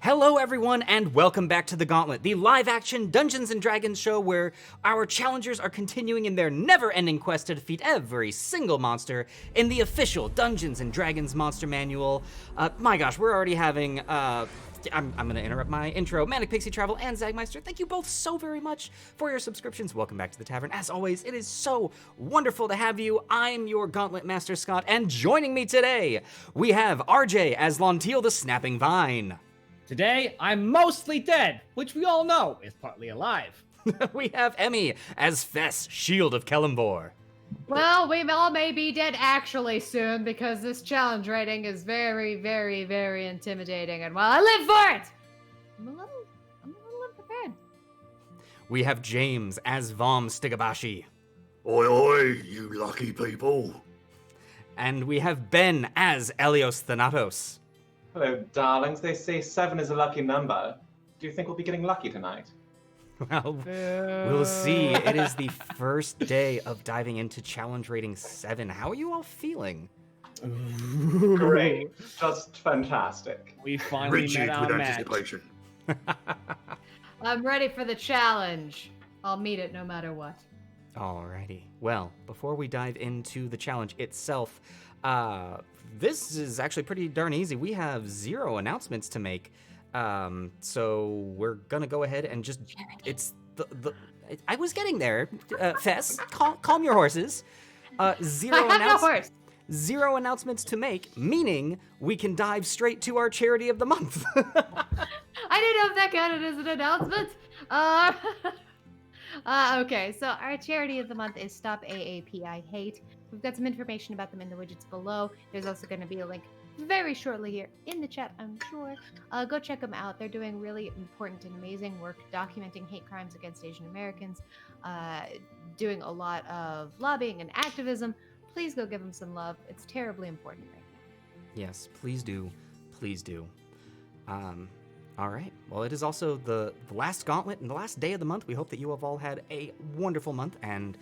Hello everyone and welcome back to the Gauntlet, the live-action Dungeons & Dragons show where our challengers are continuing in their never-ending quest to defeat every single monster in the official Dungeons & Dragons Monster Manual. My gosh, we're already having, I'm gonna interrupt my intro. Manic Pixie Travel and Zagmeister, thank you both so very much for your subscriptions. Welcome back to the tavern. As always, it is so wonderful to have you. I'm your Gauntlet Master Scott, and joining me today, we have RJ as Lontiel the Snapping Vine. Today, I'm mostly dead, which we all know is partly alive. We have Emmy as Fess, Shield of Kellumbor. Well, we all may be dead actually soon because this challenge rating is very, very, very intimidating. And while I live for it, I'm a little unprepared. We have James as Vom Stigabashi. Oi, oi, you lucky people. And we have Ben as Elios Thanatos. Hello, darlings. They say 7 is a lucky number. Do you think we'll be getting lucky tonight? Well, we'll see. It is the first day of diving into challenge rating 7. How are you all feeling? Great. Just fantastic. We finally Rigid met our with match. anticipation. I'm ready for the challenge. I'll meet it no matter what. Alrighty. Well, before we dive into the challenge itself, this is actually pretty darn easy. We have 0 announcements to make. So we're gonna go ahead and just, it's I was getting there, Fess, calm your horses. I have no horse. 0 announcements to make, meaning we can dive straight to our charity of the month. I didn't know if that counted as an announcement. Okay, so our charity of the month is Stop AAP I Hate. We've got some information about them in the widgets below. There's also going to be a link very shortly here in the chat, I'm sure. Go check them out. They're doing really important and amazing work documenting hate crimes against Asian Americans, doing a lot of lobbying and activism. Please go give them some love. It's terribly important right now. Yes, please do. Please do. All right. Well, it is also the last gauntlet and the last day of the month. We hope that you have all had a wonderful month and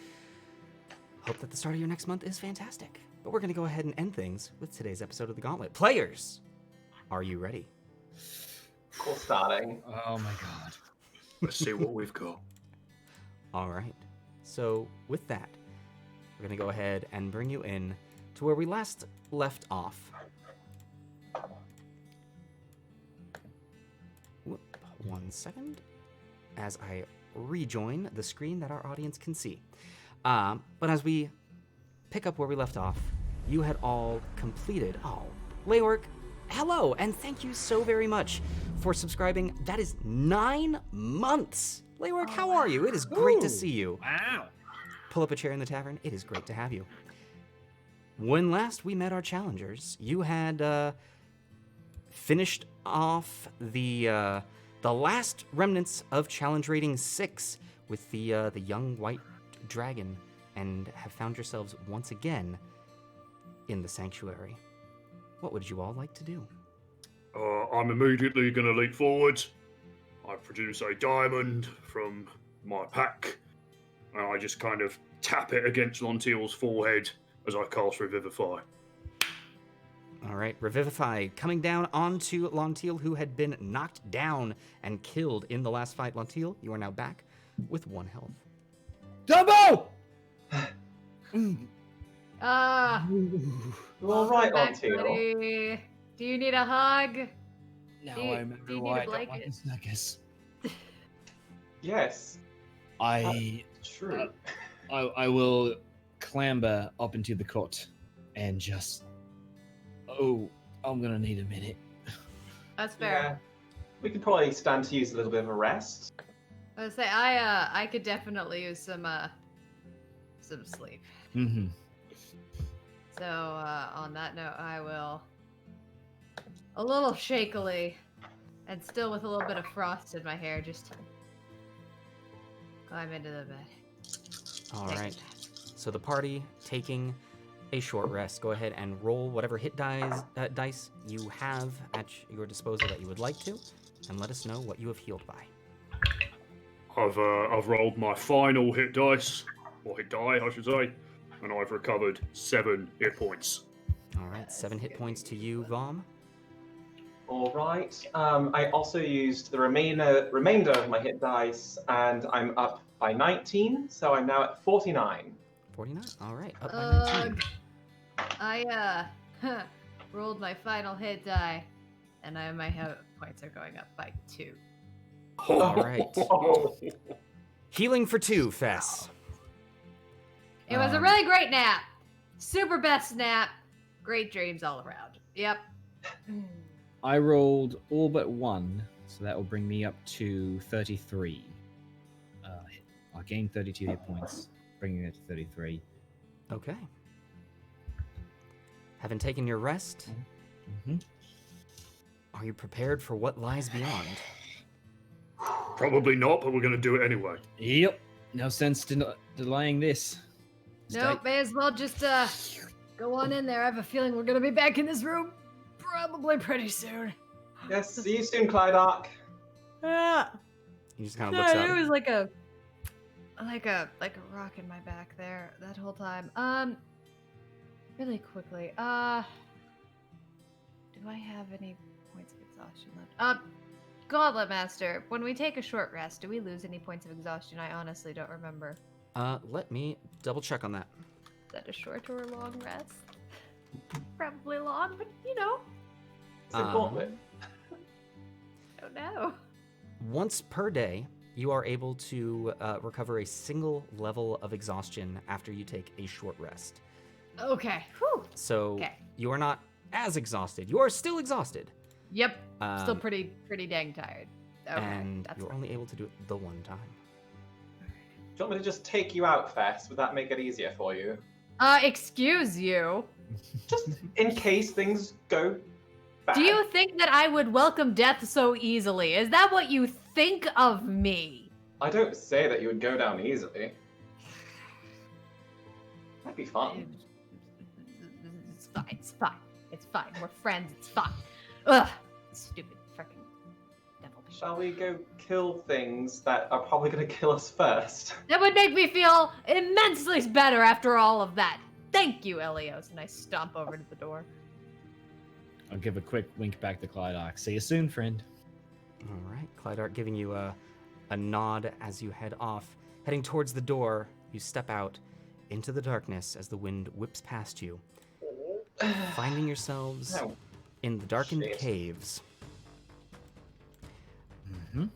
hope that the start of your next month is fantastic. But we're going to go ahead and end things with today's episode of the Gauntlet. Players, are you ready? Cool starting. Oh my god. Let's see what we've got. All right. So with that, we're going to go ahead and bring you in to where we last left off. Whoop, 1 second, as I rejoin the screen that our audience can see. But as we pick up where we left off, you had all completed. Oh, Laywork, hello, and thank you so very much for subscribing. That is 9 months. Laywork, how are you? It is great to see you. Wow. Pull up a chair in the tavern. It is great to have you. When last we met our challengers, you had finished off the last remnants of challenge rating 6 with the young white dragon, and have found yourselves once again in the sanctuary. What would you all like to do? I'm immediately going to leap forward. I produce a diamond from my pack, and I just kind of tap it against Lontiel's forehead as I cast Revivify. All right, Revivify coming down onto Lontiel, who had been knocked down and killed in the last fight. Lontiel, you are now back with 1 health. Dumbo! You all right, back, Lontiel? buddy. Do you need a hug? Now Do you- I remember do you need why a I don't like blanket? the Snuggers. Yes. I True. I will clamber up into the cot and just... Oh, I'm gonna need a minute. That's fair. Yeah. We could probably stand to use a little bit of a rest. I was say I could definitely use some sleep. Mm-hmm. So on that note, I will a little shakily and still with a little bit of frost in my hair, just climb into the bed. All Take right. it. So the party taking a short rest. Go ahead and roll whatever hit dice you have at your disposal that you would like to, and let us know what you have healed by. I've rolled my final hit dice, or hit die, I should say, and I've recovered 7 hit points. All right, 7 hit points to you, Vom. All right. I also used the remainder of my hit dice, and I'm up by 19, so I'm now at 49. 49. All right, up by 19. I rolled my final hit die, and my hit points are going up by 2. All right. Healing for 2, Fess. It was a really great nap. Super best nap. Great dreams all around. Yep. I rolled all but 1, so that will bring me up to 33. I gained 32 hit points, bringing it to 33. Okay. Having taken your rest, are you prepared for what lies beyond? Probably not, but we're going to do it anyway. Yep. No sense delaying this. Nope, may as well just go on in there. I have a feeling we're gonna be back in this room probably pretty soon. Yes, see you soon, Clydark. Ah, He just kind of looks it up. was like a rock in my back there that whole time. Really quickly, do I have any points of exhaustion left? Gauntlet Master, when we take a short rest, do we lose any points of exhaustion? I honestly don't remember. Let me double check on that. Is that a short or a long rest? Probably long, but you know, It's a gauntlet. I don't know. Once per day, you are able to recover a single level of exhaustion after you take a short rest. Okay. Whew. So Okay. you are not as exhausted. You are still exhausted. Yep. Still Um, pretty dang tired. Okay. and that's you're only able to do it the one time. Do you want me to just take you out, Fess? Would that make it easier for you? Excuse you. Just in case things go bad. Do you think that I would welcome death so easily? Is that what you think of me? I don't say that you would go down easily. That'd be fun. It's fine. It's fine. It's fine. We're friends. It's fine. Ugh. Stupid freaking devil. Shall we go kill things that are probably going to kill us first? That would make me feel immensely better after all of that. Thank you, Elios. And I stomp over to the door. I'll give a quick wink back to Clydark. See you soon, friend. All right, Clydark giving you a nod as you head off. Heading towards the door, you step out into the darkness as the wind whips past you, finding yourselves No. in the darkened Shit. caves. All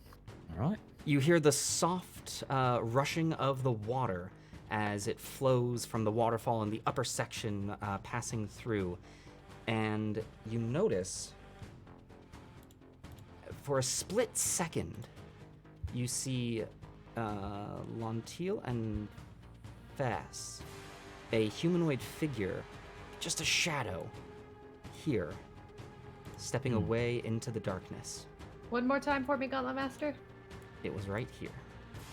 right. You hear the soft rushing of the water as it flows from the waterfall in the upper section, passing through. And you notice, for a split second, you see Lontiel and Vass, a humanoid figure, just a shadow, here, stepping away into the darkness. One more time for me, Gauntlet Master. It was right here.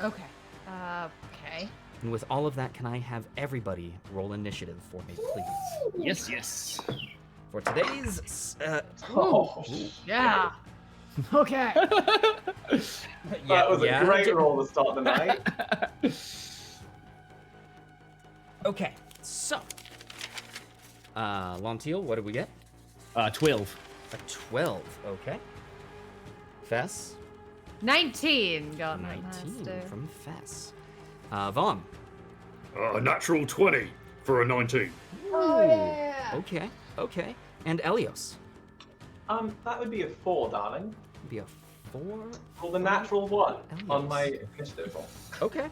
Okay. Okay. And with all of that, can I have everybody roll initiative for me, please? Yes, yes. For today's, Oh, Yeah. Okay. that was a great roll to start the night. Okay, so, Lontiel, what did we get? 12. A 12, okay. Fess? 19, Gauntlet 19 Master. from Fess. Vaughn? A natural 20 for a 19. Oh, yeah. Okay, okay. And Elios? That would be a 4, darling. Be a 4? Roll the natural 1 on Elios. my initiative roll. Okay,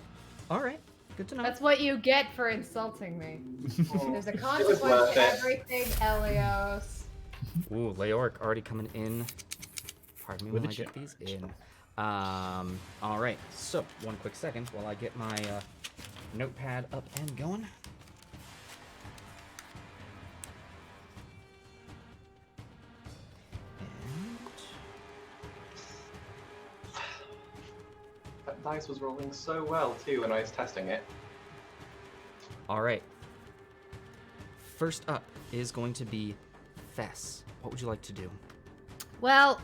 alright. Good to know. That's what you get for insulting me. There's a It was consequence worth to it. everything, Elios. Ooh, Leoric already coming in. Pardon me With while I a get these in. Alright, so, one quick second while I get my notepad up and going. That dice was rolling so well too when I was testing it. Alright. First up is going to be Fess. What would you like to do? Well,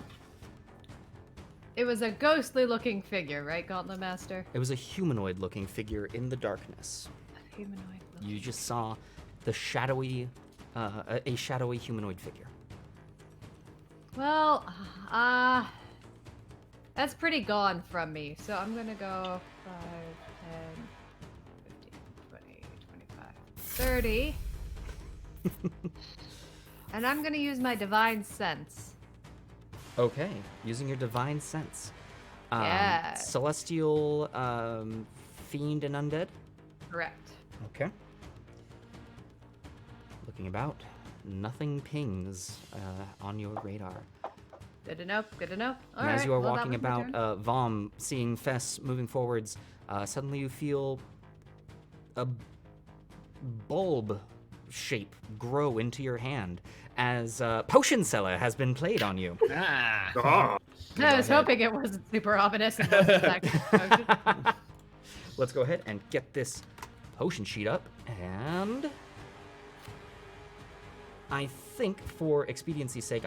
it was a ghostly looking figure, right, Gauntlet Master? It was a humanoid looking figure in the darkness. A humanoid looking. You just saw the shadowy, a shadowy humanoid figure. Well, that's pretty gone from me. So I'm gonna go 5, 10, 15, 20, 25, 30. And I'm gonna use my divine sense. Okay, using your divine sense. Yeah. Celestial, fiend, and undead. Correct. Okay. Looking about, nothing pings on your radar. Good to know. Good to know. All And right. as you are well, that walking was my about, turn. Vom, seeing Fess moving forwards, suddenly you feel a bulb shape grow into your hand as Potion Seller has been played on you. Ah. Ah, I was Go ahead. hoping it wasn't super ominous and wasn't actually potion. Let's go ahead and get this potion sheet up, and I think for expediency's sake,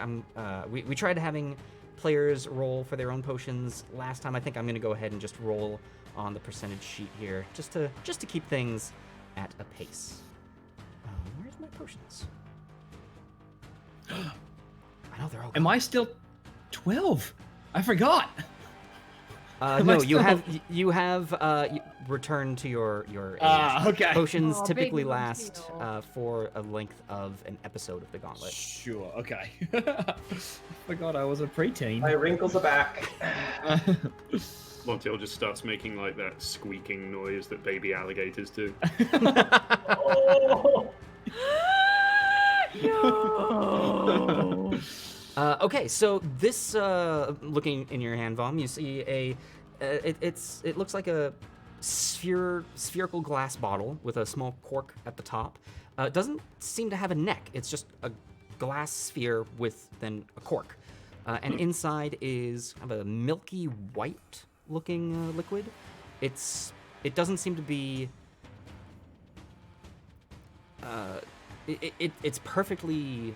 we tried having players roll for their own potions last time. I think I'm gonna go ahead and just roll on the percentage sheet here, just to keep things at a pace. Where's my potions? I know they're all. Am I still 12? I forgot. Am No, I you have returned to your age. Okay. Potions Aw, typically baby last Lucille. for a length of an episode of the Gauntlet. Sure. Okay. I forgot I was a preteen. My wrinkles are back. Montiel just starts making like that squeaking noise that baby alligators do. Oh! No. Okay, so this looking in your hand, Vom, you see it looks like a spherical glass bottle with a small cork at the top. It doesn't seem to have a neck. It's just a glass sphere with then a cork, and inside is kind of a milky white looking liquid. It doesn't seem to be. It's perfectly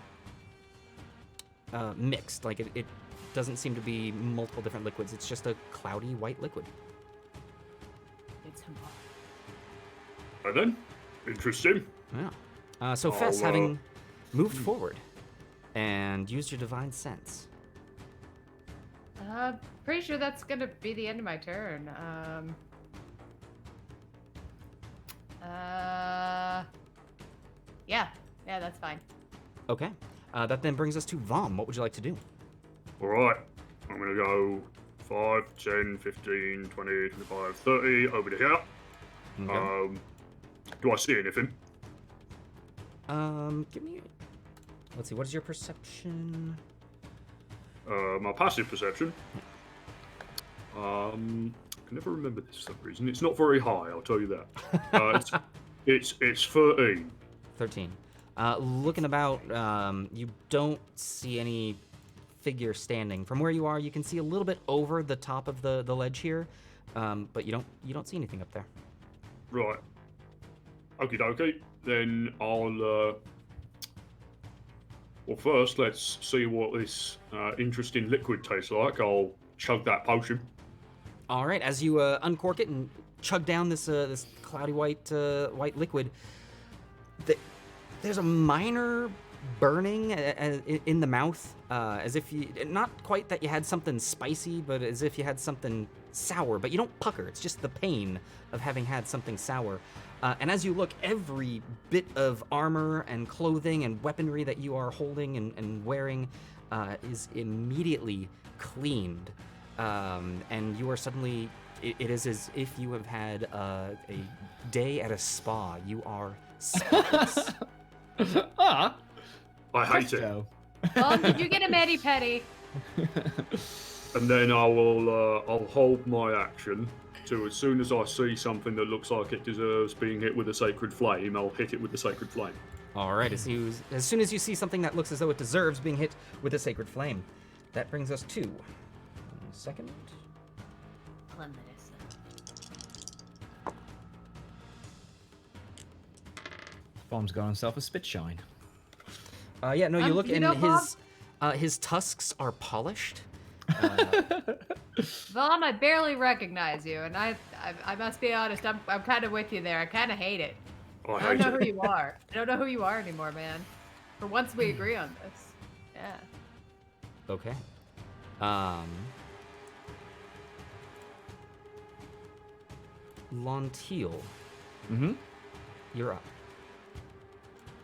mixed. Like it doesn't seem to be multiple different liquids. It's just a cloudy white liquid. It's him. And then, interesting. Yeah. So Fess, having moved forward and used your divine sense. Pretty sure that's gonna be the end of my turn. Yeah, that's fine. Okay. That then brings us to Vom. What would you like to do? Alright, I'm gonna go 5, 10, 15, 20, 25, 30 over to here. Okay. Do I see anything? Give me. Let's see. What is your perception? My passive perception. I can never remember this for some reason. It's not very high, I'll tell you that. It's 13. 13. Looking about, you don't see any figure standing. From where you are, you can see a little bit over the top of the ledge here, but you don't see anything up there. Right. Okie dokie. Then I'll. Well, first let's see what this interesting liquid tastes like. I'll chug that potion. All right, as you uncork it and chug down this cloudy white liquid, there's a minor burning in the mouth, as if you, not quite that you had something spicy, but as if you had something sour. But you don't pucker. It's just the pain of having had something sour. And as you look, every bit of armor and clothing and weaponry that you are holding and wearing is immediately cleaned. And you are suddenly, it is as if you have had a day at a spa. You are spotless. Ah. I hate it. Presto. Did you get a mani petty? And then I'll hold my action to, as soon as I see something that looks like it deserves being hit with a sacred flame, I'll hit it with the sacred flame. All right, as soon as you see something that looks as though it deserves being hit with a sacred flame, that brings us to 1 second. Cleanliness. Bomb's got himself a spit shine. Yeah, no, you look you and know, his tusks are polished. Vom, I barely recognize you, and I must be honest, I'm kind of with you there. I kind of hate it. I I don't hate know who it. you are. I don't know who you are anymore, man. For once, we agree on this. Yeah. Okay. Lonteal, Mm-hmm. you're up.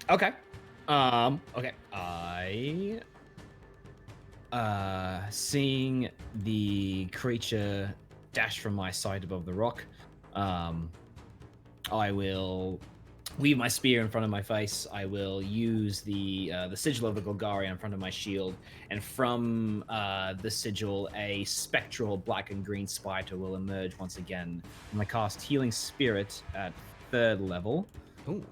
Okay. Okay. Seeing the creature dash from my side above the rock, I will weave my spear in front of my face. I will use the sigil of the Golgari in front of my shield, and from the sigil, a spectral black and green spider will emerge once again. I'm gonna cast Healing Spirit at 3rd level. Ooh.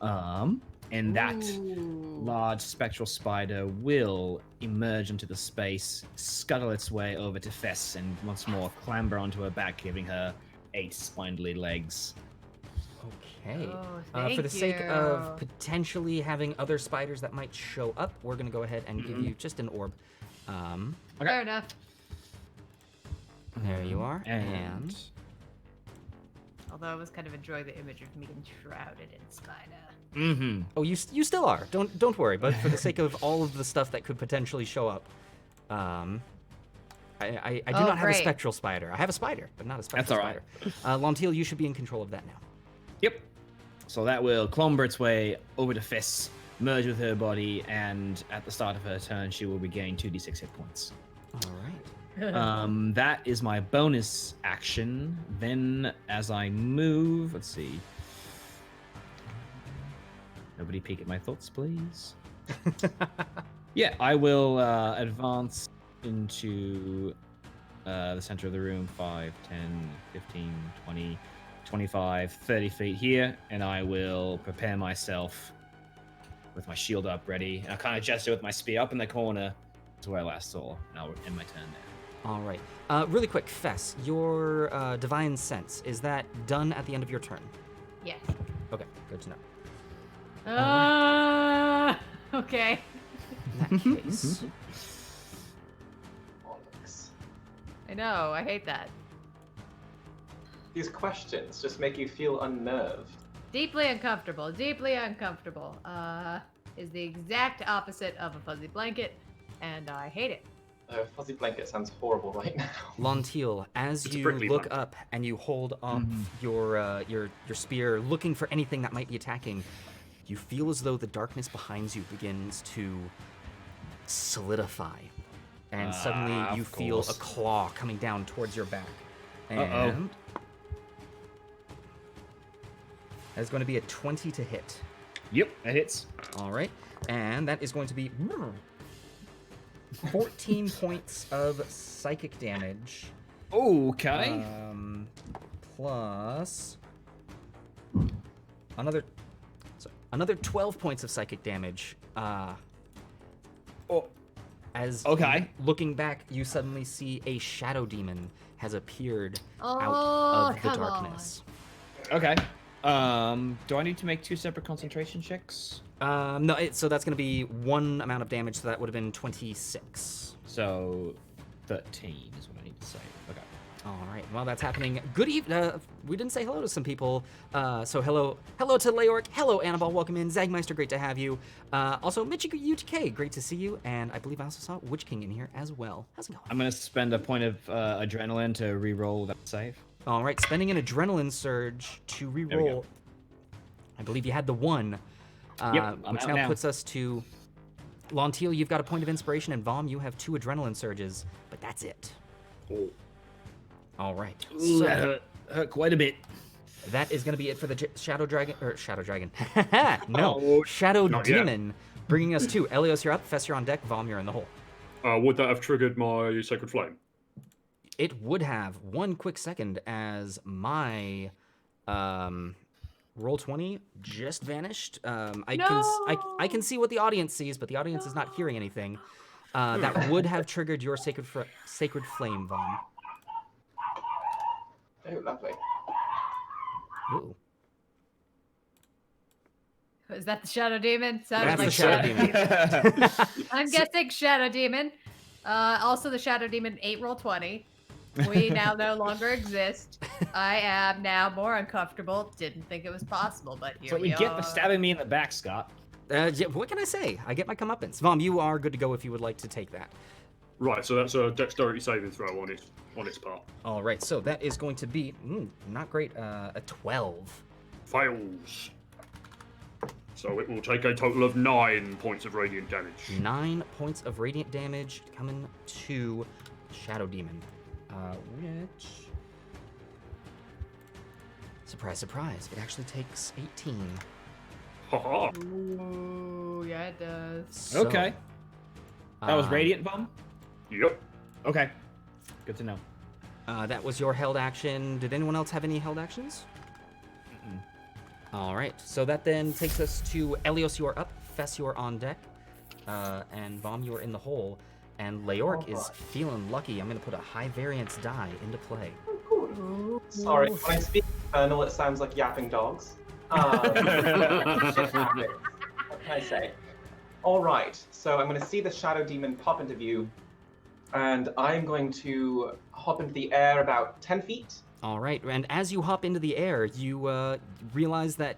And that Ooh. large spectral spider will emerge into the space, scuttle its way over to Fess, and once more clamber onto her back, giving her 8 spindly legs. Okay. Oh, For the sake of thank you. potentially having other spiders that might show up, we're gonna go ahead and give you just an orb. Okay. Fair enough. There you are. And Although I was kind of enjoying the image of me getting shrouded in spider. mm-hmm. Oh, you still are. Don't worry. But for the sake of all of the stuff that could potentially show up, I do Oh, not have a great. spectral spider. I have a spider, but not a spectral That's all right. spider. Lonteal, you should be in control of that now. Yep. So that will clomber its way over to Fess, merge with her body, and at the start of her turn, she will regain 2d6 hit points. All right. That is my bonus action. Then, as I move, let's see. Nobody peek at my thoughts, please. Yeah, I will advance into the center of the room 5, 10, 15, 20, 25, 30 feet here, and I will prepare myself with my shield up ready. And I'll kind of gesture with my spear up in the corner to where I last saw, and I'll end my turn there. All right. Really quick, Fess, your divine sense, is that done at the end of your turn? Yes. Okay, good to know. Okay. In that case, Bollocks. I know, I hate that. These questions just make you feel unnerved. Deeply uncomfortable. Deeply uncomfortable. Is the exact opposite of a fuzzy blanket, and I hate it. Fuzzy blanket sounds horrible right now. Lonteal, as It's a you prickly look blanket. up and you hold up your spear, looking for anything that might be attacking, you feel as though the darkness behind you begins to solidify, and suddenly Of you feel a course. claw coming down towards your back. Uh-oh. And that's going to be a 20 to hit. Yep, that hits. All right, and that is going to be 14 points of psychic damage. Okay. Plus another 12 points of psychic damage. As Okay. looking back, you suddenly see a shadow demon has appeared Oh, out of the come darkness. Okay. Do I need to make 2 separate concentration checks? No, so that's going to be 1 amount of damage, so that would have been 26. So 13 is what I need to say. Okay. All right. Well, that's happening. Good evening. We didn't say hello to some people. So hello to Leoric. Hello, Annabelle. Welcome in. Zagmeister, great to have you. Also, Michiku UTK, great to see you. And I believe I also saw Witch King in here as well. How's it going? I'm gonna spend a point of adrenaline to re-roll that save. All right. Spending an adrenaline surge to we reroll. go. I believe you had the 1. Yep, I'm which out now now. puts us to Lonteal. You've got a point of inspiration, and Vom, you have 2 adrenaline surges, but that's it. Oh. All right. Ooh, So- that hurt quite a bit. That is going to be it for the Shadow Dragon. No, Oh, Shadow not yet. Demon, bringing us to Elios, you're up, Fess, you're on deck, Vom, you're in the hole. Would that have triggered my Sacred Flame? It would have 1 quick second as my roll 20 just vanished. I can see what the audience sees, but the audience is not hearing anything. That would have triggered your Sacred Flame, Vom. Oh, lovely. Ooh. Is that the Shadow Demon? Sounded That's the like Shadow Demon. I'm guessing Shadow Demon. Also the Shadow Demon 8 roll 20. We now no longer exist. I am now more uncomfortable. Didn't think it was possible, but here So we you are. get for stabbing me in the back, Scott. Yeah, what can I say? I get my comeuppance. Vom, you are good to go if you would like to take that. Right, so that's a dexterity saving throw on its part. All right, so that is going to be not great. A 12. Fails. So it will take a total of 9 points of radiant damage. 9 points of radiant damage coming to Shadow Demon, which, surprise, surprise, it actually takes 18. Haha. Ooh, yeah, it does. So, Okay. That was um, Radiant Bomb? Yep. Okay. Good to know. That was your held action. Did anyone else have any held actions? All right, so that then takes us to Elios, you are up, Fess, you are on deck, and Vom, you are in the hole, and Leoric is feeling lucky. I'm going to put a high variance die into play. Sorry, when I speak Infernal, it sounds like yapping dogs. What can I say? All right, so I'm going to see the Shadow Demon pop into view, and I'm going to hop into the air about 10 feet. All right, and as you hop into the air, you realize that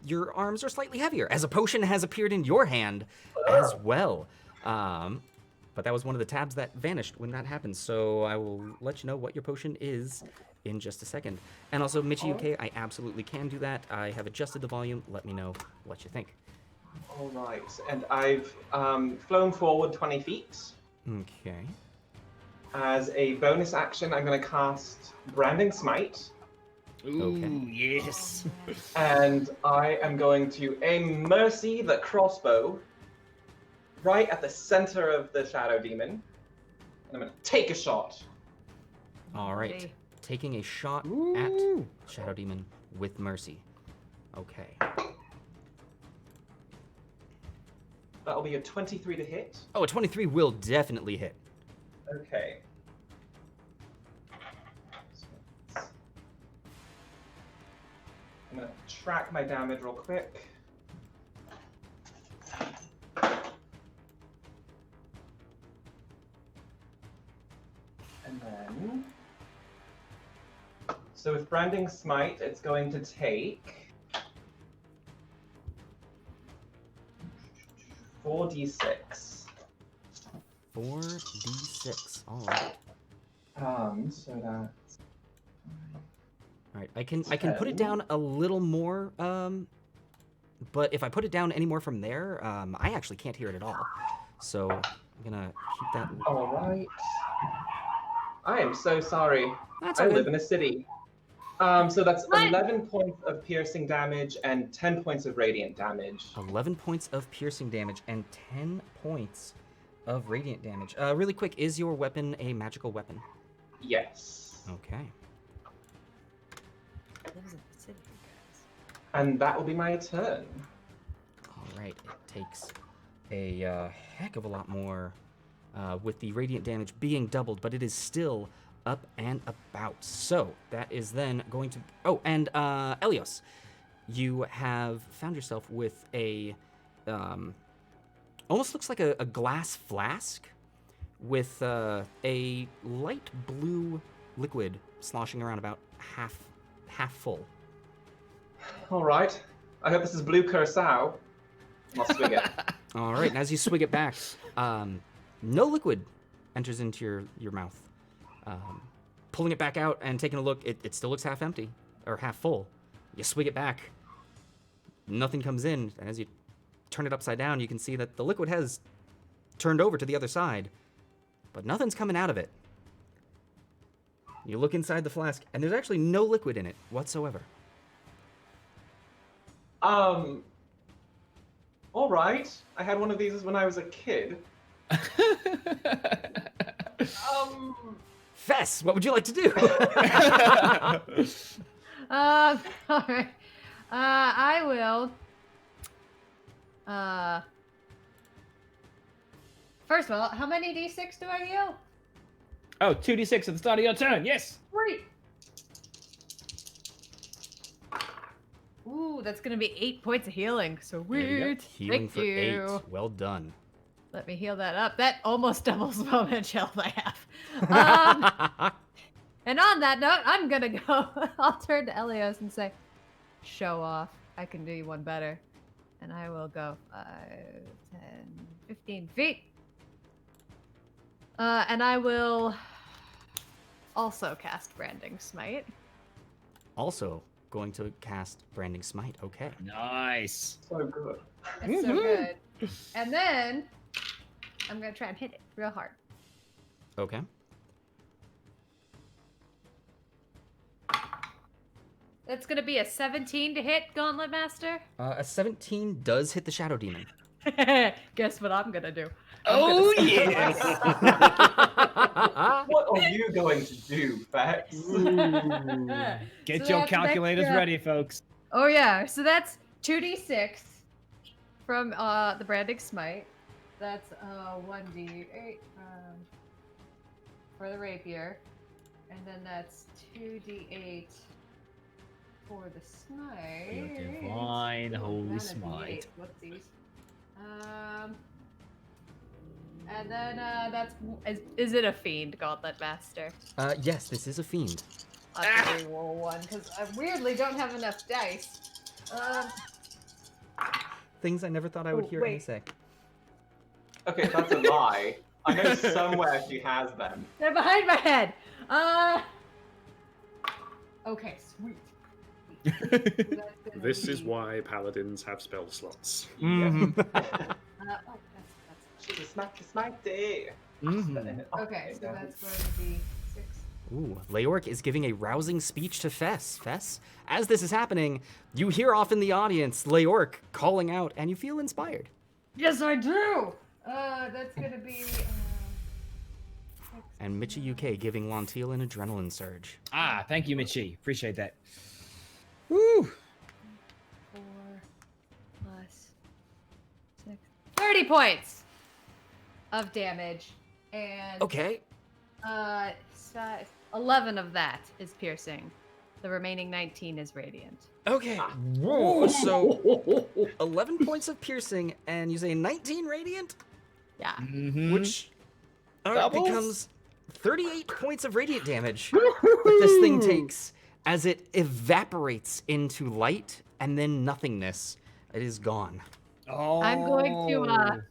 your arms are slightly heavier, as a potion has appeared in your hand as well. But that was one of the tabs that vanished when that happened, so I will let you know what your potion is in just a second. And also, Michi UK, I absolutely can do that. I have adjusted the volume. Let me know what you think. All right, and I've flown forward 20 feet. Okay. As a bonus action, I'm going to cast Branding Smite. Ooh, yes. And I am going to aim Mercy, the crossbow, right at the center of the Shadow Demon. And I'm going to take a shot. All right. Okay. Taking a shot at Shadow Demon with Mercy. Okay. That'll be a 23 to hit. Oh, a 23 will definitely hit. Okay. I'm going to track my damage real quick. And then... So with Branding Smite, it's going to take 4d6. 4d6. All right. So that's... All right. I can put it down a little more. But if I put it down any more from there, I actually can't hear it at all. So I'm gonna keep that. All right. I am so sorry. That's I okay. live in a city. So that's What? 11 points of piercing damage and 10 points of radiant damage. 11 points of piercing damage and 10 points of radiant damage. Really quick, is your weapon a magical weapon? Yes. Okay. And that will be my turn. All right. It takes a heck of a lot more with the radiant damage being doubled, but it is still up and about. So that is then going to... Oh, and Elios, you have found yourself with a... almost looks like a glass flask with a light blue liquid sloshing around about half full. All right. I hope this is blue curacao. I'll swing it. All right, and as you swig it back, no liquid enters into your mouth. Pulling it back out and taking a look, it still looks half empty, or half full. You swig it back, nothing comes in, and as you turn it upside down, you can see that the liquid has turned over to the other side, but nothing's coming out of it. You look inside the flask, and there's actually no liquid in it whatsoever. All right. I had one of these when I was a kid. Fess, what would you like to do? All right. I will. First of all, how many d6 do I deal? Oh, 2d6 at the start of your turn, yes! Great. Ooh, that's gonna be 8 points of healing. So There you go. weird. Healing Thank for you. 8. Well done. Let me heal that up. That almost doubles the moment health I have. And on that note, I'm gonna go. I'll turn to Elios and say, "Show off. I can do you one better." And I will go 5, 10, 15 feet. And I will also cast Branding Smite. Also going to cast Branding Smite. Okay. Nice. So good. It's so good. And then I'm gonna try and hit it real hard. Okay. That's gonna be a 17 to hit, Gauntlet Master. A 17 does hit the Shadow Demon. Guess what I'm gonna do? Oh, yes! What are you going to do, Fex? Get So your that's an calculators extra- ready, folks. Oh yeah, so that's 2d6 from the Branding Smite. That's 1d8 for the rapier, and then that's 2d8 for the smite. Your divine Ooh, holy not a smite. D8. Whoopsies. And then that's is it a fiend, Gauntlet Master? Yes, this is a fiend. I'll have to re-roll one because I weirdly don't have enough dice. Things I never thought I would Oh, hear Annie wait. say. Okay, that's a lie. I know somewhere she has them. They're behind my head. Okay, sweet. So that's gonna This is be, why paladins have spell slots. Mhm. that's She's a smitey. Mhm. okay. So that's going to be 6. Ooh, Leoric is giving a rousing speech to Fess. Fess, as this is happening, you hear off in the audience Leoric calling out, and you feel inspired. Yes, I do. That's gonna be. And Mitchie UK giving Lantiel an adrenaline surge. Ah, thank you, Michi. Appreciate that. Woo! 4 plus 6. 30 points of damage, and Okay. 11 of that is piercing. The remaining 19 is radiant. Okay. Whoa. So 11 points of piercing, and you say 19 radiant, Yeah. Mm-hmm. which Doubles? becomes 38 points of radiant damage that this thing takes as it evaporates into light and then nothingness. It is gone. Oh. I'm going to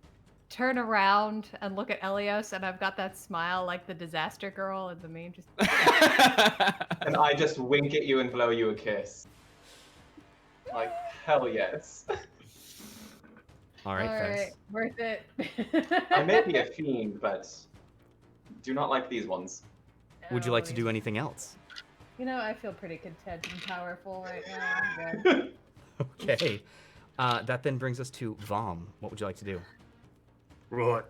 turn around and look at Elios, and I've got that smile like the disaster girl in the meme. Just And I just wink at you and blow you a kiss. Like, hell yes. All right, all Fess. right, worth it. I may be a fiend, but do not like these ones. Would you like to do anything else? You know, I feel pretty content and powerful right now. I'm good. Okay. That then brings us to Vom. What would you like to do? Right.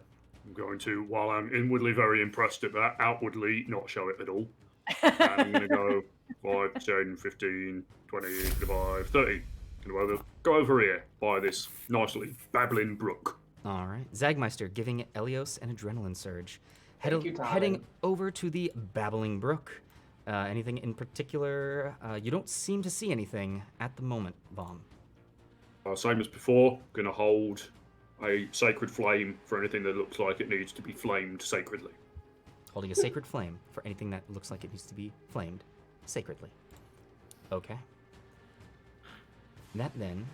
I'm going to, while I'm inwardly very impressed at that, outwardly not show it at all. And I'm going to go 5, 10, 15, 20, 25, 30. Go over here by this nicely babbling brook. All right. Zagmeister giving Elios an adrenaline surge. Thank you, Heading darling. over to the Babbling Brook. Anything in particular? You don't seem to see anything at the moment, Vom. Same as before, going to hold a sacred flame for anything that looks like it needs to be flamed sacredly. Holding a sacred flame for anything that looks like it needs to be flamed sacredly. Okay. That then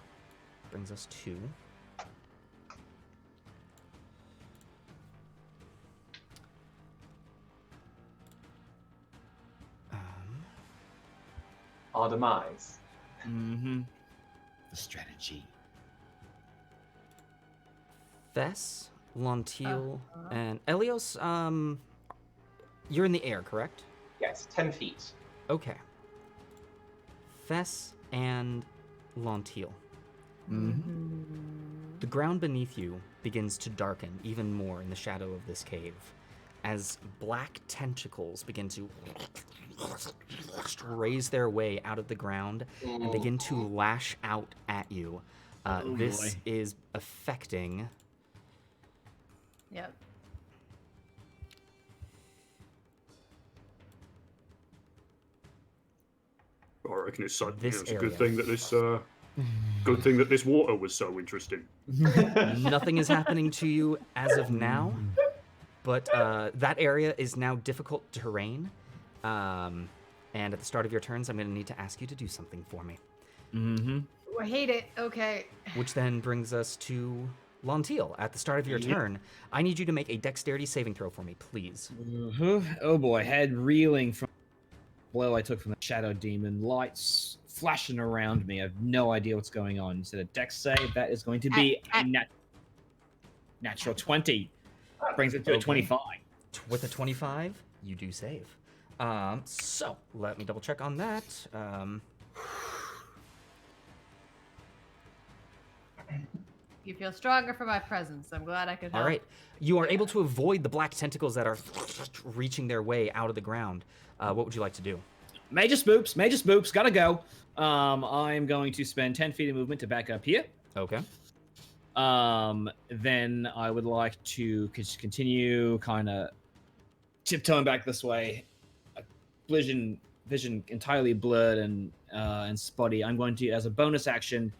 brings us to Our demise. Mm-hmm. The strategy. Fess, Lantiel, and Elios. You're in the air, correct? Yes, 10 feet. Okay. Fess and Lantiel. Mm-hmm. The ground beneath you begins to darken even more in the shadow of this cave as black tentacles begin to raise their way out of the ground and begin to lash out at you. This boy. is affecting Yep. I reckon it's, so, This it's a area. good thing that this good thing that this water was so interesting. Nothing is happening to you as of now, but that area is now difficult terrain. And at the start of your turns, I'm going to need to ask you to do something for me. Mm-hmm. I hate it. Okay. Which then brings us to Lontiel, at the start of your Yep. turn, I need you to make a dexterity saving throw for me, please. Oh boy, head reeling from the blow I took from the shadow demon. Lights flashing around me. I have no idea what's going on. Instead of dex save, that is going to be a natural 20. Brings it to a Okay. 25. With a 25, you do save. So let me double check on that. You feel stronger for my presence. I'm glad I could help. All right, you are able to avoid the black tentacles that are reaching their way out of the ground. What would you like to do? Major spoops, gotta go. I'm going to spend 10 feet of movement to back up here. Okay. Then I would like to continue kind of tiptoeing back this way. Vision entirely blurred and spotty. I'm going to, as a bonus action,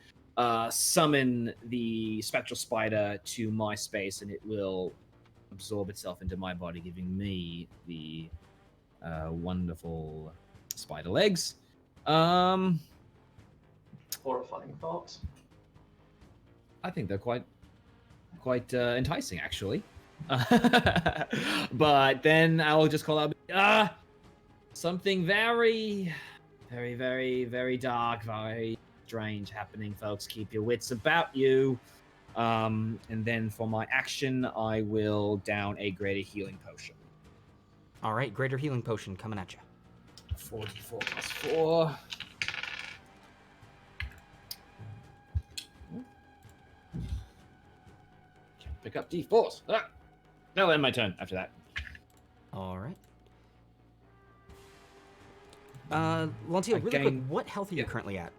summon the spectral spider to my space, and it will absorb itself into my body, giving me the wonderful spider legs. Horrifying thought. I think they're quite enticing, actually. But then I will just call out, something very, very, very, very dark, very strange happening, folks. Keep your wits about you. And then for my action, I will down a greater healing potion. All right, greater healing potion coming at you. 44 plus 4. Can't pick up D4s. That'll end my turn after that. All right. Lontiel, really quick, Again- what health are you yeah. currently at?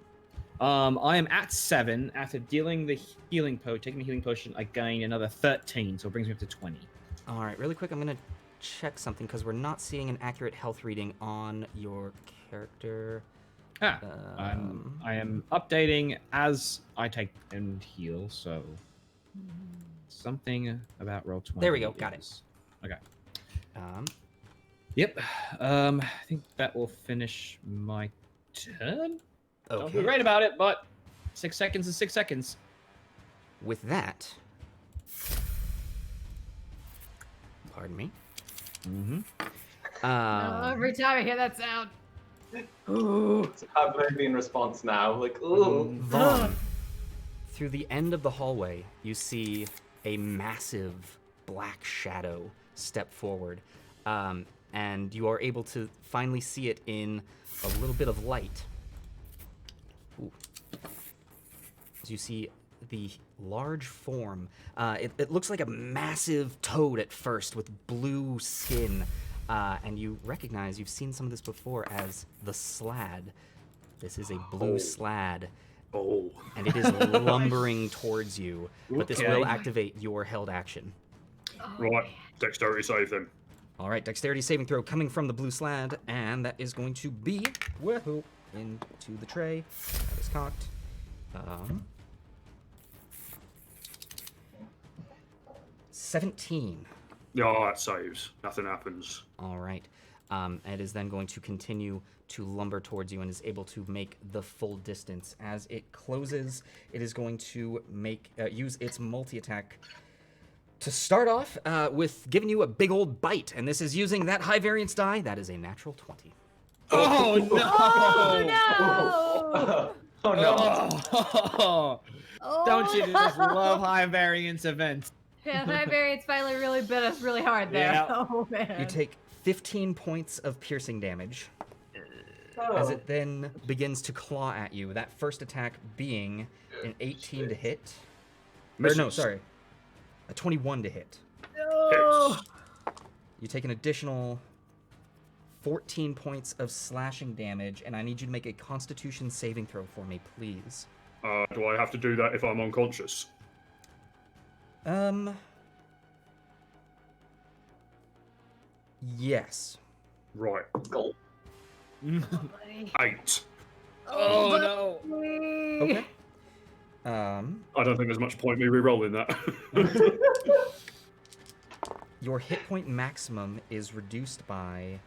I am at 7. After taking the healing potion, I gain another 13, so it brings me up to 20. All right, really quick, I'm gonna check something because we're not seeing an accurate health reading on your character. I am updating as I take and heal, so something about roll 20. There we go, got it. is- Okay. Yep. I think that will finish my turn. Don't feel Okay. great about it, but 6 seconds is 6 seconds. With that, pardon me. Mm-hmm. Every time I hear that sound. Ooh, it's a Pavlovian response now. Like, ooh. Vaughn, through the end of the hallway, you see a massive black shadow step forward, and you are able to finally see it in a little bit of light. Ooh. As you see the large form, it looks like a massive toad at first with blue skin, and you recognize, you've seen some of this before as the Slad. This is a blue Slad. Oh. And it is lumbering towards you, but this will Okay. activate your held action. Right. Dexterity save then. All right, dexterity saving throw coming from the blue Slad, and that is going to be woohoo into the tray. That is cocked. 17. Yeah, that saves. Nothing happens. All right. It is then going to continue to lumber towards you and is able to make the full distance. As it closes, it is going to use its multi-attack to start off with giving you a big old bite. And this is using that high variance die. That is a natural 20. Oh no! Oh no! Oh no. Oh, don't you just love high variance events? Yeah, high variance finally really bit us really hard there. Yeah. Oh man. You take 15 points of piercing damage as it then begins to claw at you. That first attack being an 18 to hit. Or no, Misses. sorry. A 21 to hit. No. Hits. You take an additional 14 points of slashing damage, and I need you to make a Constitution saving throw for me, please. Do I have to do that if I'm unconscious? Yes. Right. Goal. Buddy. 8. Oh no! Okay. I don't think there's much point me re-rolling that. Your hit point maximum is reduced by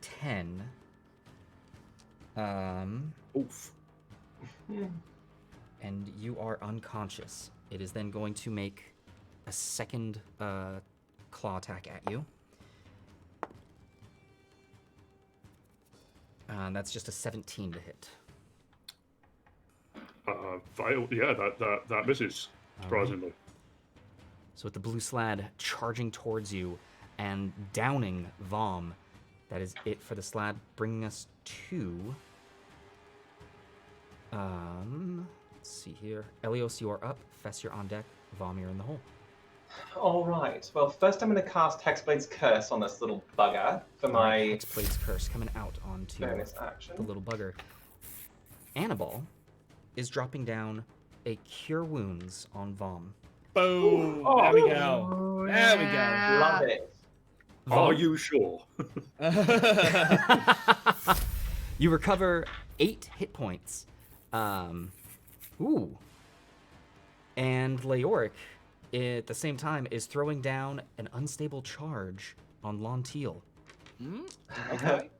10. Oof. and you are unconscious. It is then going to make a second claw attack at you. That's just a 17 to hit. Fail. Yeah, that misses, surprisingly. So with the blue slad charging towards you and downing Vom, that is it for the slad, bringing us to... let's see here. Elios, you are up. Fess, you're on deck. Vom, you're in the hole. All right. Well, first I'm going to cast Hexblade's Curse on this little bugger for All my right, Hexblade's Curse coming out onto bonus action. the little bugger. Annabelle is dropping down a Cure Wounds on Vom. Boom! Oh, there we go. There we go. Love it. Are you sure? You recover 8 hit points. Ooh. And Leoric, at the same time, is throwing down an unstable charge on Lonteal. Okay.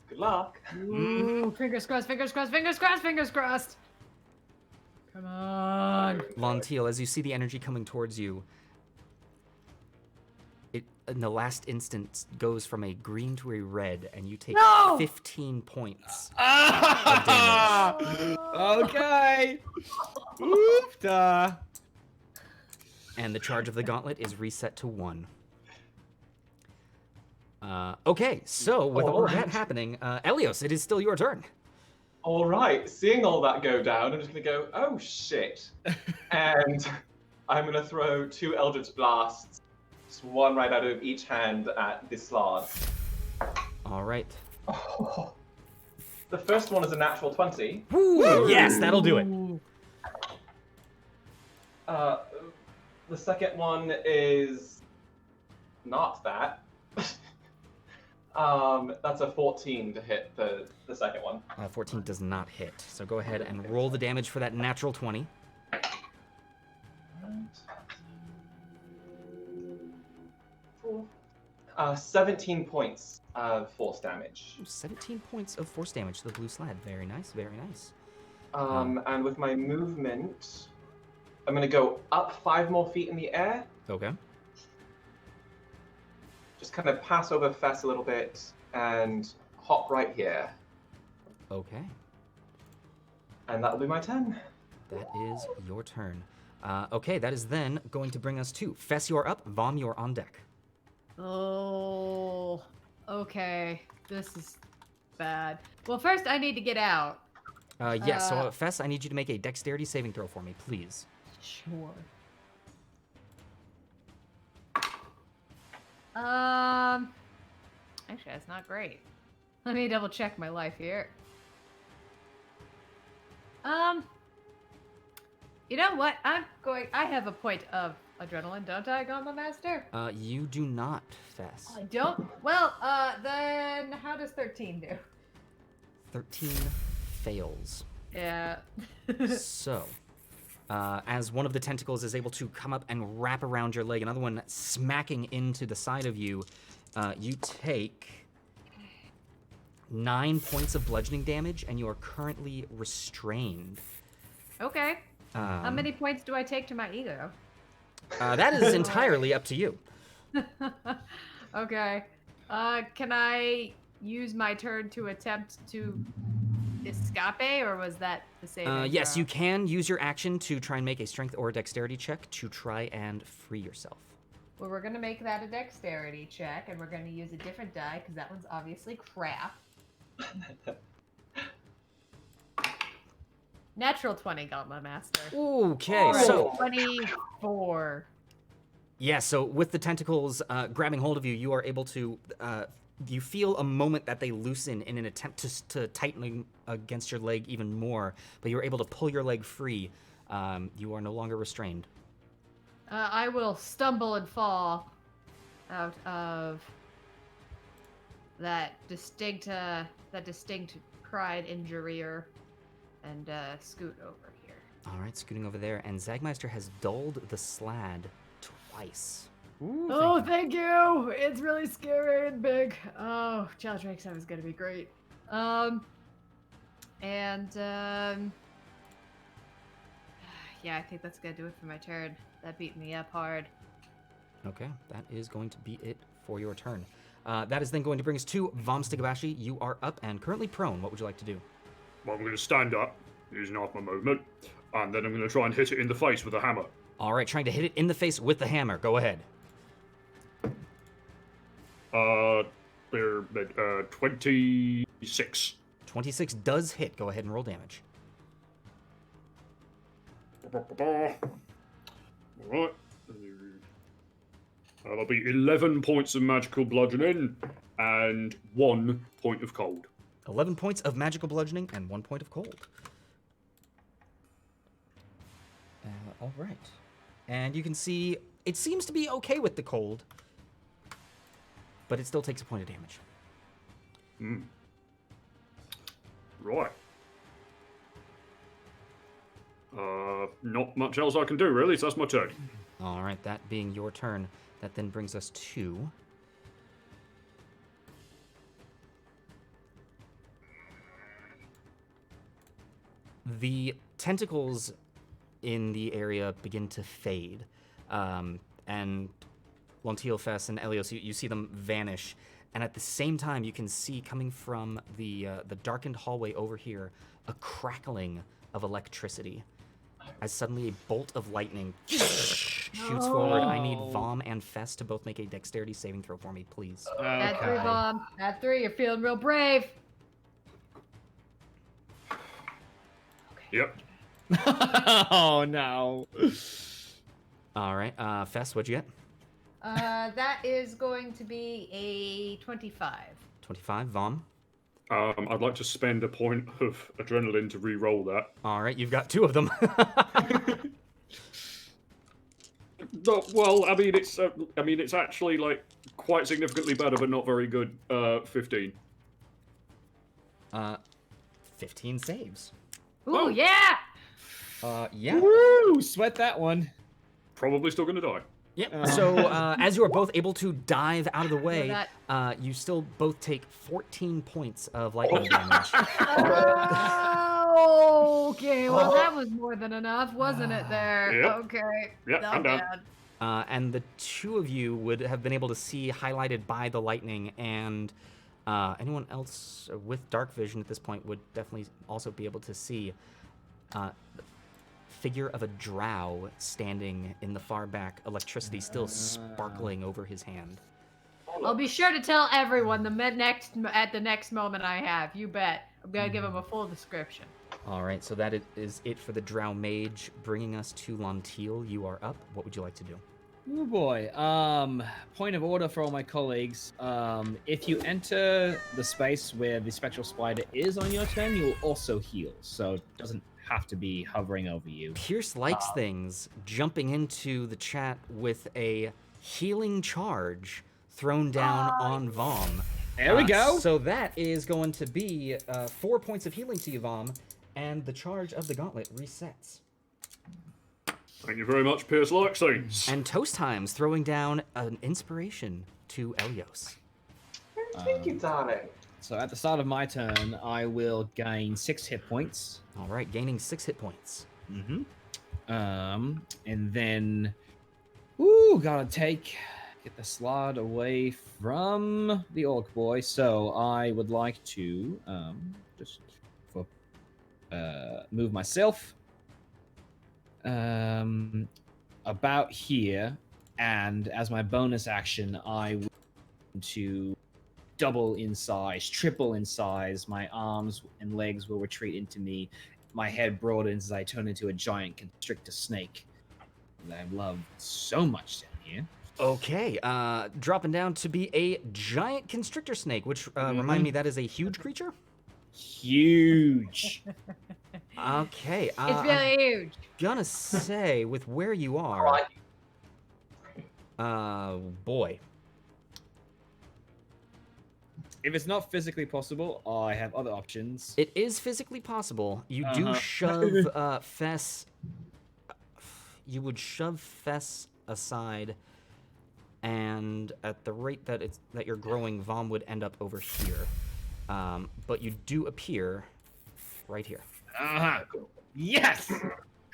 Good luck. Ooh, fingers crossed, fingers crossed, fingers crossed, fingers crossed. Come on. Lonteal, as you see the energy coming towards you, it in the last instant goes from a green to a red, and you take No! 15 points. Okay. Oofta. And the charge of the gauntlet is reset to 1. Okay, so with all of that happening, Elios, it is still your turn. All right. Seeing all that go down, I'm just going to go, oh, shit. And I'm going to throw 2 Eldritch Blasts, just one right out of each hand at this slot. All right. Oh. The first one is a natural 20. Woo! Yes, that'll do it. The second one is not that. That's a 14 to hit the second one. 14 does not hit. So go ahead and roll the damage for that natural 20. 17 points of force damage. 17 points of force damage to the blue sled. Very nice, very nice. And with my movement, I'm going to go up 5 more feet in the air. Okay. Just kind of pass over Fess a little bit and hop right here. Okay. And that'll be my turn. That is your turn. Okay, that is then going to bring us to Fess, you're up. Vom, you're on deck. Oh, okay. This is bad. Well, first I need to get out. Yes, so Fess, I need you to make a dexterity saving throw for me, please. Sure. Actually, that's not great. Let me double check my life here. You know what? I have a point of adrenaline, don't I, Gauntlet Master? You do not, Fess. I don't? Well, then how does 13 do? 13 fails. Yeah. So, as one of the tentacles is able to come up and wrap around your leg, another one smacking into the side of you, you take 9 points of bludgeoning damage, and you are currently restrained. Okay. How many points do I take to my ego? That is entirely up to you. Okay. Can I use my turn to attempt to escape, or was that the same? Yes, you can use your action to try and make a strength or a dexterity check to try and free yourself. Well, we're gonna make that a dexterity check, and we're gonna use a different die because that one's obviously crap. Natural 20, Gauntlet Master. Okay, so 24. yeah, so with the tentacles grabbing hold of you, you are able to. You feel a moment that they loosen in an attempt to tighten against your leg even more, but you're able to pull your leg free. You are no longer restrained. I will stumble and fall out of that distinct pride injurier and scoot over here. All right, scooting over there, and Zagmeister has dulled the slad twice. Ooh, Oh, thank you! It's really scary and big. Oh, Challenge Rank 7 is gonna be great. Yeah, I think that's gonna do it for my turn. That beat me up hard. Okay, that is going to be it for your turn. That is then going to bring us to Vom Stigabashi. You are up and currently prone. What would you like to do? Well, I'm going to stand up, using half my movement, and then I'm going to try and hit it in the face with a hammer. All right, trying to hit it in the face with the hammer. Go ahead. 26. 26 does hit. Go ahead and roll damage. Alright. That'll be 11 points of magical bludgeoning and 1 point of cold. 11 points of magical bludgeoning and 1 point of cold. All right. And you can see it seems to be okay with the cold, but it still takes a point of damage. Right. Not much else I can do, really, so that's my turn. All right, that being your turn, that then brings us to the tentacles in the area begin to fade, and Lontiel, Fess, and Elios, you see them vanish, and at the same time, you can see coming from the darkened hallway over here a crackling of electricity, as suddenly a bolt of lightning shoots forward. I need Vom and Fess to both make a dexterity saving throw for me, please. At 3, Bomb. At 3, you're feeling real brave. Yep. Oh no. All right, Fess, what'd you get? That is going to be a 25. 25. Vom? I'd like to spend a point of adrenaline to re-roll that. All right, you've got 2 of them. No, well, I mean, it's actually like quite significantly better, but not very good. 15. 15 saves. Ooh, Oh. yeah! Yeah. Woo! Sweat that one. Probably still gonna die. Yep. So as you are both able to dive out of the way, that- you still both take 14 points of lightning damage. Oh, okay. Well, that was more than enough, wasn't it? There. Yep. Okay. Yep, Not I'm done. bad. And the 2 of you would have been able to see highlighted by the lightning, and anyone else with dark vision at this point would definitely also be able to see the figure of a drow standing in the far back, electricity still sparkling over his hand. I'll be sure to tell everyone at the next moment I have. You bet. I'm gonna give them a full description. All right, so that is it for the drow mage, bringing us to Lontiel. You are up. What would you like to do? Oh boy. Point of order for all my colleagues. If you enter the space where the spectral spider is on your turn, you will also heal. So it doesn't have to be hovering over you. Pierce likes things, jumping into the chat with a healing charge thrown down on Vom. There we go. So that is going to be 4 points of healing to you, Vom, and the charge of the gauntlet resets. Thank you very much, Pierce likes things. And Toast Time's throwing down an inspiration to Elios. Thank you, darling. So at the start of my turn, I will gain 6 hit points. All right, gaining 6 hit points. Mm-hmm. And then, gotta get the slot away from the orc boy. So I would like to move myself about here, and as my bonus action, I will to double in size, triple in size. My arms and legs will retreat into me. My head broadens as I turn into a giant constrictor snake that I love so much down here. Okay, dropping down to be a giant constrictor snake, which remind me that is a huge creature. Huge. Okay, It's really huge. gonna say with where you are, boy. If it's not physically possible, I have other options. It is physically possible. You do shove Fess. You would shove Fess aside, and at the rate that you're growing, Vom would end up over here. But you do appear right here. Yes.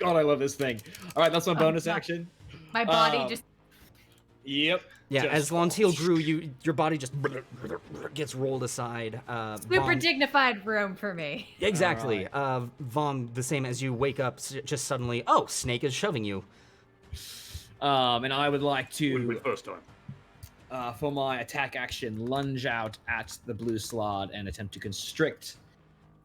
God, I love this thing. All right, that's my bonus God. action. My body Um, just. Yep. Yeah, Just- as Lontiel grew, your body just gets rolled aside. Super Von, dignified room for me. exactly. Von, the same as you wake up, just suddenly, oh, Snake is shoving you. And I would like Wouldn't be to, the first time. for my attack action, lunge out at the blue slot and attempt to constrict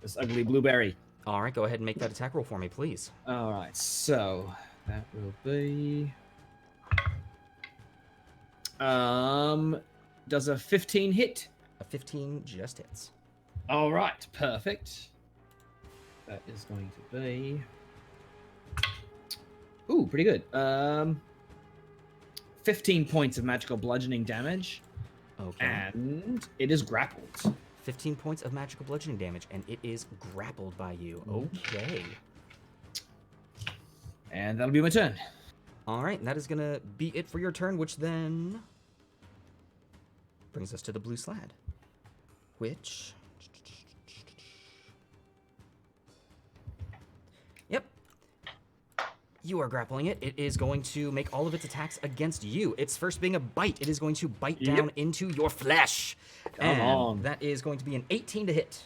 this ugly blueberry. All right, go ahead and make that attack roll for me, please. All right, so that will be. Does a 15 hit? A 15 just hits. All right, perfect. That is going to be. Ooh, pretty good. 15 points of magical bludgeoning damage, Okay. and it is grappled. 15 points of magical bludgeoning damage, and it is grappled by you. Okay. And that'll be my turn. All right, and that is going to be it for your turn, which then brings us to the blue slad, which... Yep. You are grappling it. It is going to make all of its attacks against you. Its first being a bite. It is going to bite down into your flesh. Come on. That is going to be an 18 to hit.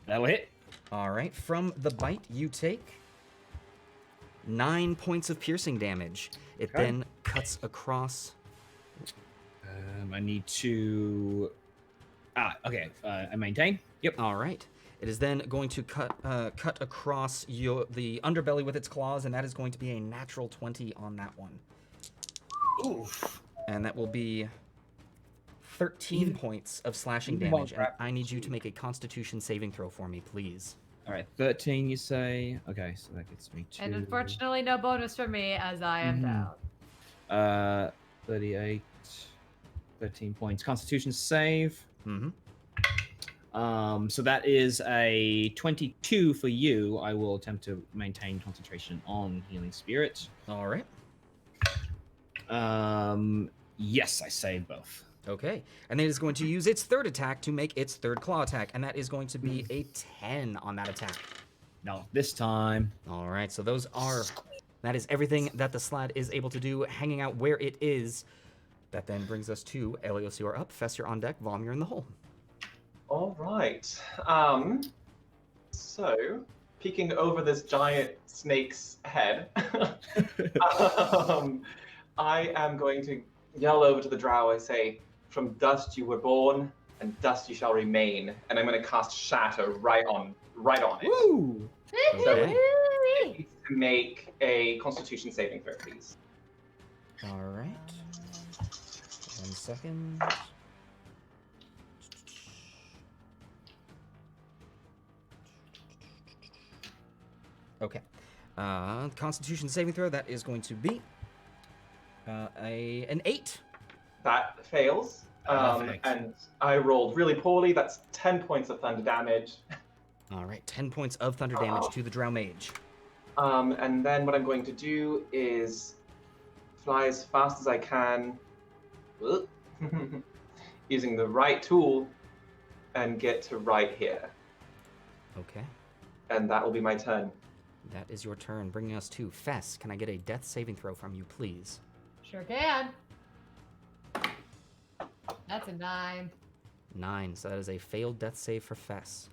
That'll hit. All right, from the bite, you take 9 points of piercing damage. It Okay. then cuts across. I need to. Okay. I maintain. Yep. All right. It is then going to cut across the underbelly with its claws, and that is going to be a natural 20 on that one. Oof. And that will be 13 points of slashing even while damage. And grappling, I need you to make a Constitution saving throw for me, please. All right. 13. You say. Okay, so that gets me to. And unfortunately, no bonus for me as I am Mhm. down. 38. 13 points. Constitution save. Mm-hmm. So that is a 22 for you. I will attempt to maintain concentration on Healing Spirit. All right. Yes, I save both. Okay. And then it is going to use its third attack to make its third claw attack, and that is going to be a 10 on that attack. No, this time. All right, so that is everything that the slad is able to do, hanging out where it is. That then brings us to Elios, you're up. Fess, you're on deck. Vom, you're in the hole. All right. So, peeking over this giant snake's head, I am going to yell over to the drow and say, "From dust you were born, and dust you shall remain." And I'm going to cast Shatter right on it. Woo! Okay. It needs to make a Constitution saving throw, please. All right. 1 second. Okay. Constitution saving throw, that is going to be an 8. That fails. Perfect. And I rolled really poorly. That's 10 points of thunder damage. All right, 10 points of thunder damage to the Drow Mage. And then what I'm going to do is fly as fast as I can, using the right tool, and get to right here. Okay. And that will be my turn. That is your turn, bringing us to Fess. Can I get a death saving throw from you, please? Sure can. That's a 9. 9, so that is a failed death save for Fess.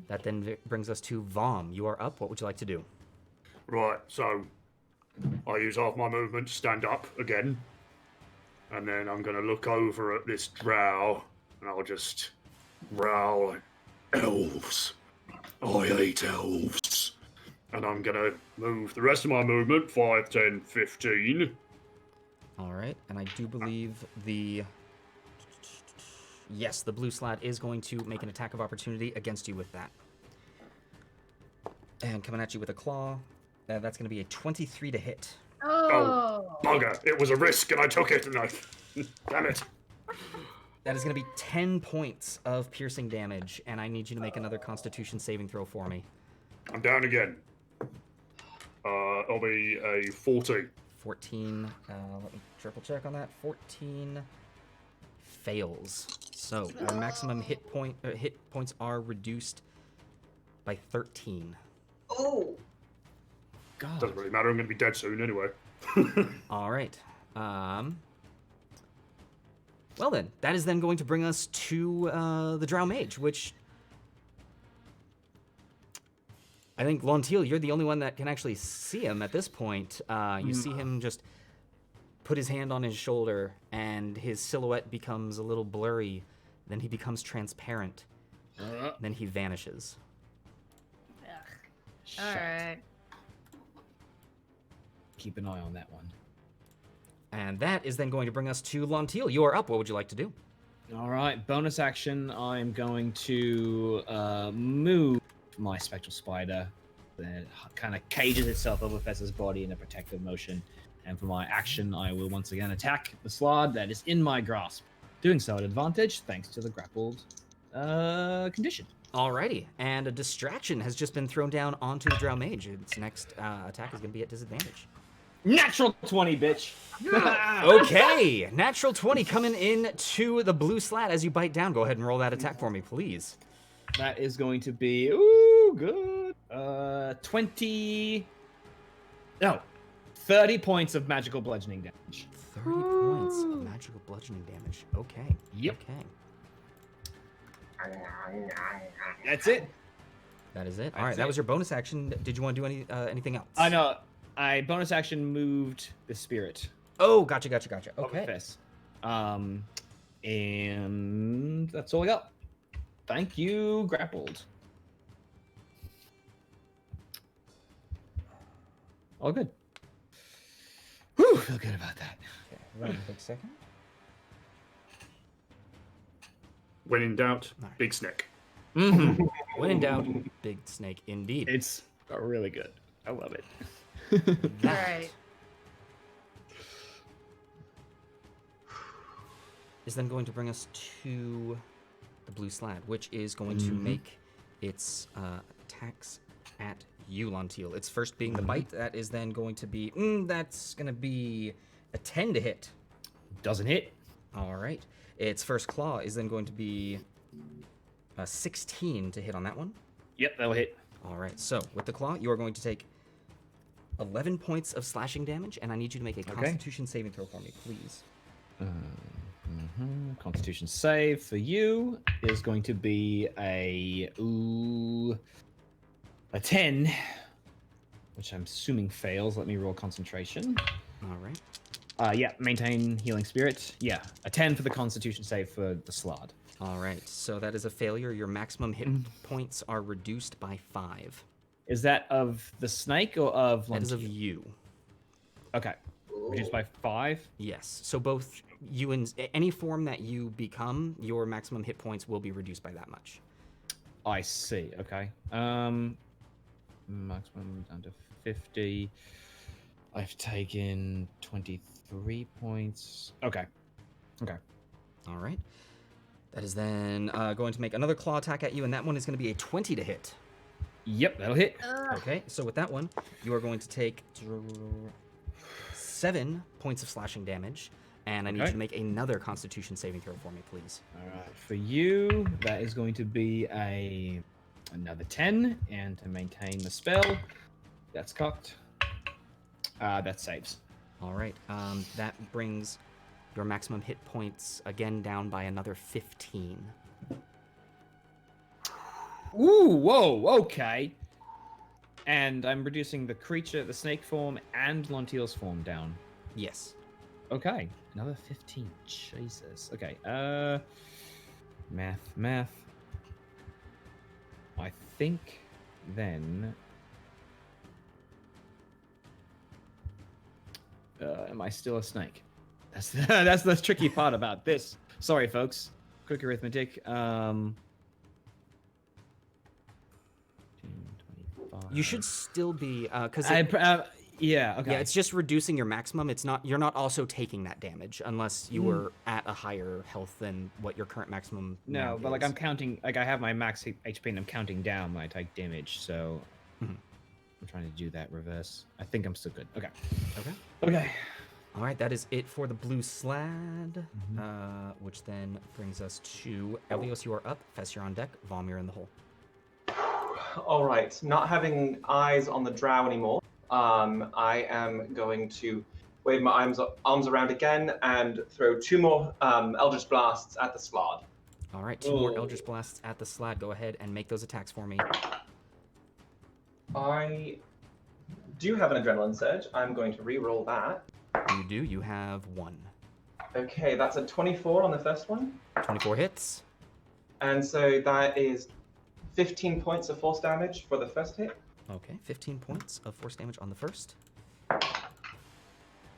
That then brings us to Vom. You are up. What would you like to do? Right, so I use half my movement to stand up again. And then I'm going to look over at this drow, and I'll just growl, "Elves. I hate elves." And I'm going to move the rest of my movement, 5, 10, 15. All right, and I do believe Yes, the blue slad is going to make an attack of opportunity against you with that. And coming at you with a claw, that's going to be a 23 to hit. Oh. Bugger, it was a risk and I took it, and I... Damn it. That is going to be 10 points of piercing damage, and I need you to make another Constitution saving throw for me. I'm down again. It'll be a 14. 14, let me triple check on that. 14 fails. So our maximum hit points are reduced by 13. Oh! God. Doesn't really matter. I'm going to be dead soon anyway. All right. Well then, that is then going to bring us to the Drow Mage, which I think, Lontiel, you're the only one that can actually see him at this point. You see him just put his hand on his shoulder, and his silhouette becomes a little blurry. Then he becomes transparent. Then he vanishes. All right. Keep an eye on that one. And that is then going to bring us to Lontiel. You are up. What would you like to do? All right, bonus action. I'm going to move my spectral spider that kind of cages itself over Fess's body in a protective motion. And for my action, I will once again attack the slod that is in my grasp. Doing so at advantage, thanks to the grappled condition. Alrighty, and a distraction has just been thrown down onto the Drow Mage. Its next attack is going to be at disadvantage. Natural 20, bitch. Okay, natural 20 coming in to the blue slat as you bite down. Go ahead and roll that attack for me, please. That is going to be, ooh, good. 30 points of magical bludgeoning damage. 30 points of magical bludgeoning damage. Okay. Yep. Okay. That's it. That is it. All right, that was your bonus action. Did you want to do anything else? I know. I bonus action moved the spirit. Oh, gotcha. Over Okay. Fess. And that's all I got. Thank you, grappled. All good. Whew, feel good about that. Okay, hold on a quick second. When in doubt, Alright. big snake. Mm-hmm. When in doubt, big snake indeed. It's really good. I love it. That All right. is then going to bring us to the blue slad, which is going to make its attacks at you, Lontiel. Its first being the bite. That is then going to be that's going to be a 10 to hit. Doesn't hit. All right. Its first claw is then going to be a 16 to hit on that one. Yep, that'll hit. All right. So with the claw, you are going to take 11 points of slashing damage, and I need you to make a Constitution saving throw for me, please. Constitution save for you is going to be a 10, which I'm assuming fails. Let me roll concentration. All right. Yeah, maintain healing spirit. Yeah, a 10 for the Constitution save for the slod. All right. So that is a failure. Your maximum hit points are reduced by 5. Is that of the snake or of That is of Lontiel? you. Okay, reduced by 5. Yes. So both you and any form that you become, your maximum hit points will be reduced by that much. I see. Okay. Maximum down to 50. I've taken 23 points. Okay. All right. That is then going to make another claw attack at you, and that one is going to be a 20 to hit. Yep, that'll hit. Okay. So with that one, you are going to take 7 points of slashing damage, and I need you to make another Constitution saving throw for me, please. All right. For you, that is going to be another 10, and to maintain the spell, that's cocked. That saves. All right. That brings your maximum hit points again down by another 15. Ooh, whoa, okay. And I'm reducing the creature, the snake form, and Lontiel's form down. Yes. Okay, another 15. Jesus. Okay, math. I think then... am I still a snake? That's the tricky part about this. Sorry, folks. Quick arithmetic. 25. You should still be because yeah. Okay. yeah, it's just reducing your maximum. It's not you're not also taking that damage unless you were at a higher health than what your current maximum. No, now but like is. I'm counting. Like I have my max HP and I'm counting down when I take damage. So I'm trying to do that reverse. I think I'm still good. Okay. Okay. All right, that is it for the blue slad, which then brings us to Elios. You are up. Fess, you're on deck. Vom, you're in the hole. All right, not having eyes on the drow anymore, I am going to wave my arms around again and throw 2 more Eldritch Blasts at the Slod. All right, 2 more Eldritch Blasts at the Slad. Go ahead and make those attacks for me. I do have an Adrenaline Surge. I'm going to re-roll that. You do. You have 1. Okay, that's a 24 on the first one. 24 hits. And so that is 15 points of force damage for the first hit. Okay, 15 points of force damage on the first.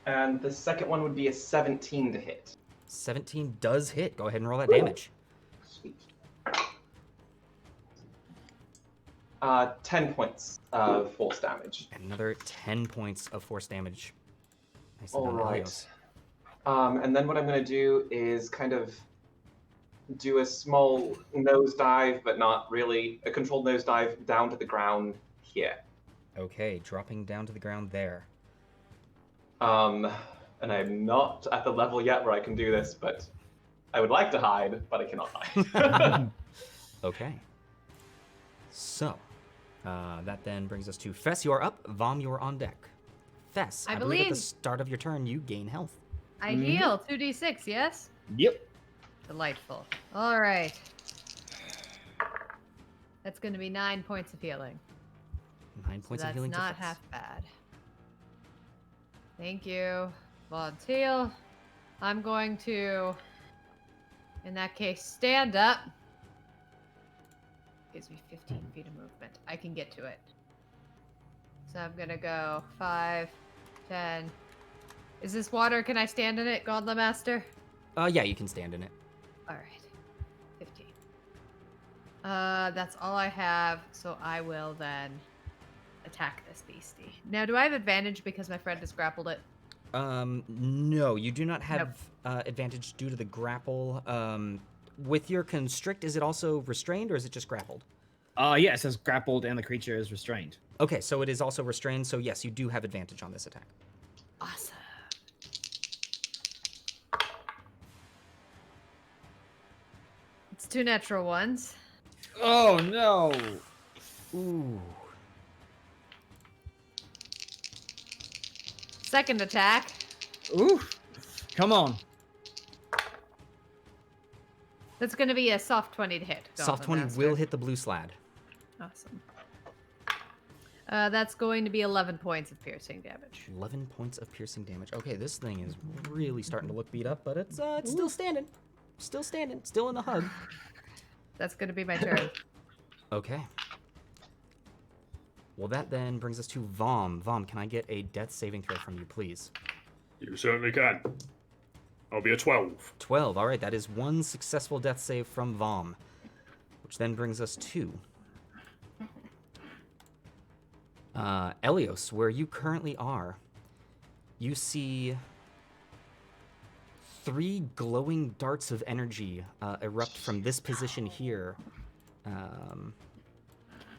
And the second one would be a 17 to hit. 17 does hit. Go ahead and roll that damage. Sweet. 10 points of force damage. Another 10 points of force damage. Nicely All done, right. Helios. And then what I'm going to do is kind of do a small nosedive, but not really a controlled nosedive down to the ground here. Okay, dropping down to the ground there. And I'm not at the level yet where I can do this, but I would like to hide, but I cannot hide. Okay. So, that then brings us to Fess, you are up. Vom, you are on deck. Fess, I believe at the believe- start of your turn, you gain health. I heal 2d6, yes? Yep. Delightful. All right. That's going to be 9 points of healing. 9 So points that's of healing to not Fess. half bad. Thank you, Vontiel. I'm going to, in that case, stand up. Gives me 15 feet of movement. I can get to it. So I'm gonna go 5, 10. Is this water? Can I stand in it, Gauntlet Master? Yeah, you can stand in it. All right. 15. That's all I have, so I will then attack this beastie. Now, do I have advantage because my friend has grappled it? No, you do not have advantage due to the grapple. With your constrict, is it also restrained or is it just grappled? Yeah, it says grappled and the creature is restrained. Okay, so it is also restrained, so yes, you do have advantage on this attack. Awesome. It's 2 natural ones. Oh no! Ooh. Second attack. Ooh! Come on. That's going to be a soft 20 to hit. Soft 20 will hit the blue slad. Awesome. That's going to be 11 points of piercing damage. 11 points of piercing damage. Okay, this thing is really starting to look beat up, but it's still standing. Still standing. Still in the hug. That's going to be my turn. Okay. Well, that then brings us to Vom. Vom, can I get a death saving throw from you, please? You certainly can. I'll be a 12. 12. All right, that is 1 successful death save from Vom, which then brings us to Elios, where you currently are. You see 3 glowing darts of energy erupt from this position here,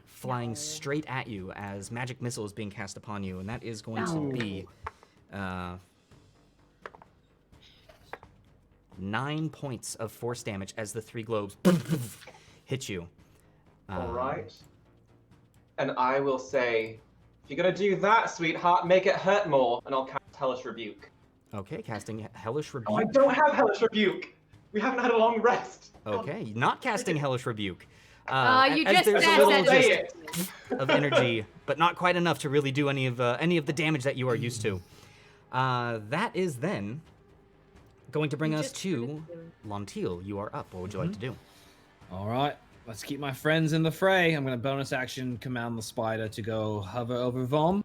flying straight at you as magic missile is being cast upon you, and that is going to be 9 points of force damage as the 3 globes hit you. All right. And I will say, if you're gonna do that, sweetheart, make it hurt more, and I'll cast Hellish Rebuke. Okay, casting Hellish Rebuke. Oh, I don't have Hellish Rebuke. We haven't had a long rest. Okay, not casting Hellish Rebuke. You as just there's a said little that. Say just it. of energy, but not quite enough to really do any of the damage that you are used to. That is then going to bring You us just to Lontiel. You are up. What would you like to do? All right, let's keep my friends in the fray. I'm going to bonus action command the spider to go hover over Vom.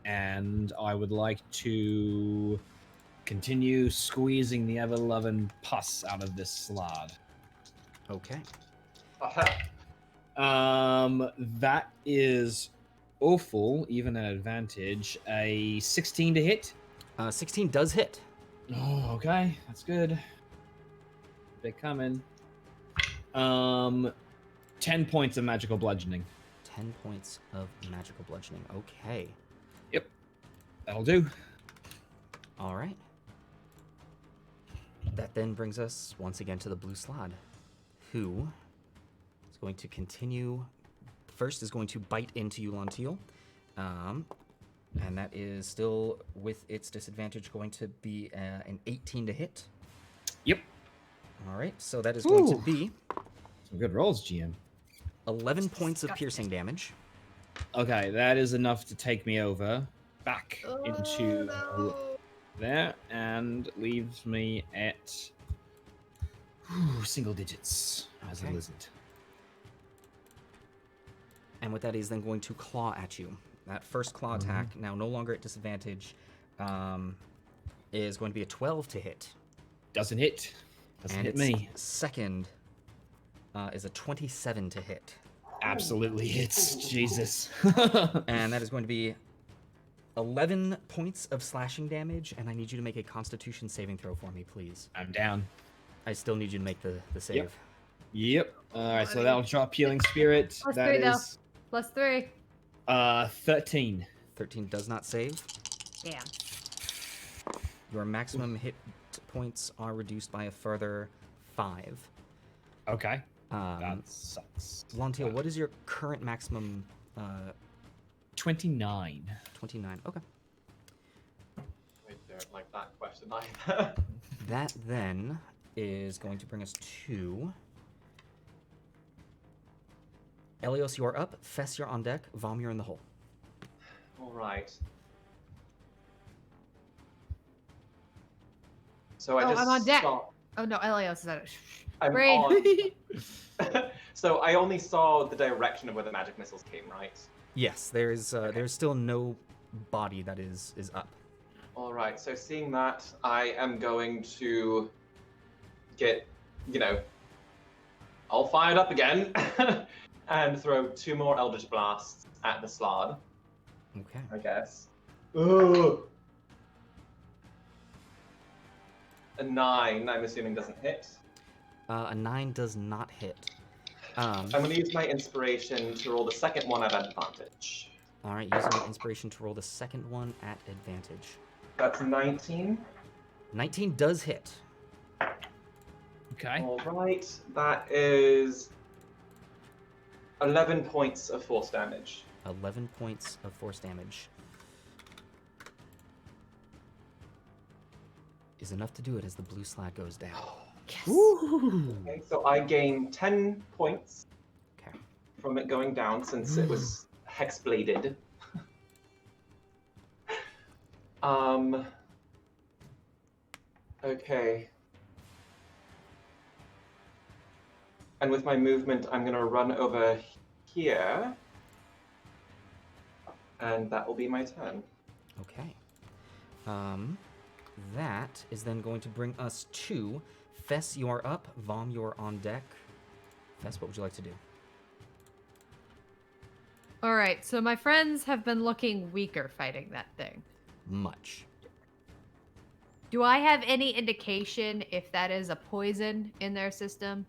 And I would like to continue squeezing the ever-loving pus out of this slod. Okay. That is awful, even an advantage. A 16 to hit. 16 does hit. Oh, okay, that's good. They're coming. 10 points of magical bludgeoning. 10 points of magical bludgeoning. Okay. Yep, that'll do. All right. That then brings us once again to the blue slod, who is going to continue. First is going to bite into you, Lontiel. And that is still with its disadvantage going to be an 18 to hit. Yep. All right, so that is going to Ooh. be Some good rolls, GM. 11 points of piercing damage. Okay, that is enough to take me over back into there and leaves me at single digits as a Okay. lizard. And with that, he's then going to claw at you. That first claw attack, now no longer at disadvantage, is going to be a 12 to hit. Doesn't hit. Doesn't And hit its me. second is a 27 to hit. Absolutely hits. Jesus. And that is going to be 11 points of slashing damage, and I need you to make a Constitution saving throw for me, please. I'm down. I still need you to make the save. Yep. All right, so that'll drop Healing Spirit. Plus That 3 though. is Plus 3. 13. 13 does not save. Damn. Your maximum hit points are reduced by a further 5. Okay. That sucks. Lantiel, what is your current maximum? 29. 29. Okay. I don't like that question either. That then is going to bring us to Elios, you are up. Fess, you're on deck. Vom, you're in the hole. All right. So I Oh, just I'm on deck. saw- Oh no, Elios is at it. I'm Brain. on. So I only saw the direction of where the magic missiles came, right? Yes, there's still no body that is up. All right. So seeing that, I am going to get, all fired up again, and throw 2 more Eldritch Blasts at the Slod, Okay. I guess. Ooh. A 9, I'm assuming, doesn't hit. A 9 does not hit. I'm going to use my inspiration to roll the second one at advantage. All right, using your inspiration to roll the second one at advantage. That's 19. 19 does hit. Okay. All right. That is 11 points of force damage. 11 points of force damage. Is enough to do it as the blue slat goes down. Okay, so I gain 10 points Okay. from it going down since it was hex-bladed. Okay. And with my movement, I'm going to run over here. And that will be my turn. Okay. That is then going to bring us to Fess, you are up. Vom, you are on deck. Fess, what would you like to do? All right, so my friends have been looking weaker fighting that thing. Much. Do I have any indication if that is a poison in their system,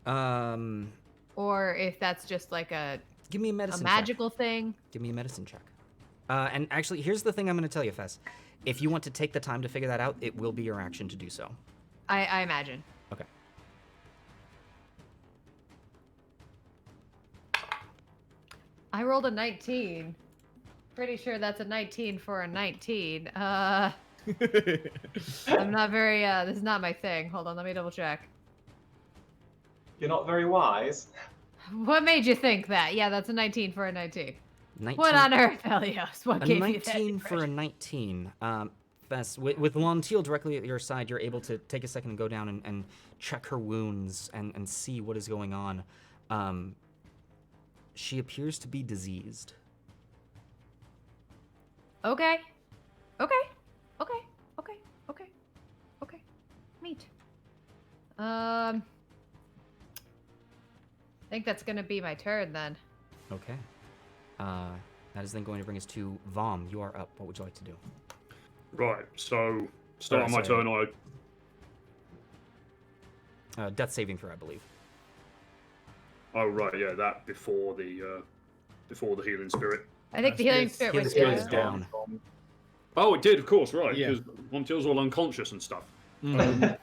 or if that's just like a Give me a medicine magical thing? Give me a medicine check. And actually, here's the thing I'm going to tell you, Fess. If you want to take the time to figure that out, it will be your action to do so. I imagine. Okay. I rolled a 19. Pretty sure that's a 19 for a 19. I'm not very, this is not my thing. Hold on, let me double check. You're not very wise. What made you think that? Yeah, that's a 19 for a 19. 19, What on earth, Helios? What a gave you that 19 for a impression? 19. Fess, with Lantiel directly at your side, you're able to take a second and go down and check her wounds and see what is going on. She appears to be diseased. Okay. Okay. Okay. Okay. Okay. Okay. Meat. I think that's gonna be my turn then. Okay. That is then going to bring us to Vom. You are up. What would you like to do? Right, so start on my sorry. turn. Death saving throw, I believe. Oh right, yeah, that before the healing spirit. I think the healing Yes, spirit healing was spirit down. is down. Oh, it did, of course, right? Yeah. Because Montiel's all unconscious and stuff. Mm.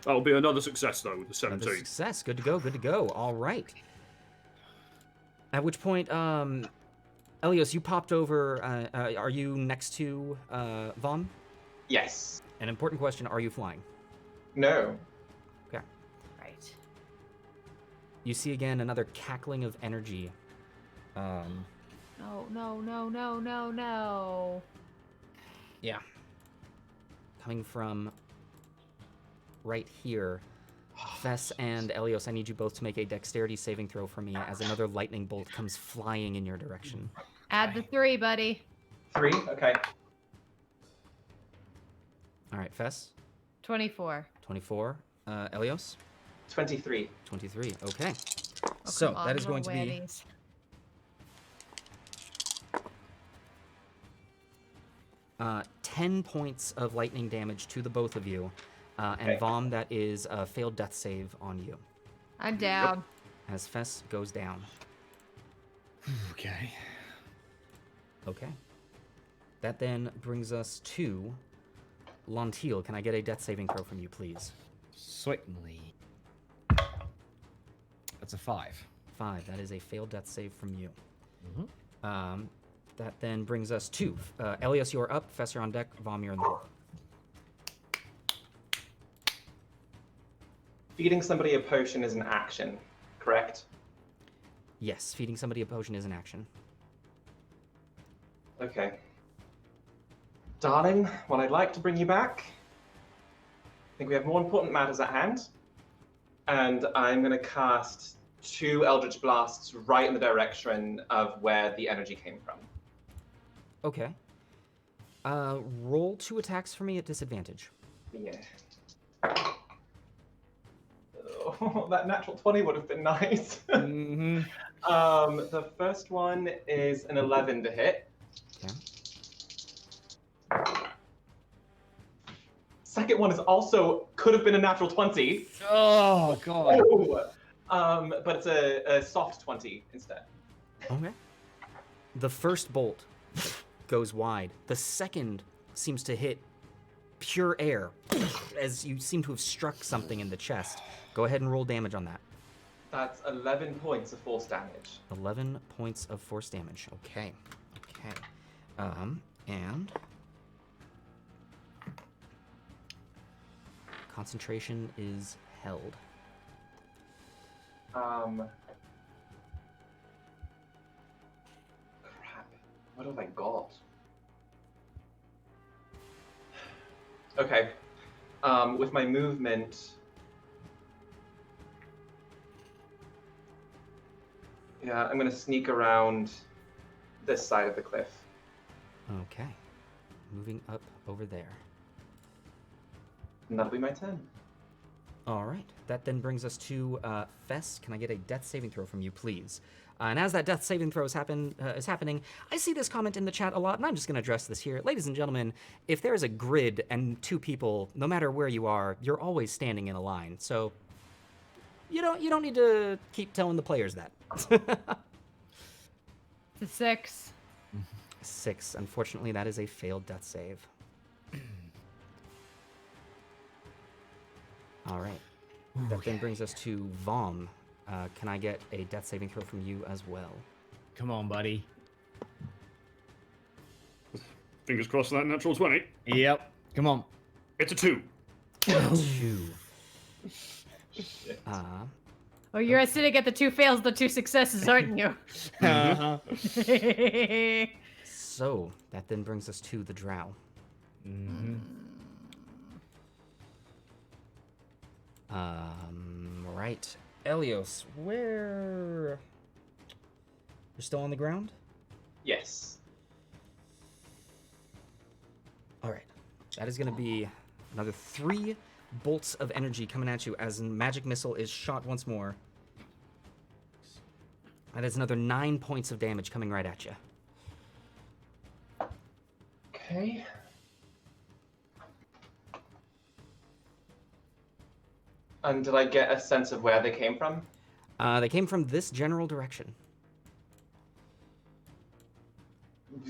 That'll be another success though with the Another 17. success. Good to go. Good to go. All right. At which point, Elios, you popped over. Are you next to Vaughn? Yes. An important question: are you flying? No. Right. You see again another cackling of energy. No, no, no, no, no, no. Yeah. Coming from right here. Fess and Elios, I need you both to make a dexterity saving throw for me as another lightning bolt comes flying in your direction. Add the 3, buddy. 3? Okay. All right, Fess, 24. 24. Elios, 23. 23. Okay. Oh, So come on, that is roll going to be weddies. 10 points of lightning damage to the both of you. And Okay. Vom, that is a failed death save on you I'm down. as Fess goes down. Okay. Okay. That then brings us to Lontiel. Can I get a death saving throw from you, please? Certainly. That's a 5. 5. That is a failed death save from you. Mm-hmm. That then brings us to Elias, you're up. Fess, you're on deck. Vom, you're in the hole. Feeding somebody a potion is an action, correct? Yes, feeding somebody a potion is an action. Okay. Darling, well, I'd like to bring you back. I think we have more important matters at hand. And I'm going to cast 2 Eldritch Blasts right in the direction of where the energy came from. Okay. Roll 2 attacks for me at disadvantage. Yeah. Oh, that natural 20 would have been nice. Mm-hmm. The first one is an 11 to hit. Okay. Second one is also could have been a natural 20. Oh, God. But it's a soft 20 instead. Okay. The first bolt goes wide. The second seems to hit pure air as you seem to have struck something in the chest. Go ahead and roll damage on that. That's 11 points of force damage. 11 points of force damage. Okay. Okay. And concentration is held. Crap. What have I got? Okay. With my movement. Yeah, I'm gonna sneak around this side of the cliff. Okay. Moving up over there. And that'll be my turn. All right. That then brings us to Fess. Can I get a death saving throw from you, please? And as that death saving throw is happening, I see this comment in the chat a lot, and I'm just going to address this here. Ladies and gentlemen, if there is a grid and 2 people, no matter where you are, you're always standing in a line. So you don't need to keep telling the players that. It's a 6. 6. Unfortunately, that is a failed death save. All right. That then brings us to Vom. Can I get a death saving throw from you as well? Come on, buddy. Fingers crossed on that natural 20. Yep. Come on. It's a 2. 2. Oh, you're sitting at the 2 fails, the 2 successes, aren't you? Uh-huh. So that then brings us to the Drow. Mm-hmm. Right. Elios, where? You're still on the ground? Yes. All right. That is going to be another 3 bolts of energy coming at you as a magic missile is shot once more. That is another 9 points of damage coming right at you. Okay. And did I get a sense of where they came from? They came from this general direction.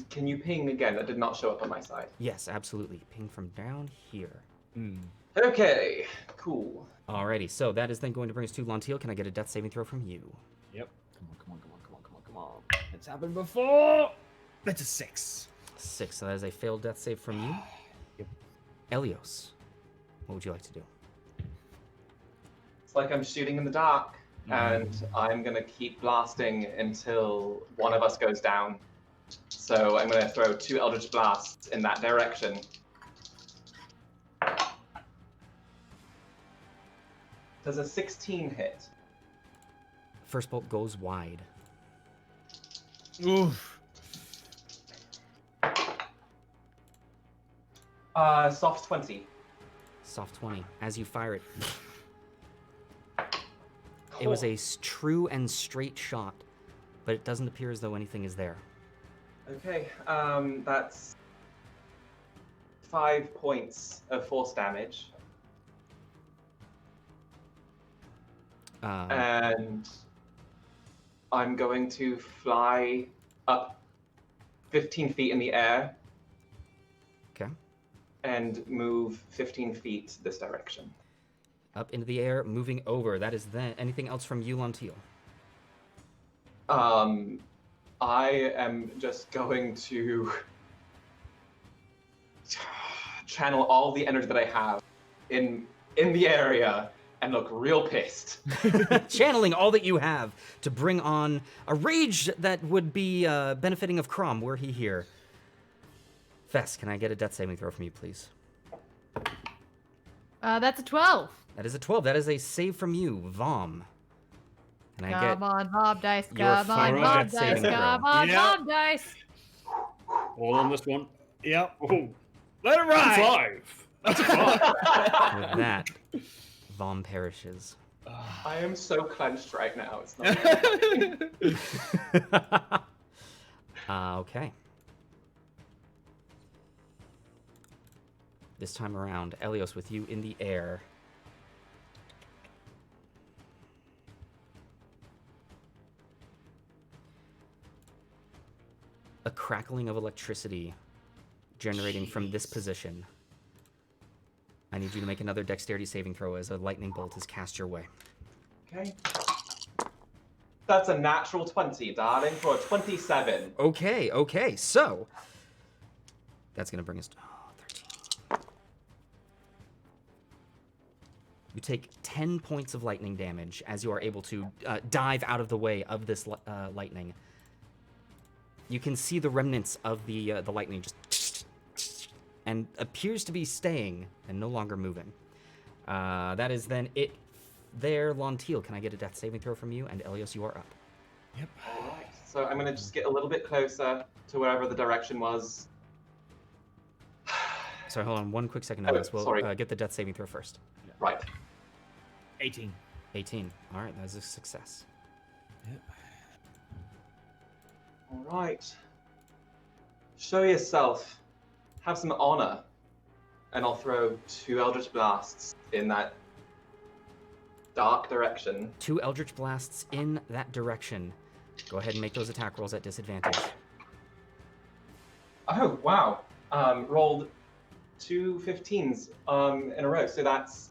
Can you ping again? That did not show up on my side. Yes, absolutely. Ping from down here. Mm. Okay, cool. Alrighty, so that is then going to bring us to Lontiel. Can I get a death saving throw from you? Yep. Come on. It's happened before. That's a 6. 6, so that is a failed death save from you. Yep. Elios, what would you like to do? It's like I'm shooting in the dark, and I'm gonna keep blasting until one of us goes down. So I'm gonna throw 2 Eldritch Blasts in that direction. Does a 16 hit? First bolt goes wide. Oof. Soft 20. Soft 20. As you fire it, it was a true and straight shot, but it doesn't appear as though anything is there. Okay, that's 5 points of force damage. And I'm going to fly up 15 feet in the air. Okay. And move 15 feet this direction. Up into the air, moving over. That is then. Anything else from you, Lantil? I am just going to channel all the energy that I have in the area and look real pissed. Channeling all that you have to bring on a rage that would be benefiting of Crom, were he here. Fess, can I get a death saving throw from you, please? That's a 12. That is a 12. That is a save from you, Vom. Can I get Come on, Bob Dice. your Come on, final Bob death Dice. saving throw? Come on, Yeah. Bob Dice. All on this one. Yep. Oh, Let it ride. 5. That's a 5. With that, Vom perishes. I am so clenched right now. It's not even funny. Okay. This time around, Elios with you in the air. A crackling of electricity generating from this position. I need you to make another dexterity saving throw as a lightning bolt is cast your way. Okay. That's a natural 20, darling, for a 27. Okay, so that's gonna bring us to 13. You take 10 points of lightning damage as you are able to dive out of the way of this lightning. You can see the remnants of the lightning just and appears to be staying and no longer moving. That is then it there. Lantil, can I get a death saving throw from you? And Elios, you are up. Yep. Alright, so I'm gonna just get a little bit closer to wherever the direction was. Sorry, hold on one quick second, Oh, Elios. We'll sorry. get the death saving throw first. Right. 18. 18. All right, that is a success. Yep. Alright. Show yourself. Have some honor. And I'll throw 2 Eldritch Blasts in that dark direction. 2 Eldritch Blasts in that direction. Go ahead and make those attack rolls at disadvantage. Oh, wow. Rolled 2 15s in a row, so that's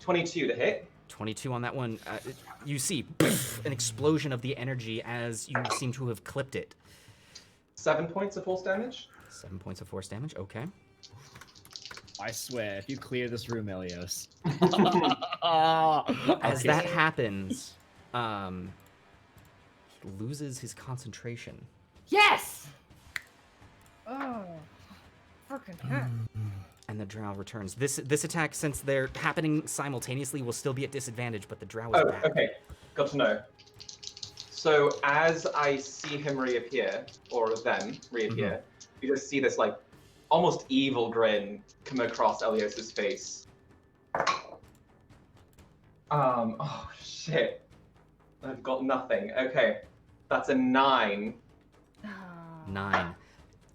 22 to hit. 22 on that one. You see an explosion of the energy as you seem to have clipped it. 7 points of force damage. 7 points of force damage. Okay. I swear, if you clear this room, Elios. As that happens, he loses his concentration. Yes! Oh, freaking heck. And the drow returns. This attack, since they're happening simultaneously, will still be at disadvantage, but the drow is Oh, back. okay. Got to know. So as I see him reappear, or them reappear, you just see this like almost evil grin come across Elios's face. Oh shit. I've got nothing. Okay. That's a 9. 9.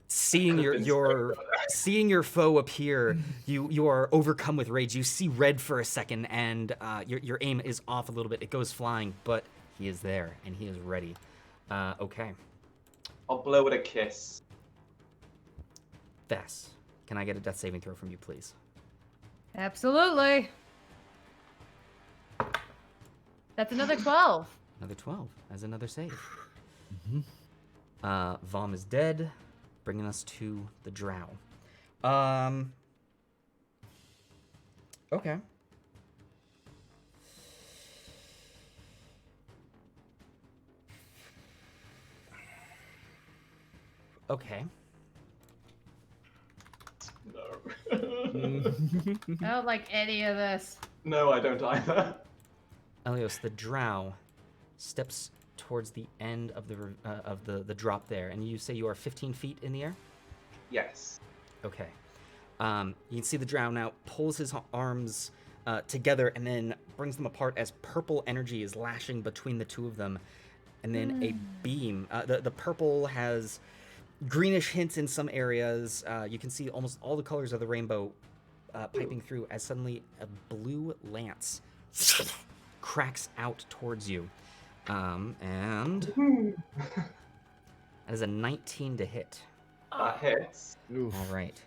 Seeing Could've been seeing your foe appear, you are overcome with rage. You see red for a second, and your aim is off a little bit. It goes flying, but he is there and he is ready. Okay. I'll blow it a kiss. Vess, can I get a death saving throw from you, please? Absolutely. That's another 12. Another 12 as another save. Vom is dead. bringing us to the drow. Okay. Okay. No. I don't like any of this. No, I don't either. Elios, the drow steps towards the end of the drop there, and you say you are 15 feet in the air? Yes. Okay. You can see the drow now pulls his arms together and then brings them apart as purple energy is lashing between the two of them. And then a beam. The purple has greenish hints in some areas. You can see almost all the colors of the rainbow piping through as suddenly a blue lance cracks out towards you. And that is a 19 to hit. That hits. All right.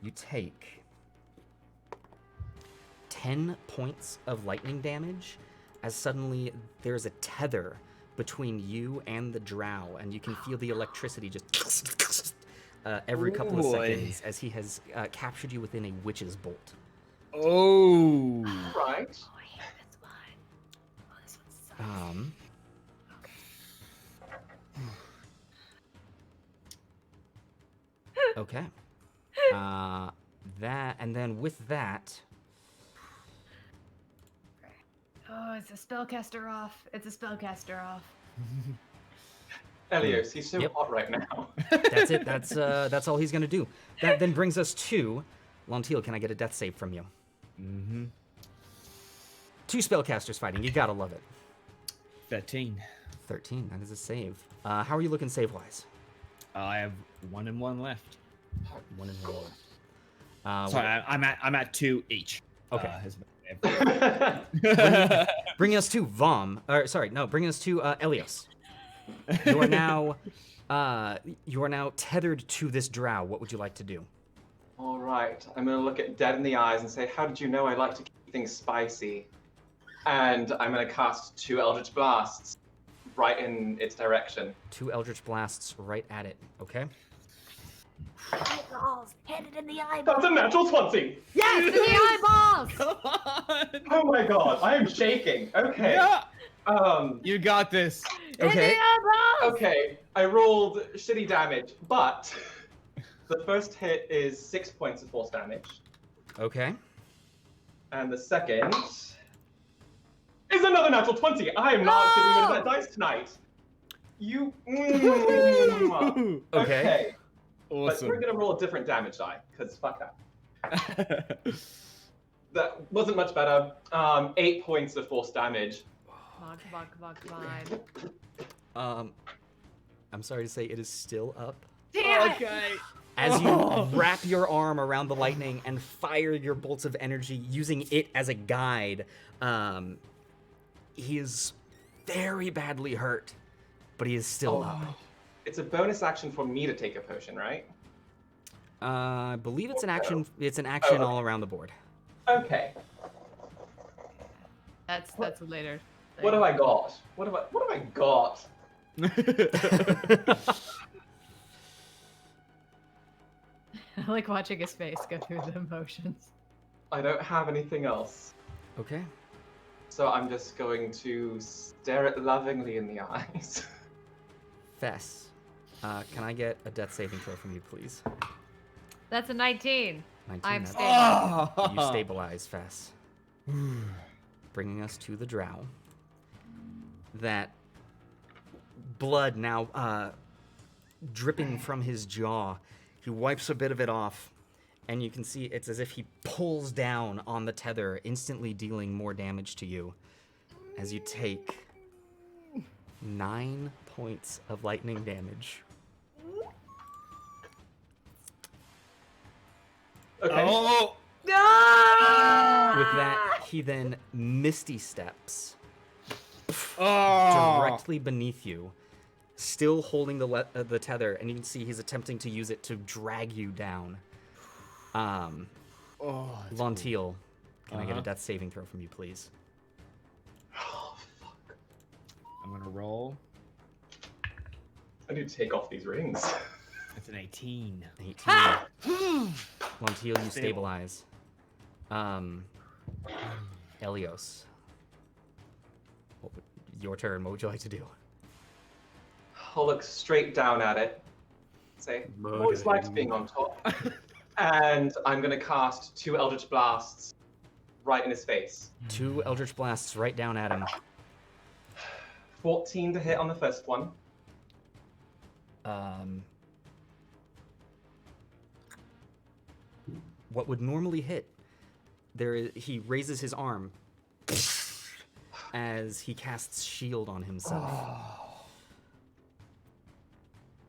You take 10 points of lightning damage as suddenly there's a tether between you and the drow, and you can feel the electricity just every couple of seconds as he has captured you within a witch's bolt. Oh. Right. Oh, I hate this one. Oh, this one sucks. Okay. That, and then with that, Oh, it's a spellcaster off. It's a spellcaster off. Elios, he's so Yep. hot right now. that's it. That's all he's gonna do. That then brings us to Lontiel. Can I get a death save from you? Mm-hmm. 2 spellcasters fighting. You gotta love it. 13. 13. That is a save. How are you looking save wise? I have 1 and 1 left. 1 and 1. Sorry, I'm at 2 each. Okay. Bringing us to Vom. Bringing us to Elios. You are now tethered to this drow. What would you like to do? All right, I'm gonna look it dead in the eyes and say, "How did you know I like to keep things spicy?" And I'm gonna cast 2 Eldritch Blasts right in its direction. 2 Eldritch Blasts right at it. Okay. Eyeballs! Hit it in the eyeballs! That's a natural 20! Yes, in the eyeballs! Come on. Oh my god, I am shaking. Okay. Yeah. You You got this. In Okay. the eyeballs! Okay, I rolled shitty damage, but the first hit is 6 points of force damage, Okay. and the second is another natural 20. I am not getting rid of that dice tonight. You. Okay. But Awesome. we're gonna roll a different damage die, because fuck that. That wasn't much better. 8 points of force damage. Come on. I'm sorry to say it is still up. Damn it! Okay. As you wrap your arm around the lightning and fire your bolts of energy using it as a guide, he is very badly hurt, but he is still up. It's a bonus action for me to take a potion, right? I believe it's an action. It's an action okay. all around the board. Okay. That's a later thing. What have I got? What have I got? I like watching his face go through the emotions. I don't have anything else. Okay. So I'm just going to stare it lovingly in the eyes. Fess, can I get a death saving throw from you, please? That's a 19. 19. I'm that's- stable. You stabilize, Fess. Bringing us to the drow. That blood now dripping from his jaw. He wipes a bit of it off, and you can see it's as if he pulls down on the tether, instantly dealing more damage to you as you take 9 points of lightning damage. Okay. Oh. With that, he then misty steps directly beneath you, still holding the tether, and you can see he's attempting to use it to drag you down. Lontiel, can I get a death saving throw from you, please? Oh, fuck. I'm gonna roll. I need to take off these rings. That's an 18. 18. Montiel, you stabilize. Helios. Your turn. What would you like to do? I'll look straight down at it. Say, Murder always liked him. being on top. And I'm gonna cast 2 Eldritch Blasts right in his face. 2 Eldritch Blasts right down at him. 14 to hit on the first one. What would normally hit? He raises his arm as he casts shield on himself.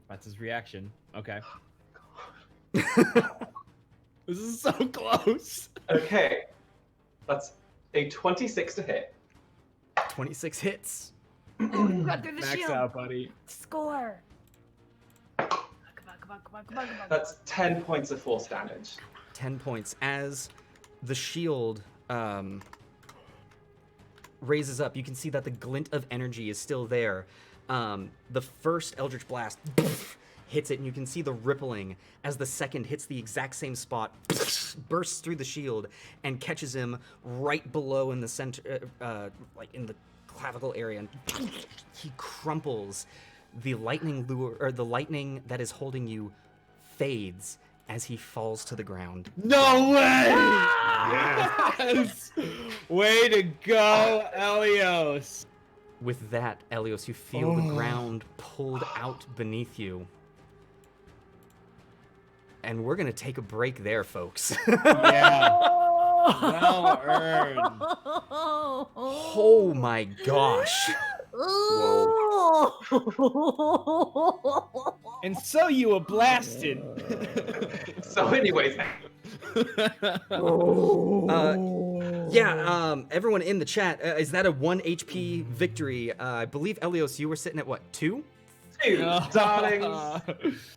That's his reaction. Okay. This is so close. Okay. That's a 26 to hit. 26 hits. You got through the Max shield. out, buddy. Score. Come on. That's 10 points of force damage. 10 points as the shield raises up. You can see that the glint of energy is still there. The first Eldritch Blast hits it, and you can see the rippling as the second hits the exact same spot, bursts through the shield, and catches him right below in the center, like in the clavicle area, and he crumples. The lightning lure, or the lightning that is holding you, fades as he falls to the ground. No way! Yeah. Yes! Way to go, Elios. With that, Elios, you feel the ground pulled out beneath you. And we're gonna take a break there, folks. Yeah. Well earned. Oh my gosh. And so you were blasted. So anyways, Everyone in the chat, is that a 1 HP victory? I believe, Elios, you were sitting at what, 2? 2, darlings.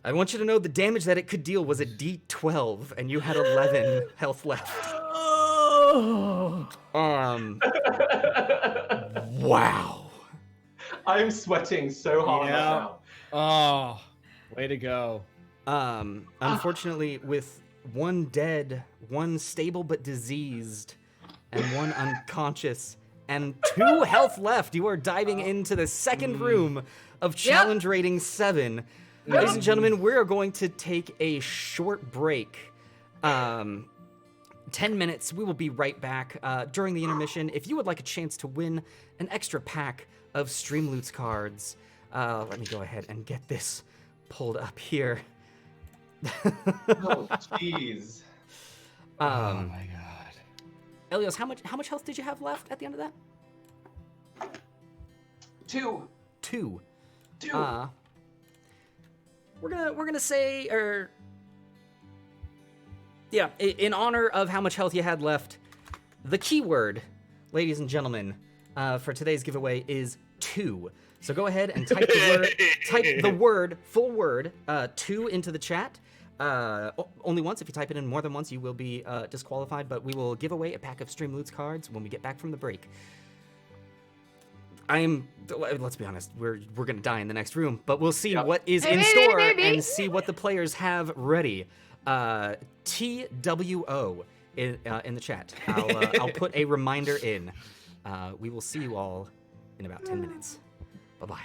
I want you to know the damage that it could deal was a D12, and you had 11 health left. Wow. I'm sweating so hard right now. Oh, way to go. Unfortunately, with 1 dead, 1 stable but diseased, and 1 unconscious, and 2 health left, you are diving into the second room of challenge rating 7. Ladies and gentlemen, we are going to take a short break. 10 minutes. We will be right back. During the intermission, if you would like a chance to win an extra pack of Stream Loots cards, let me go ahead and get this pulled up here. Oh, jeez. Oh my god. Elios, how much health did you have left at the end of that? 2. 2. 2. We're gonna say, in honor of how much health you had left, the keyword, ladies and gentlemen, for today's giveaway is 2. So go ahead and type the word, full word, 2 into the chat. Only once. If you type it in more than once, you will be disqualified, but we will give away a pack of Stream Loots cards when we get back from the break. Let's be honest, we're gonna die in the next room, but we'll see what is in store and see what the players have ready. TWO in the chat. I'll put a reminder in. We will see you all in about 10 minutes. Bye-bye.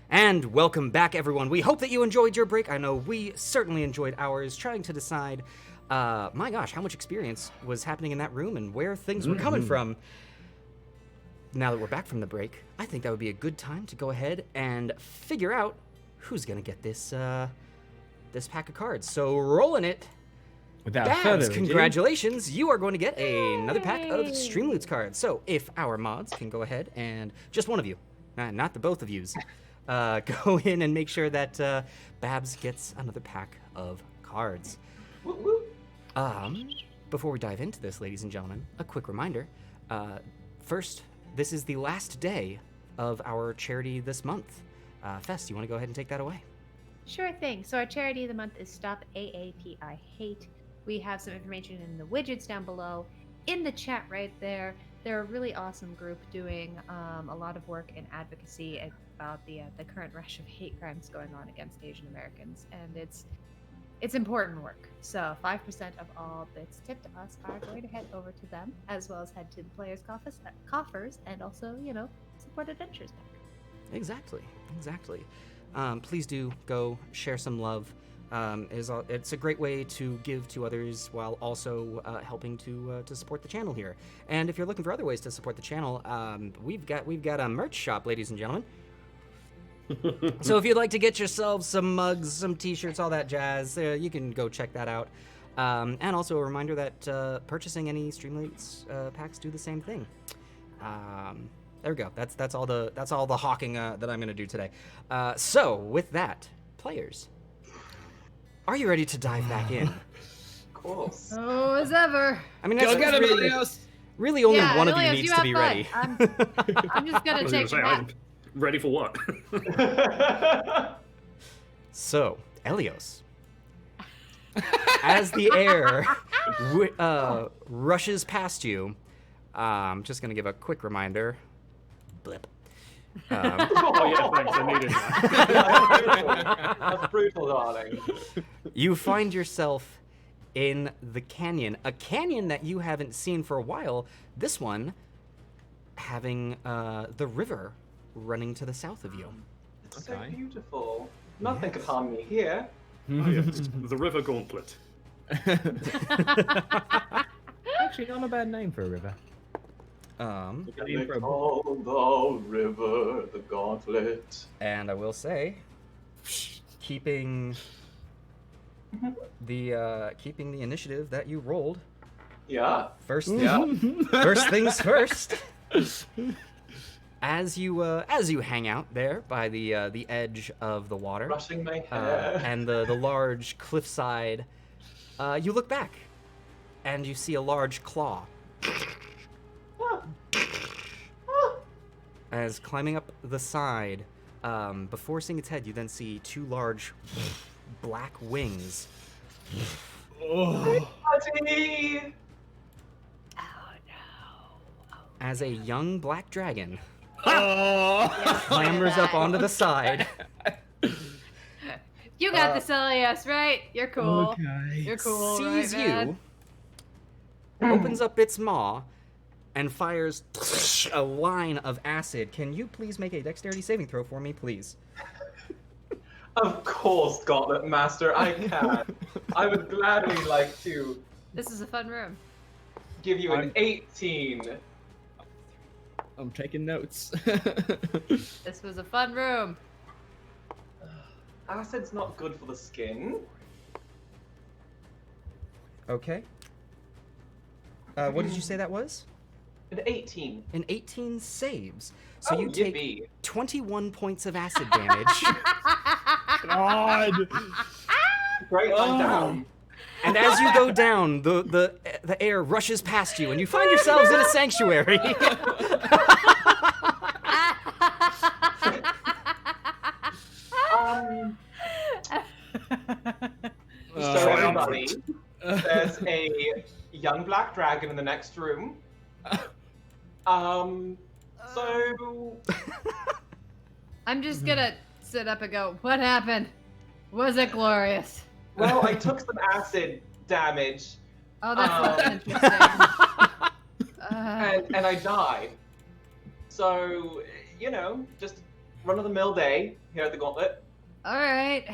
And welcome back, everyone. We hope that you enjoyed your break. I know we certainly enjoyed ours, trying to decide, my gosh, how much experience was happening in that room and where things were coming from. Now that we're back from the break, I think that would be a good time to go ahead and figure out who's going to get this this pack of cards. So rolling it. Without Babs, further ado, congratulations. You are going to get another pack of Streamloots cards. So if our mods can go ahead and, just one of you, not the both of yous, go in and make sure that Babs gets another pack of cards. Before we dive into this, ladies and gentlemen, a quick reminder. First, this is the last day of our charity this month. Fess, you want to go ahead and take that away? Sure thing. So our charity of the month is Stop AAP I Hate. We have some information in the widgets down below. In the chat right there, they're a really awesome group doing a lot of work in advocacy about the current rush of hate crimes going on against Asian Americans, and it's important work. So 5% of all bits tipped to us are going to head over to them, as well as head to the players' coffers, and also, support Adventures Pack. Exactly. Please do go share some love. It's a great way to give to others while also helping to support the channel here. And if you're looking for other ways to support the channel, we've got a merch shop, ladies and gentlemen. So if you'd like to get yourselves some mugs, some t-shirts, all that jazz, you can go check that out. And also a reminder that purchasing any Streamloots packs do the same thing. There we go. That's all the hawking that I'm gonna do today. So with that, players, are you ready to dive back in? Of course. Oh, as ever. I mean, that's really only one of you Elios, needs you to be have ready. fun. I'm just I gonna was take gonna a say, nap. I'm ready for what? So, Elios, as the air rushes past you, I'm just gonna give a quick reminder. Blip. Oh yeah, thanks. I needed that. That's brutal, darling. You find yourself in the canyon, a canyon that you haven't seen for a while. This one having the river running to the south of you. It's Okay. so beautiful. Nothing Yes. could harm me here. Oh, yes, the River Gauntlet. Actually, not a bad name for a river. They call the river the Gauntlet. And I will say, keeping the initiative that you rolled. Yeah. First, Yeah. first things first. As you hang out there by the edge of the water, Brushing my hair. and the large cliffside, you look back, and you see a large claw. As climbing up the side, before seeing its head, you then see two large black wings. Buddy! As a young black dragon Oh! clambers up onto the side. You got this, Elias, right? You're cool. Okay. You're cool, Sees right, man? you, opens up its maw, and fires a line of acid. Can you please make a dexterity saving throw for me, please? Of course, Gauntlet Master, I can. I would gladly like to This is a fun room. give you an 18. I'm taking notes. This was a fun room. Acid's not good for the skin. Okay. What did you say that was? An 18. An 18 saves. So Oh, you take yippee. 21 points of acid damage. God! Great, I'm down. And as you go down, the air rushes past you, and you find yourselves in a sanctuary. So everybody, there's a young black dragon in the next room. So I'm just gonna sit up and go, what happened? Was it glorious? well, I took some acid damage Oh, that's not Um, interesting. and I died. So just run-of-the-mill day here at the Gauntlet, All right.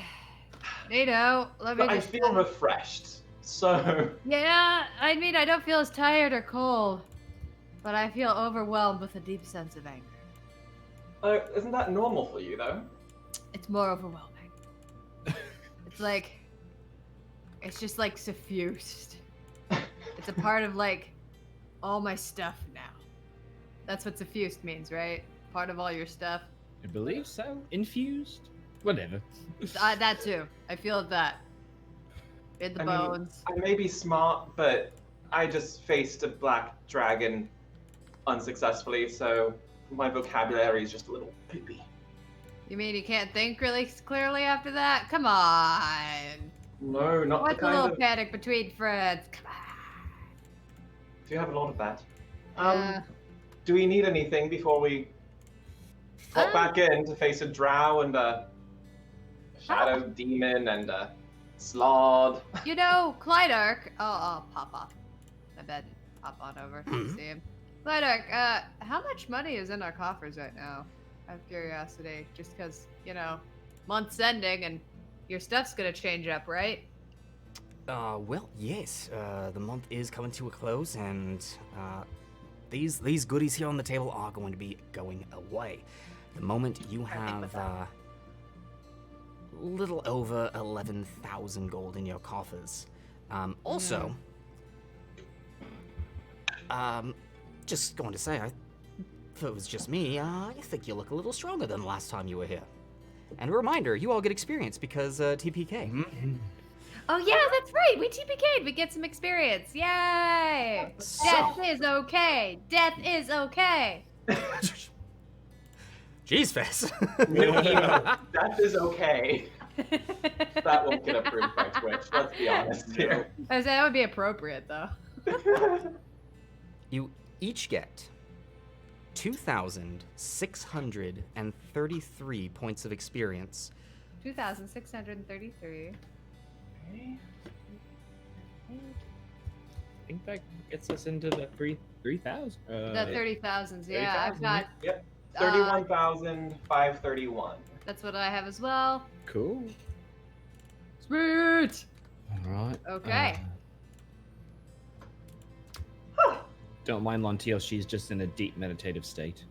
Let me but I just. feel refreshed. So, Yeah, I mean, I don't feel as tired or cold, but I feel overwhelmed with a deep sense of anger. isn't that normal for you, though? It's more overwhelming. It's just like suffused. It's a part of like all my stuff now. That's what suffused means, right? Part of all your stuff. I believe so. Infused? Whatever. That too. I feel that. In the I mean, bones. I may be smart, but I just faced a black dragon unsuccessfully, so my vocabulary is just a little poopy. You mean you can't think really clearly after that? Come on. No, not What's the a kind little of... panic between friends? Come on. Do you have a lot of that? Uh, Do we need anything before we pop back in to face a drow and a shadow demon and a slod? You know, Clydark. Oh, I'll pop off my bed and hop on over to Mhm. see him. Clydark, how much money is in our coffers right now? Out of curiosity, just because, month's ending and your stuff's gonna change up, right? Well, yes. The month is coming to a close, and these goodies here on the table are going to be going away. The moment you have little over 11,000 gold in your coffers. Also, just going to say, if it was just me, I think you look a little stronger than the last time you were here. And a reminder, you all get experience because TPK. Oh yeah, that's right. We TPK'd. We get some experience. Yay! So- Death is okay. Death is okay. Jeez, Fess. That is okay. That won't get approved by Twitch, let's be honest here. I was saying, that would be appropriate though. You each get 2,633 points of experience. 2,633. I think that gets us into the 3,000. The 30,000s, yeah. I've 30,000, got. Yep. 31,531. That's what I have as well. Cool. Sweet. All right. Okay. Don't mind Lontiel, she's just in a deep meditative state.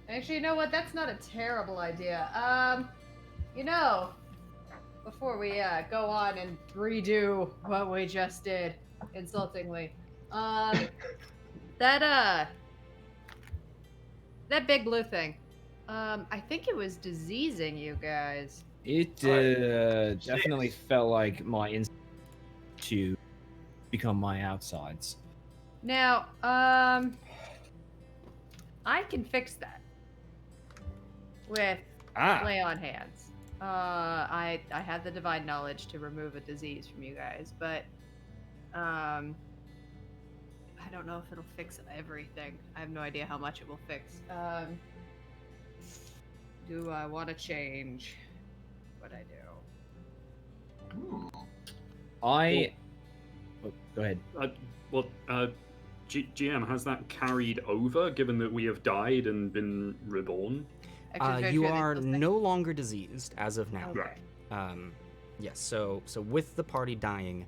Actually, you know what? That's not a terrible idea. Before we go on and redo what we just did, insultingly, that big blue thing, I think it was diseasing you guys. It definitely felt like my instinct to become my outsides. Now, I can fix that with lay on hands. I have the divine knowledge to remove a disease from you guys, but I don't know if it'll fix everything. I have no idea how much it will fix. Do I want to change what I do? Oh, go ahead. GM, has that carried over, given that we have died and been reborn? Actually, You very are true, no longer diseased as of now. Okay. Yes, so with the party dying,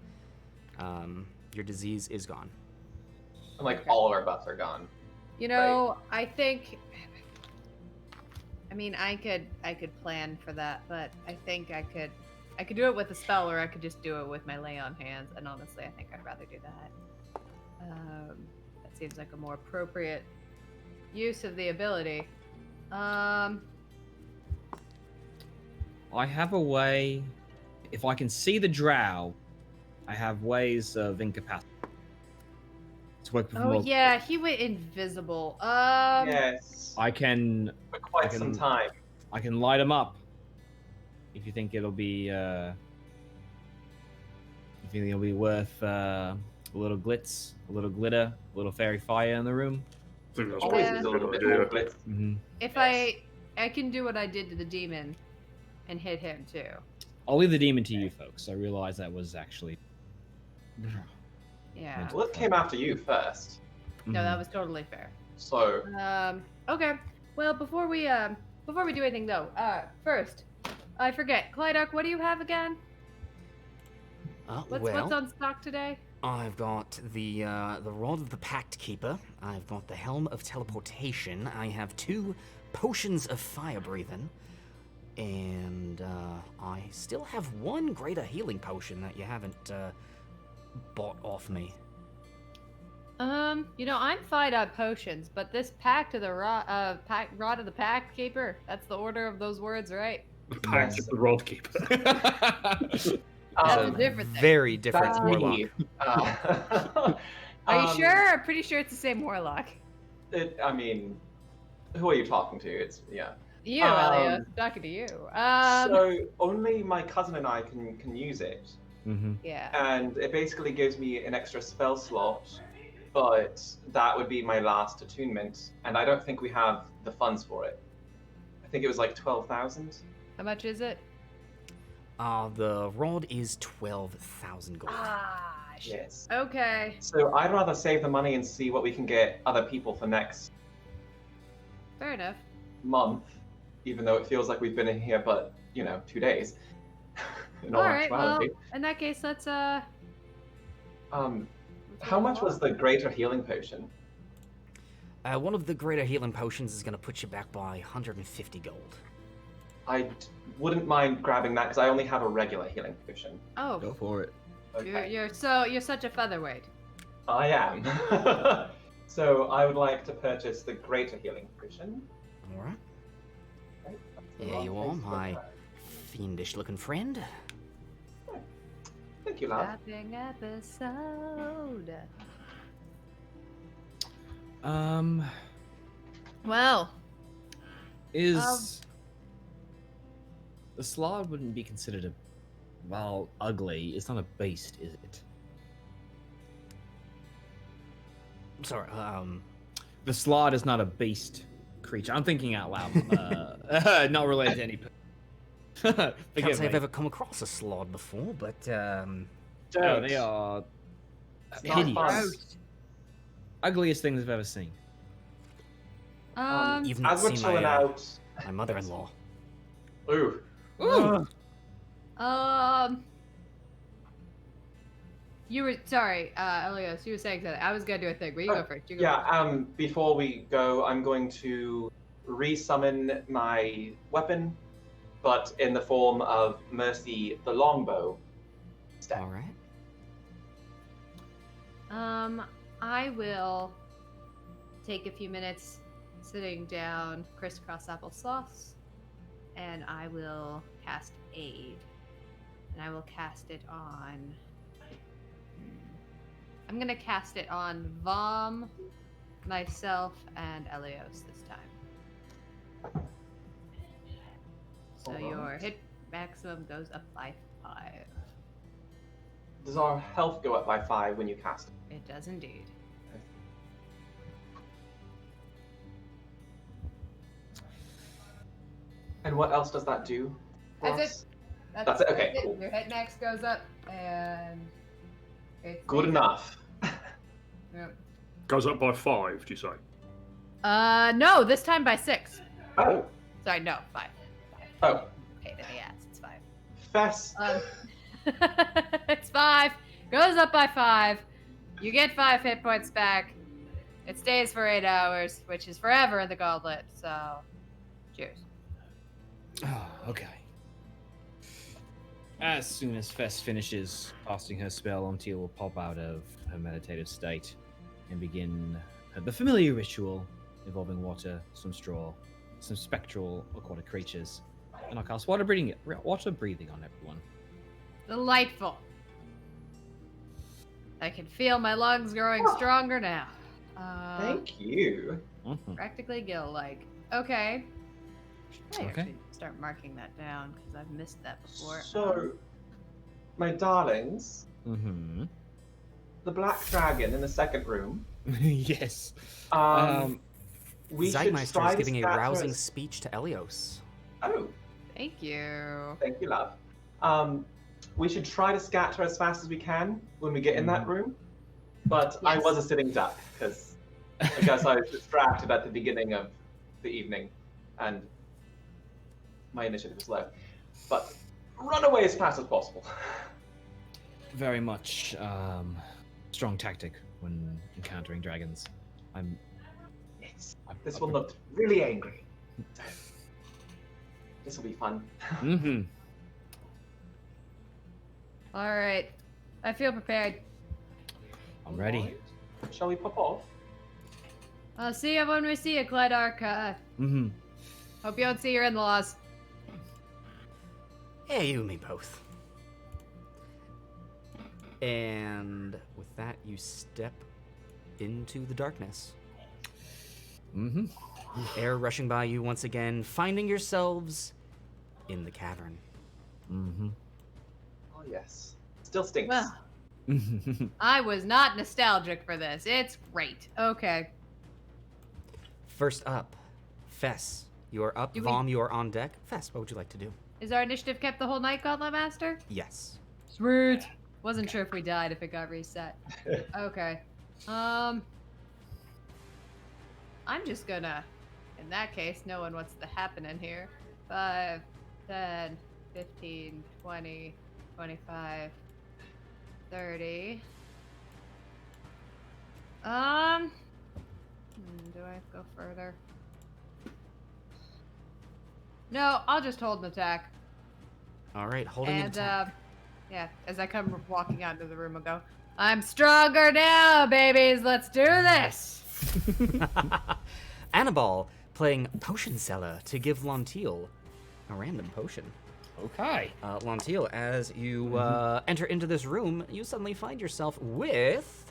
your disease is gone. And like all of our buffs are gone. I think. I mean, I could plan for that, but I think I could do it with a spell, or I could just do it with my lay on hands. And honestly, I think I'd rather do that. That seems like a more appropriate use of the ability. I have a way. If I can see the drow, I have ways of incapacitating. To work with Oh more. yeah, he went invisible. Yes. I can For quite some time. I can light them up. If you think it'll be worth a little glitz, a little glitter, a little fairy fire in the room. I think that's Always probably is a a little good bit more idea. blitz. Mm-hmm. If Yes. I can do what I did to the demon, and hit him too. I'll leave the demon to you folks. I realize that was actually. Yeah. Well, it came after you first. No, that was totally fair. So, Okay. Well, before we before we do anything though, first, I forget, Clydark, what do you have again? What's on stock today? I've got the Rod of the Pact Keeper. I've got the Helm of Teleportation. I have 2 Potions of Fire Breathing. And I still have 1 Greater Healing Potion that you haven't bought off me. You know, I'm fine on potions, but this Rod of the Pact Keeper, that's the order of those words, right? The Pact of the Rod Keeper. That's a different thing. Very different That's warlock. me. Are you sure? I'm pretty sure it's the same warlock. I mean, who are you talking to? It's yeah. You, Elliot. Talking to you. So only my cousin and I can use it, Yeah. and it basically gives me an extra spell slot. But that would be my last attunement, and I don't think we have the funds for it. I think it was like 12,000. How much is it? The rod is 12,000 gold. Ah, shit. Yes. Okay. So I'd rather save the money and see what we can get other people for next Fair enough. month, even though it feels like we've been in here, but 2 days. In All right. Well, actuality. in that case, let's How much was the greater healing potion? One of the Greater Healing Potions is going to put you back by 150 gold. I wouldn't mind grabbing that because I only have a regular healing potion. Oh, Go for it. Okay. you're such a featherweight. I am. So I would like to purchase the greater healing potion. All right. Okay, that's the Here wrong you are, place to put my that. fiendish-looking friend. Thank you, love. Tapping episode. Well, Is the Slod wouldn't be considered ugly? It's not a beast, is it? Sorry, The Slod is not a beast creature. I'm thinking out loud. Not related to any. can't Forgive say I've me. ever come across a slod before, but Oh, Don't. they are It's not hideous. fun. Ugliest things I've ever seen. you've not As we're seen chilling my, out. my mother-in-law. Ooh. Ooh. you were sorry, Elios. You were saying something. I was gonna do a thing, but you go first. You go Yeah, first. before we go, I'm going to resummon my weapon, but in the form of Mercy the longbow. All right. I will take a few minutes sitting down, crisscross applesauce, and I will cast Aid. And I will cast it on. I'm gonna cast it on Vom, myself, and Elios this time. So Alright. your hit maximum goes up by 5. Does our health go up by 5 when you cast it? It does indeed. And what else does that do? That's Ross? it. That's it, okay, cool. Your hit max goes up, and it's Good enough. Yeah. Goes up by 5, do you say? No, this time by 6. Oh. Sorry, no, 5. Oh. Pain in the ass. It's 5. Fess. It's 5. Goes up by 5. You get 5 hit points back. It stays for 8 hours, which is forever in the gauntlet. So, cheers. Oh, okay. As soon as Fess finishes casting her spell, Ontia will pop out of her meditative state and begin the familiar ritual involving water, some straw, some spectral aquatic creatures, and I'll cast water breathing on everyone. Delightful. I can feel my lungs growing stronger now. Thank you. Mhm. Practically Gil-like. Okay. Should probably Okay. actually start marking that down because I've missed that before. So, my darlings, Mhm. the black dragon in the second room. Yes. We should Zeitmeister try is to giving a scatter rousing us- speech to Elios. Oh, Thank you. thank you, love. We should try to scatter as fast as we can when we get in that room. But I Yes. was a sitting duck because I guess I was distracted at the beginning of the evening, and my initiative is low. But run away as fast as possible. Very much strong tactic when encountering dragons. This one looked really angry. So, this will be fun. Mm-hmm. All right. I feel prepared. I'm ready. Alright. Shall we pop off? I'll see you when we see you, Clydark. Mm-hmm. Hope you don't see your in-laws. Yeah, you and me both. And with that, you step into the darkness. Mm-hmm. Air rushing by you once again, finding yourselves in the cavern. Mm-hmm. Oh yes. Still stinks. Well, I was not nostalgic for this. It's great. Okay. First up, Fess. You are up. Do we- Vom, you are on deck. Fess, what would you like to do? Is our initiative kept the whole night, Gauntlet Master? Yes. Sweet. Wasn't sure if we died, if it got reset. Okay. I'm just gonna, in that case, knowing what's happening here. 5, 10, 15, 20, 25, 30. Do I go further? No, I'll just hold an attack. All right, holding an And, attack. yeah, as I come walking out into the room, I go, I'm stronger now, babies. Let's do this. Annabelle playing potion seller to give Lontiel a random potion. Okay. Lontiel, as you enter into this room, you suddenly find yourself with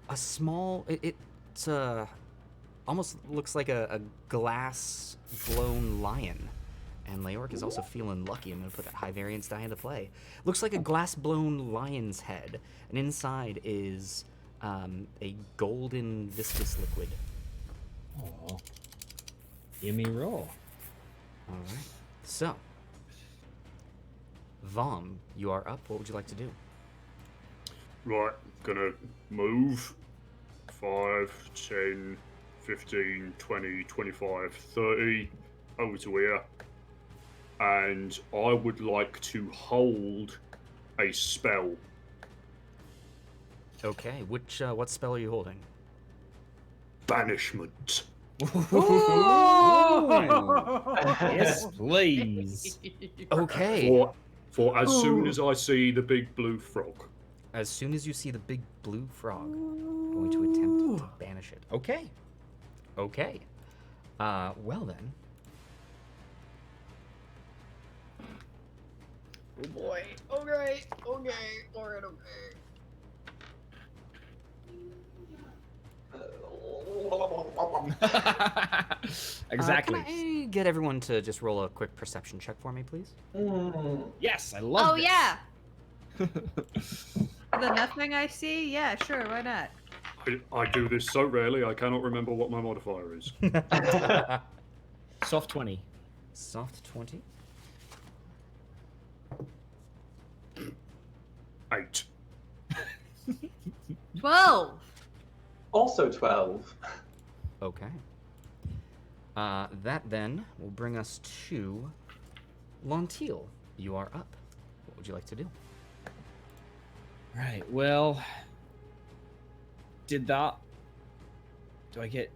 a small. It's almost looks like a glass blown lion. And Leoric is also feeling lucky. I'm going to put that high variance die into play. Looks like a glass-blown lion's head. And inside is a golden viscous liquid. Oh. Gimme roll. All right. So, Vom, you are up. What would you like to do? Right, gonna move 5, 10, 15, 20, 25, 30 over to here. And I would like to hold a spell. Okay. Which what spell are you holding? Banishment. Yes, please. Okay. For as soon as I see the big blue frog. As soon as you see the big blue frog, I'm going to attempt to banish it. Okay. Okay. Well then. Oh boy. Okay. Okay. Alright, okay. Exactly. Can I get everyone to just roll a quick perception check for me, please? Yes, I love Oh, this. yeah. The nothing I see? Yeah, sure. Why not? I do this so rarely, I cannot remember what my modifier is. Soft 20. Soft 20. 8. 12. Also 12. Okay. That then will bring us to Lontiel. You are up. What would you like to do? Right, well... Did that... Do I get...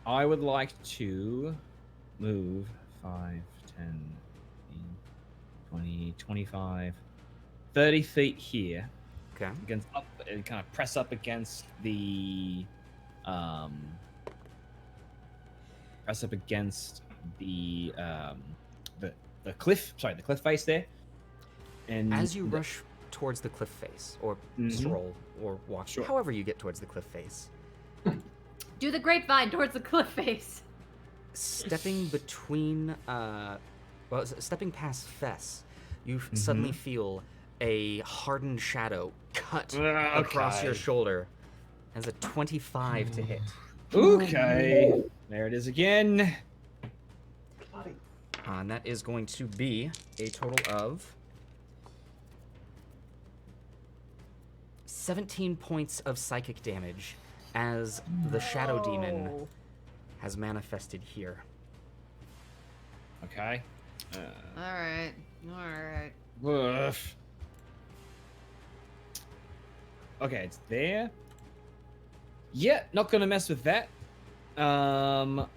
I would like to move 5, 10, 20, 25, 30 feet here. Okay. Against up and kind of press up against the the cliff, sorry, the cliff face there. And As you rush towards the cliff face, or stroll, or walk, Sure. however you get towards the cliff face, Do the grapevine towards the cliff face. stepping between, stepping past Fess, you suddenly feel a hardened shadow cut across your Okay. shoulder as a 25 to hit. Okay. There it is again. Bloody. And that is going to be a total of 17 points of psychic damage as the Shadow Demon has manifested here. Okay. All right. Woof. Okay, it's there. Yeah, not gonna mess with that. I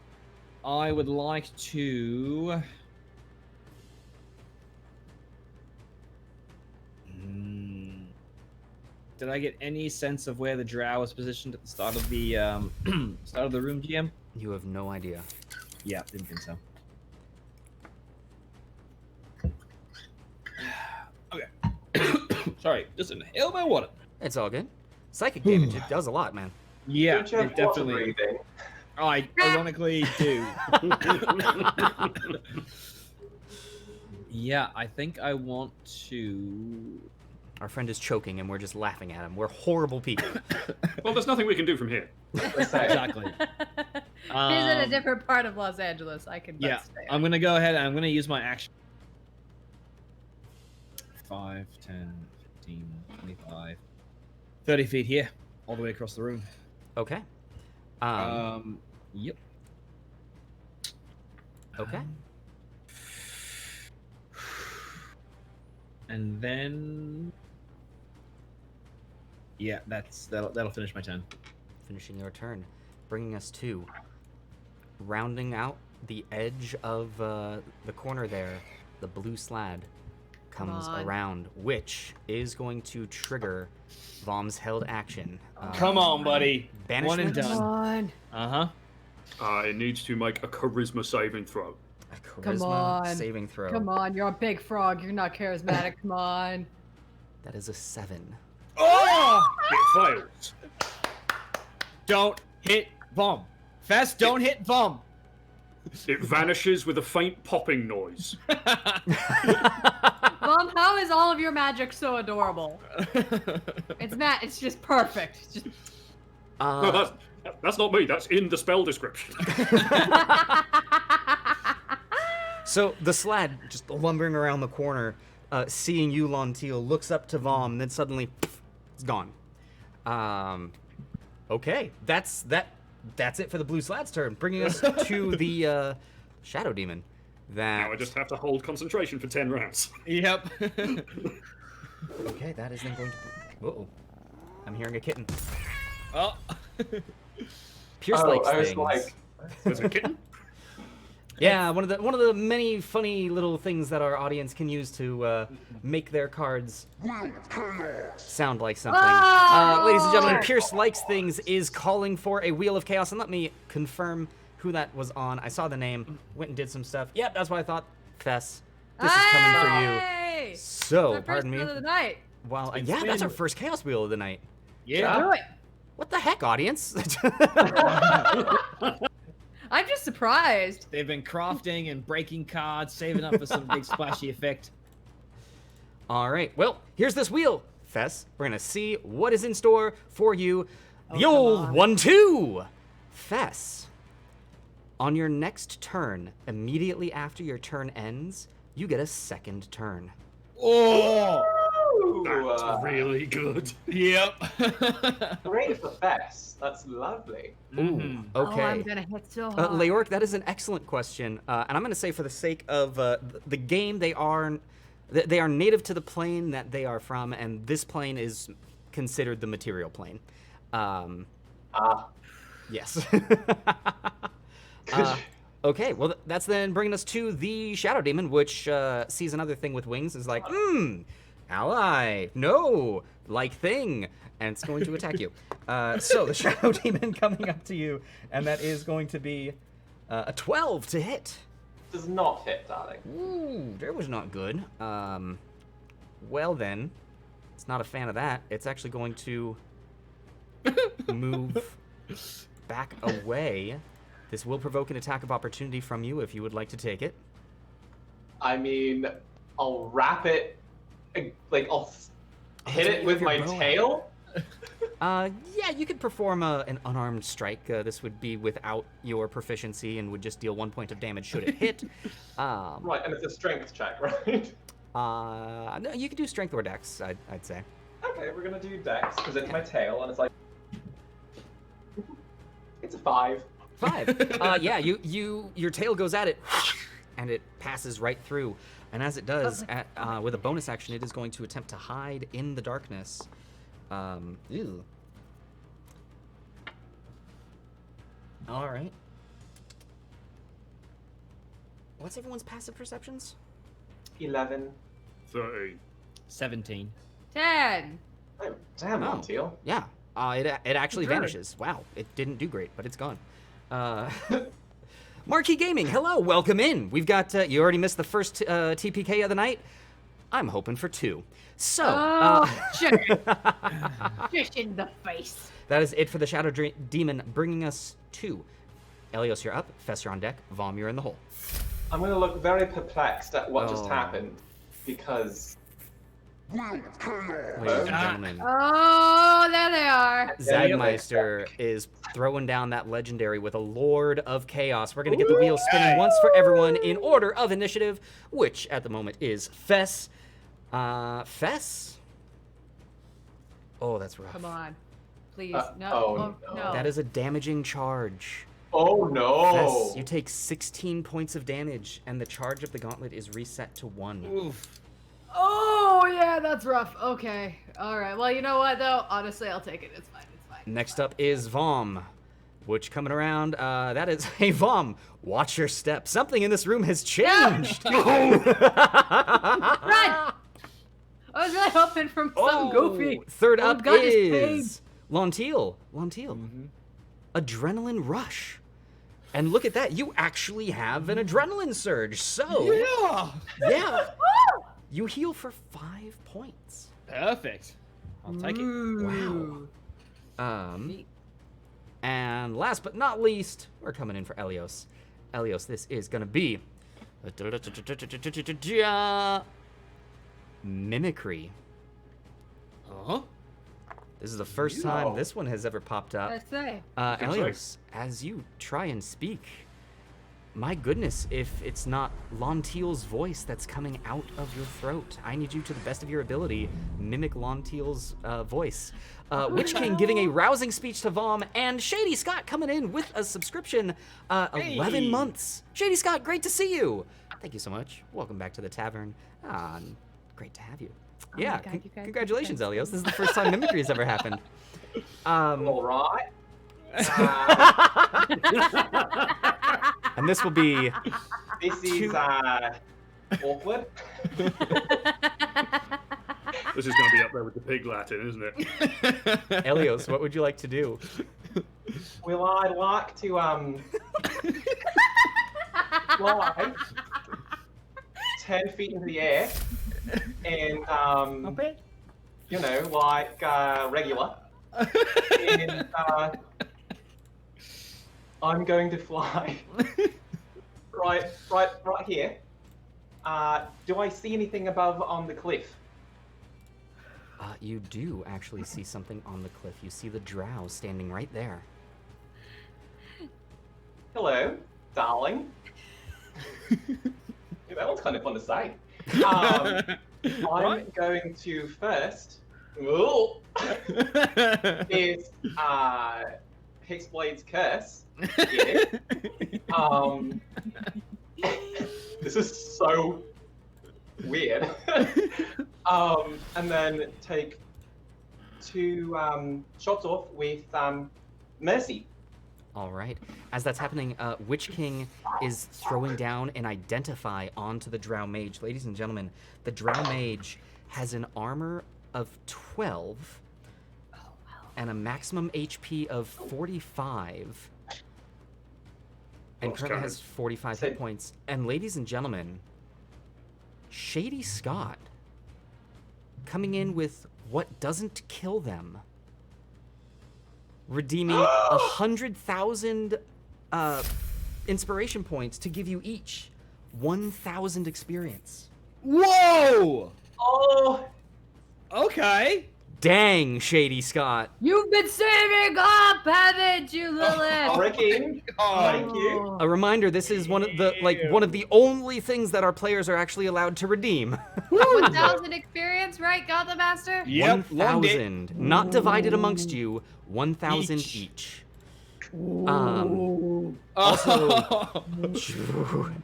would like to. Did I get any sense of where the drow was positioned at the start of the room, GM? You have no idea. Yeah, didn't think so. Okay. Sorry, just inhale my water. It's all good. Psychic damage, it does a lot, man. Yeah, Don't you have it definitely. water breathing? I ironically do. Yeah, I think I want to. Our friend is choking and we're just laughing at him. We're horrible people. Well, there's nothing we can do from here. Exactly. He's in a different part of Los Angeles. I can Yeah, stay. I'm gonna go ahead and I'm gonna use my action. 5, 10, 15, 25, 30 feet here, all the way across the room. Okay. Yep. Okay. And then, yeah, that'll finish my turn. Finishing your turn. Bringing us to rounding out the edge of the corner there. The blue slad comes on. around, which is going to trigger Vom's held action. Come on, buddy. One and Banishment? done. on. It needs to make a charisma saving throw. A charisma Come on. saving throw. Come on, you're a big frog. You're not charismatic. Come on. That is a 7. Oh! It fails. Don't hit Vom. Fast, don't hit Vom. It vanishes with a faint popping noise. Mom, how is all of your magic so adorable? It's just perfect. It's just No, that's not me. That's in the spell description. So the slad, just lumbering around the corner, seeing you, Lonteal, looks up to Vom, then suddenly, it's gone. Okay, that's it for the blue slad's turn, bringing us to the Shadow Demon. That Now I just have to hold concentration for 10 rounds. Yep. okay, that is then going to. Uh-oh, I'm hearing a kitten. Oh. Pierce Oh, likes I was things. like, There's a kitten. Yeah, one of the many funny little things that our audience can use to make their cards sound like something. Ladies and gentlemen, Pierce Likes Things is calling for a Wheel of Chaos, and let me confirm who that was on. I saw the name, went and did some stuff. Yep, that's what I thought. Fess, this is coming for you. Hey! So, My first pardon me. wheel of the night. Well, yeah, that's our first Chaos Wheel of the night. Yeah. Do it. What the heck, audience? I'm just surprised. They've been crafting and breaking cards, saving up for some big splashy effect. All right, well, here's this wheel, Fess. We're gonna see what is in store for you. The come old on. 1-2. Fess, on your next turn, immediately after your turn ends, you get a second turn. Oh! That's really good. Yep. great for Bess. That's lovely. Mhm. Okay. Oh, I'm gonna hit so hard. Leoric, that is an excellent question, and I'm going to say for the sake of the game, they are native to the plane that they are from, and this plane is considered the material plane. Yes. Okay, well, that's then bringing us to the Shadow Demon, which sees another thing with wings, is like, ally, no, like thing, and it's going to attack you. So the Shadow Demon coming up to you, and that is going to be a 12 to hit. Does not hit, darling. Ooh, that was not good. Well then, it's not a fan of that. It's actually going to move back away. This will provoke an attack of opportunity from you if you would like to take it. I mean, I'll wrap it, like I'll hit that's it right, with you my have your bow tail. Yeah, you could perform an unarmed strike. This would be without your proficiency and would just deal 1 point of damage should it hit. Right, and it's a strength check, right? No, you could do strength or dex, I'd say. Okay, we're gonna do Dex because it's my tail, and it's like it's a 5. 5. Yeah, your tail goes at it, and it passes right through. And as it does, with a bonus action, it is going to attempt to hide in the darkness. Ew. All right. What's everyone's passive perceptions? 11. 13. 17. 10. Oh, damn, Montiel. Yeah. It actually Very. vanishes. Wow. It didn't do great, but it's gone. Marquee Gaming, hello, welcome in. We've got, you already missed the first TPK of the night. I'm hoping for 2. So, Shit. Fish in the face. that is it for the Shadow Demon, bringing us to Elios, you're up. Fess, you're on deck. Vom, you're in the hole. I'm gonna look very perplexed at what just Oh. happened because Ladies and gentlemen, Oh, there they are. Zagmeister is throwing down that legendary with a Lord of Chaos. We're going to get the wheel spinning once for everyone in order of initiative, which at the moment is Fess. Fess? Oh, that's rough. Come on. Please. No. oh, no. That is a damaging charge. oh no! Fess, you take 16 points of damage, and the charge of the gauntlet is reset to 1. Oof. Oh, yeah, that's rough. Okay. All right. Well, you know what, though? Honestly, I'll take it. It's fine. It's fine. Next up is Vom, which coming around, that is, hey Vom, watch your step. Something in this room has changed. Run! I was really hoping from some goofy. Third Oh, up God, his is Lontiel. Adrenaline rush. And look at that, you actually have an adrenaline surge. So, yeah. You heal for 5 points. Perfect. I'll take it. Ooh. And last but not least, we're coming in for Elios. Elios, this is gonna be mimicry. Uh-huh. This is the first time this one has ever popped up. I say. Elios, as you try and speak, my goodness, if it's not Lontiel's voice that's coming out of your throat. I need you to the best of your ability, mimic Lontiel's voice. Witch King giving a rousing speech to Vom, and Shady Scott coming in with a subscription, 11 months. Shady Scott, great to see you. Thank you so much. Welcome back to the tavern. Great to have you. Oh my Yeah, God, you guys are congratulations, fantastic. Elios. This is the first time mimicry has ever happened. All right. And this will be This is awkward. This is going to be up there with the pig Latin, isn't it? Elios. What would you like to do? Well, I'd like to fly 10 feet into the air and you know, like regular. And I'm going to fly right here. Do I see anything above on the cliff? You do actually see something on the cliff. You see the drow standing right there. Hello, darling. Yeah, that one's kind of fun to say. I'm going to first. Is Hexblade's curse. Yeah. This is so weird. And then take 2 shots off with Mercy. All right. As that's happening, Witch King is throwing down an identify onto the drow mage. Ladies and gentlemen, the drow mage has an armor of 12 and a maximum HP of 45. And Lost currently cannon. has 45 hit points. And ladies and gentlemen, Shady Scott coming in with what doesn't kill them, redeeming 100,000 inspiration points to give you each 1,000 experience. Whoa! Oh, Okay. Dang, Shady Scott. You've been saving up, haven't you, Lilith? Ricky, thank you. A reminder, this is one of the only things that our players are actually allowed to redeem. 1,000 experience, right, Gauntlet Master? Yep, logged it. 1,000, not divided amongst you, 1,000 each. Also,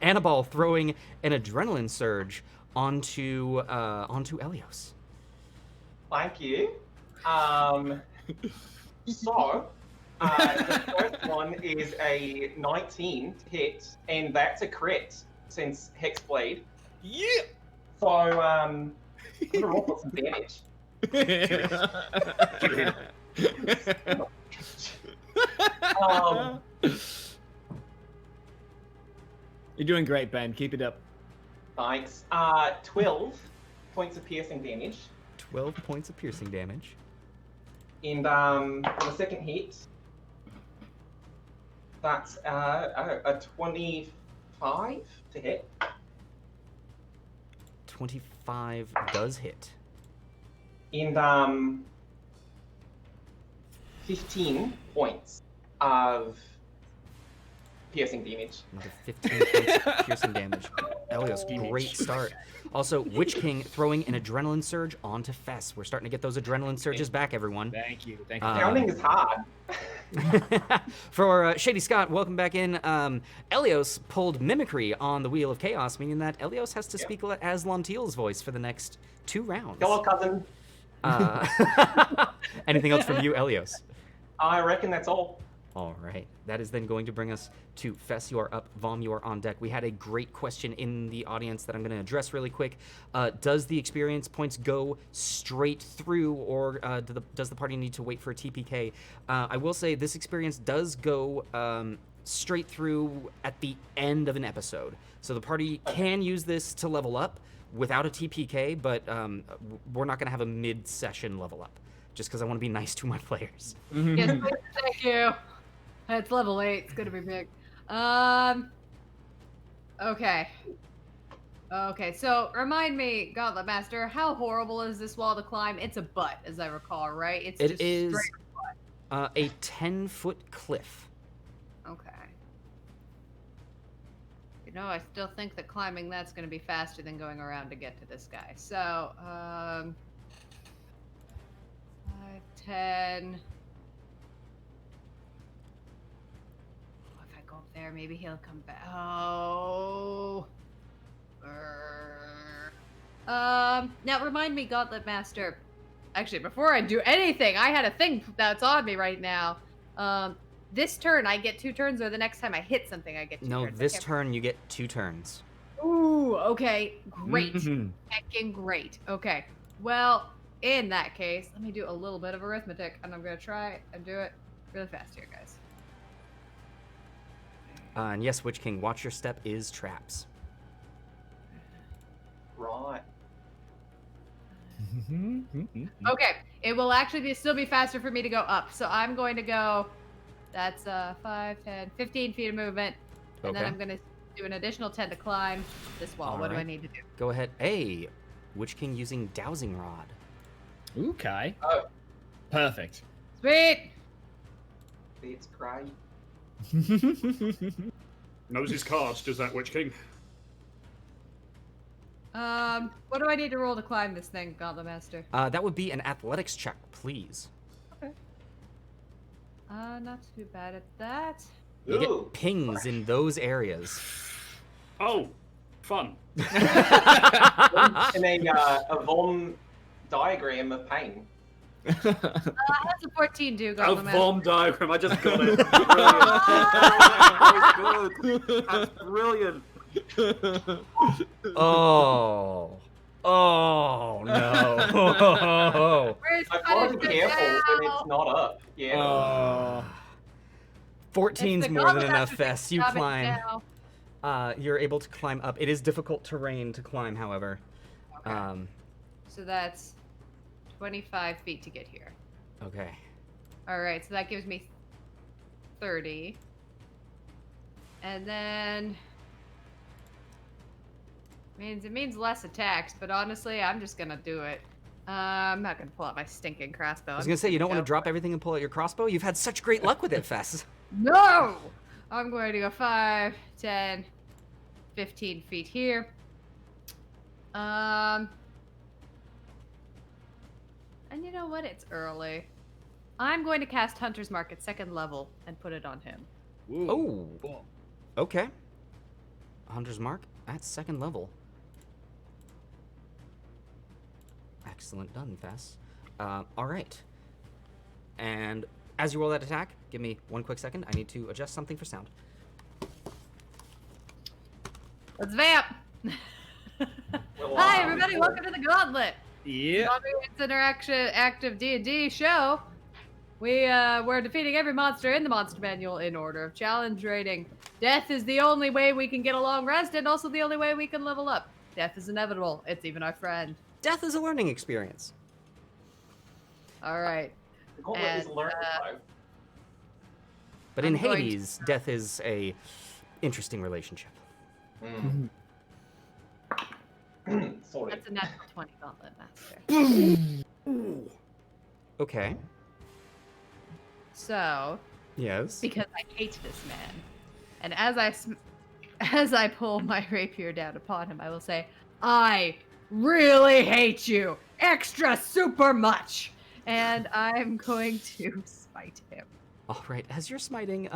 Annabelle throwing an adrenaline surge onto Elios. Thank you. So, the first one is a 19 to hit, and that's a crit since Hexblade. Yeah. So, I'm gonna roll for some damage. You're doing great, Ben. Keep it up. Thanks. 12 points of piercing damage. 12 points of piercing damage. And for the second hit, that's a 25 to hit. 25 does hit. And 15 points of piercing damage. Another 15 points of piercing damage. Elios, great start. Also, Witch King throwing an adrenaline surge onto Fess. We're starting to get those adrenaline surges back, everyone. Thank you. Thank you. Counting is hard. For Shady Scott, welcome back in. Elios pulled Mimicry on the Wheel of Chaos, meaning that Elios has to speak as Lontiel's voice for the next 2 rounds. Go on, cousin. Anything else from you, Elios? I reckon that's all. All right. That is then going to bring us to Fess. You are up. Vom, you are on deck. We had a great question in the audience that I'm going to address really quick. Does the experience points go straight through, or does the party need to wait for a TPK? I will say this experience does go straight through at the end of an episode. So the party can use this to level up without a TPK, but we're not going to have a mid-session level up, just because I want to be nice to my players. Yes, please, thank you. It's level 8. It's gonna be big. Okay. Okay, so remind me, Gauntlet Master, how horrible is this wall to climb? It's a butt, as I recall, right? It's It just is straight butt. a 10-foot cliff. Okay. You know, I still think that climbing that's gonna be faster than going around to get to this guy. So, 5, 10. There, maybe he'll come back. Oh. Now remind me, Gauntlet Master. Actually, before I do anything, I had a thing that's on me right now. This turn I get 2 turns, or the next time I hit something I get 2 No, turns. this turn you get 2 turns. Ooh, okay, great. Mhm. Heckin' great. Okay, well, in that case, let me do a little bit of arithmetic, and I'm gonna try and do it really fast here, guys. And yes, Witch King, watch your step is traps. Right. Okay, it will actually still be faster for me to go up. So I'm going to go, that's 5, 10, 15 feet of movement. And then Okay. I'm going to do an additional 10 to climb this wall. What do I Alright. need to do? Go ahead. Hey, Witch King using Dowsing Rod. Okay. Oh, Perfect. Sweet! it's great. Knows his cards, does that, Witch King? What do I need to roll to climb this thing, Gauntlet Master? That would be an athletics check, please. Okay. Not too bad at that. You Ooh. get pings in those areas. Oh, fun. In a Von diagram of pain. How's a 14 do, A Gauntlet Master? Vom diagram, I just got it. Brilliant. That's brilliant. Oh. Oh, no. Where's I've got to be punishment careful when now? it's not up. Yeah. Oh. 14's It's the more than Gauntlet enough, Master's Fess. You job is climb. now. You're able to climb up. It is difficult terrain to climb, however. Okay. So that's 25 feet to get here. Okay. All right, so that gives me 30. And then it means less attacks, but honestly, I'm just gonna do it. I'm not gonna pull out my stinking crossbow. I was gonna say, you don't want to drop everything and pull out your crossbow? You've had such great luck with it, Fess. No! I'm going to go 5, 10, 15 feet here. And you know what? It's early. I'm going to cast Hunter's Mark at 2nd level and put it on him. Oh. Okay. Hunter's Mark at 2nd level. Excellent done, Fess. All right. And as you roll that attack, give me 1 quick second. I need to adjust something for sound. Let's vamp! Hi, everybody. Welcome to the Gauntlet. Yeah. It's an active D&D show. We're defeating every monster in the monster manual in order of challenge rating. Death is the only way we can get a long rest, and also the only way we can level up. Death is inevitable. It's even our friend. Death is a learning experience. All right. The Gauntlet is And, learning though. But in I'm going to- Hades, death is a interesting relationship. Sorry. That's a natural 20 Gauntlet Master. Okay. So, Yes. because I hate this man, and as I pull my rapier down upon him, I will say, I really hate you extra super much, and I'm going to smite him. All right. As you're smiting,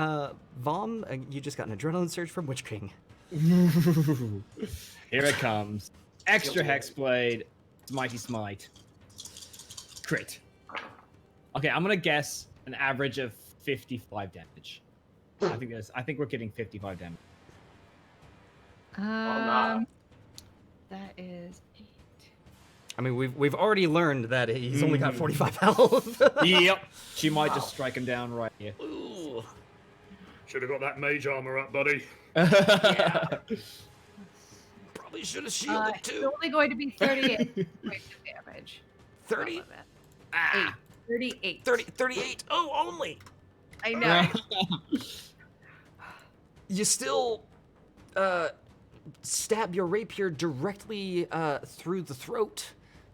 Vom, you just got an adrenaline surge from Witch King. Here it comes. Extra Hexblade. Smitey Smite. Crit. Okay, I'm gonna guess an average of 55 damage. I think we're getting 55 damage. nah. That is 8. I mean, we've already learned that he's only got 45 health. Yep. She might just strike him down right here. Ooh. Should have got that mage armor up, buddy. Yeah. Probably should have shielded It's too. only going to be 38 points of damage. 30? Not that Ah, bad. 38. 38. Oh, only. I know. You still stab your rapier directly through the throat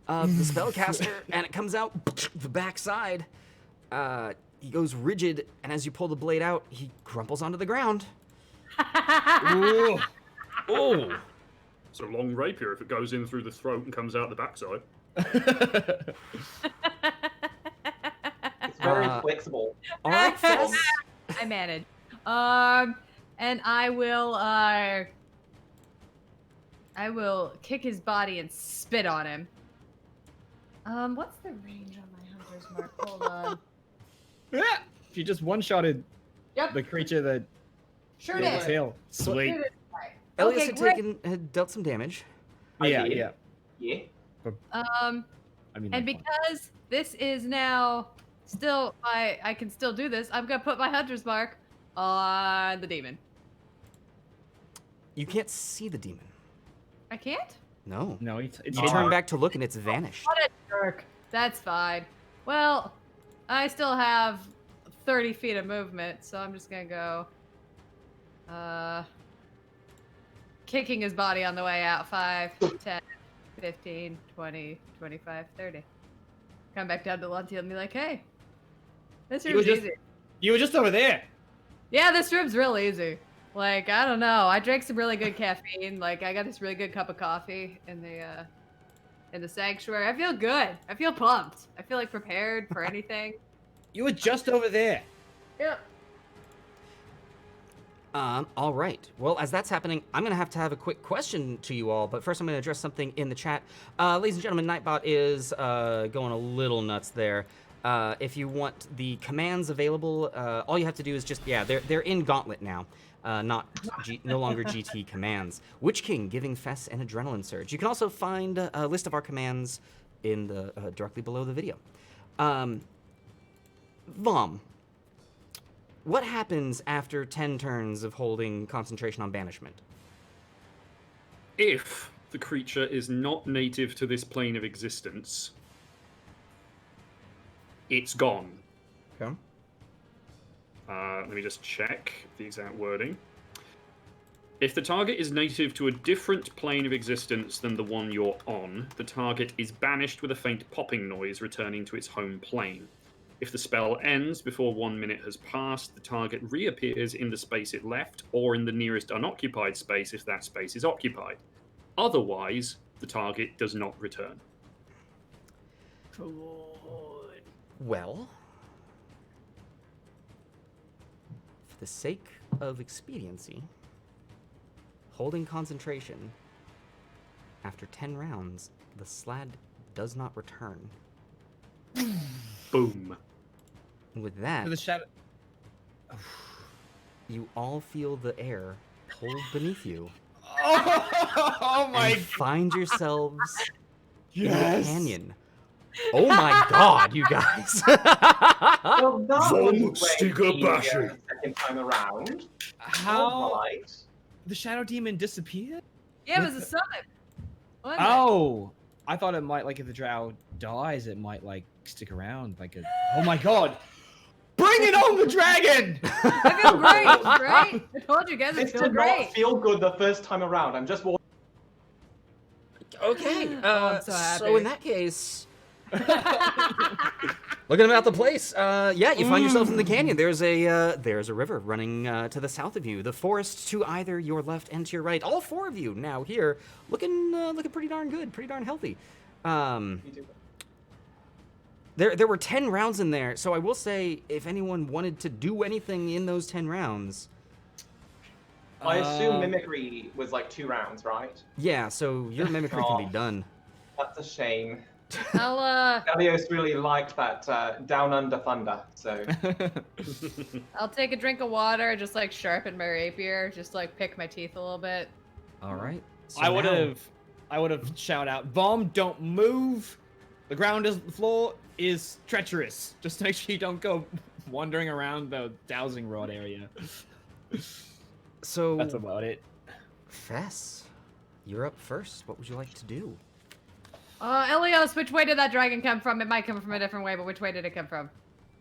of the spellcaster, and it comes out the backside. He goes rigid, and as you pull the blade out, he crumples onto the ground. Ooh. Oh. It's a long rapier if it goes in through the throat and comes out the backside. It's very Uh, flexible. All right, Fess. I manage. And I will kick his body and spit on him. What's the range on my Hunter's Mark? Hold on. She just one-shotted Yep. the creature that Sure killed did. his tail. Sweet. Sure did. Elias Okay, had dealt some damage. Yeah, did. yeah. Yeah. I mean, And that's fine. because this is now still I can still do this, I'm gonna put my Hunter's Mark on the demon. You can't see the demon. I can't? No. No, it's You turn hard. back to look, and it's vanished. What a jerk. That's fine. Well, I still have 30 feet of movement, so I'm just gonna go kicking his body on the way out. 5, 10, 15, 20, 25, 30. Come back down to Lantiel and be like, hey, this You room's were just- easy. You were just over there. Yeah, this room's real easy. Like, I don't know. I drank some really good caffeine. Like, I got this really good cup of coffee in the sanctuary. I feel good. I feel pumped. I feel like prepared for anything. You were just over there. Yep. All right. Well, as that's happening, I'm going to have a quick question to you all, but first I'm going to address something in the chat. Ladies and gentlemen, Nightbot is going a little nuts there. If you want the commands available, all you have to do is just, they're in Gauntlet now, no longer GT commands. Witch King giving Fess an adrenaline surge. You can also find a list of our commands in the directly below the video. Vom, what happens after 10 turns of holding concentration on banishment? If the creature is not native to this plane of existence, it's gone. Okay. Let me just check the exact wording. If the target is native to a different plane of existence than the one you're on, the target is banished with a faint popping noise, returning to its home plane. If the spell ends before 1 minute has passed, the target reappears in the space it left, or in the nearest unoccupied space if that space is occupied. Otherwise, the target does not return. Well, for the sake of expediency, holding concentration, after 10 rounds, the slad does not return. Boom. With that, For the shadow. you all feel the air hold beneath you Oh my and find yourselves in the Yes! canyon. Oh my god, you guys! Well, that Vom was way Stiga easier Basher. the second time around. How Right. the shadow demon disappeared? Yeah, it was With a summon. Wasn't it? Oh, I thought it might like if the drow dies, it might like stick around like a. Oh my god! Bring it on, the dragon! I feel great, right? I told you guys I This feel did great. not feel good the first time around. I'm just walking. Okay, I'm so so happy. in that case, looking about the place, yeah, you find yourselves in the canyon. There's a river running to the south of you. The forest to either your left and to your right. All four of you now here, looking pretty darn good, pretty darn healthy. There were 10 rounds in there, so I will say, if anyone wanted to do anything in those 10 rounds, I assume mimicry was like 2 rounds, right? yeah, so your mimicry can be Aw. done. That's a shame. I'll Elios really liked that Down Under Thunder, so. I'll take a drink of water, just like sharpen my rapier, just like pick my teeth a little bit. All right. So I would now- have shout out, Vom, don't move. The ground is the floor is treacherous. Just make sure you don't go wandering around the dowsing rod area. So That's about it. Fess, you're up first. What would you like to do? Elios, which way did that dragon come from? It might come from a different way, but which way did it come from?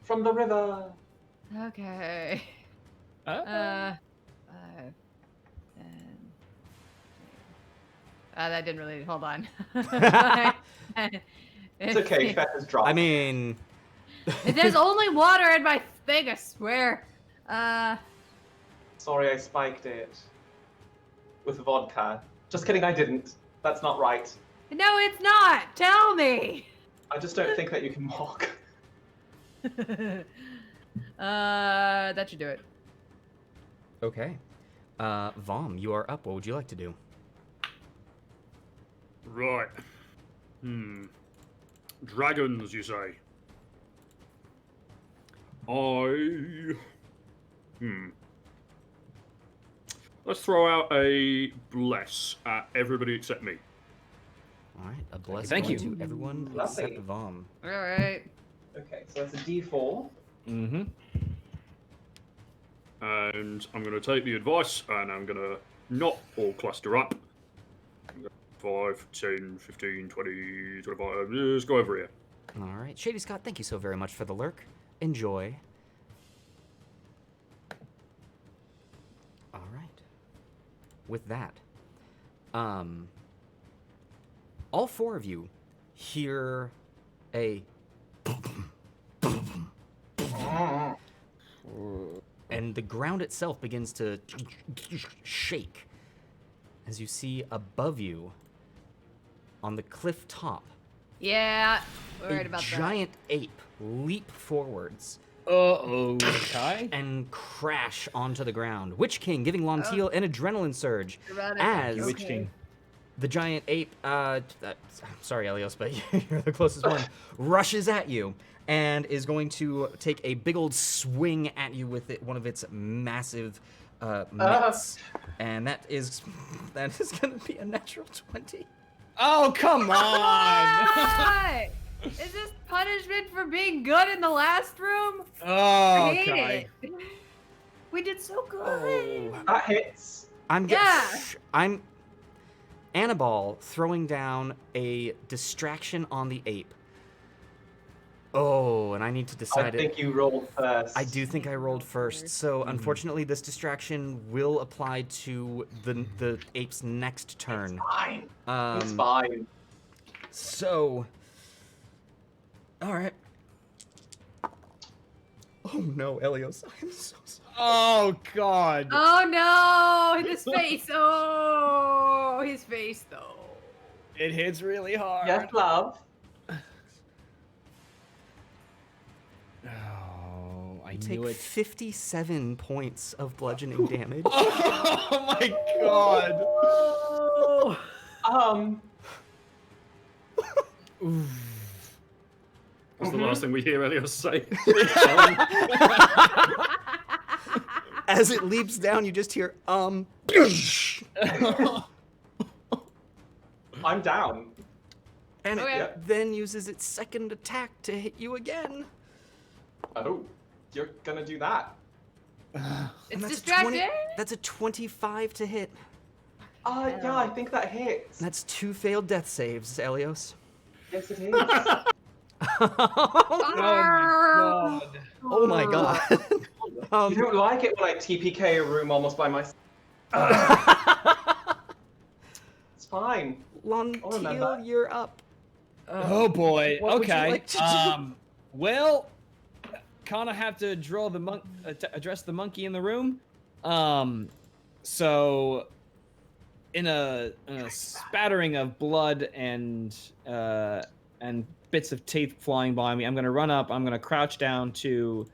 From the river. Okay. Uh, 5, 10. That didn't really. Hold on. It's okay, Fett has dropped. I mean, There's only water in my thing, I swear. Sorry, I spiked it. With vodka. Just kidding, I didn't. That's not right. No, it's not. Tell me. I just don't think that you can mock. That should do it. okay. Vom, you are up. What would you like to do? Right. Dragons, you say? Let's throw out a bless at everybody except me. All right, a blessing Thank you. to everyone Lovely. except Vom. All right. Okay, so it's a D4. mm-hmm. And I'm going to take the advice and I'm going to not all cluster up. 5, 10, 15, 20, 25. Let's go over here. All right, Shady Scott, thank you so very much for the lurk. Enjoy. All right. With that, all four of you hear a and the ground itself begins to shake as you see above you on the cliff top Yeah. Worried a about giant ape leap forwards Okay. and crash onto the ground. Witch King giving Lontiel an adrenaline surge that. as Witch King. the giant ape, sorry Elios, but you're the closest one, rushes at you and is going to take a big old swing at you with one of its massive mitts. And that is going to be a natural 20. Oh, come on! Why? Is this punishment for being good in the last room? I hate Okay. it. We did so good. That hits. Yeah. I'm Annabelle throwing down a distraction on the ape. Oh, and I need to I decide it. think you rolled first. I do think I rolled first, so unfortunately this distraction will apply to the ape's next turn. Fine. It's fine. So, all right. Oh no, Elios, I am so sorry. Oh God. Oh no! His face. Oh, his face though. It hits really hard. Yes, love. Oh, I You take knew it. 57 points of bludgeoning damage. Oh my God. That's the last thing we hear Elios say. As it leaps down, you just hear I'm down. and Okay. it then uses its second attack to hit you again. Oh, you're gonna do that? And It's that's a distracting. That's a 25 to hit. Yeah, I think that hits. That's 2 failed death saves, Elios. Yes, it is. Oh my god. You don't like it when I TPK a room almost by myself. It's fine. Lontiel, remember. you're up. Oh boy. What would you Okay. like to do? Well, kind of have to draw the address the monkey in the room. So in a spattering of blood and bits of teeth flying by me, I'm gonna run up. I'm gonna crouch down to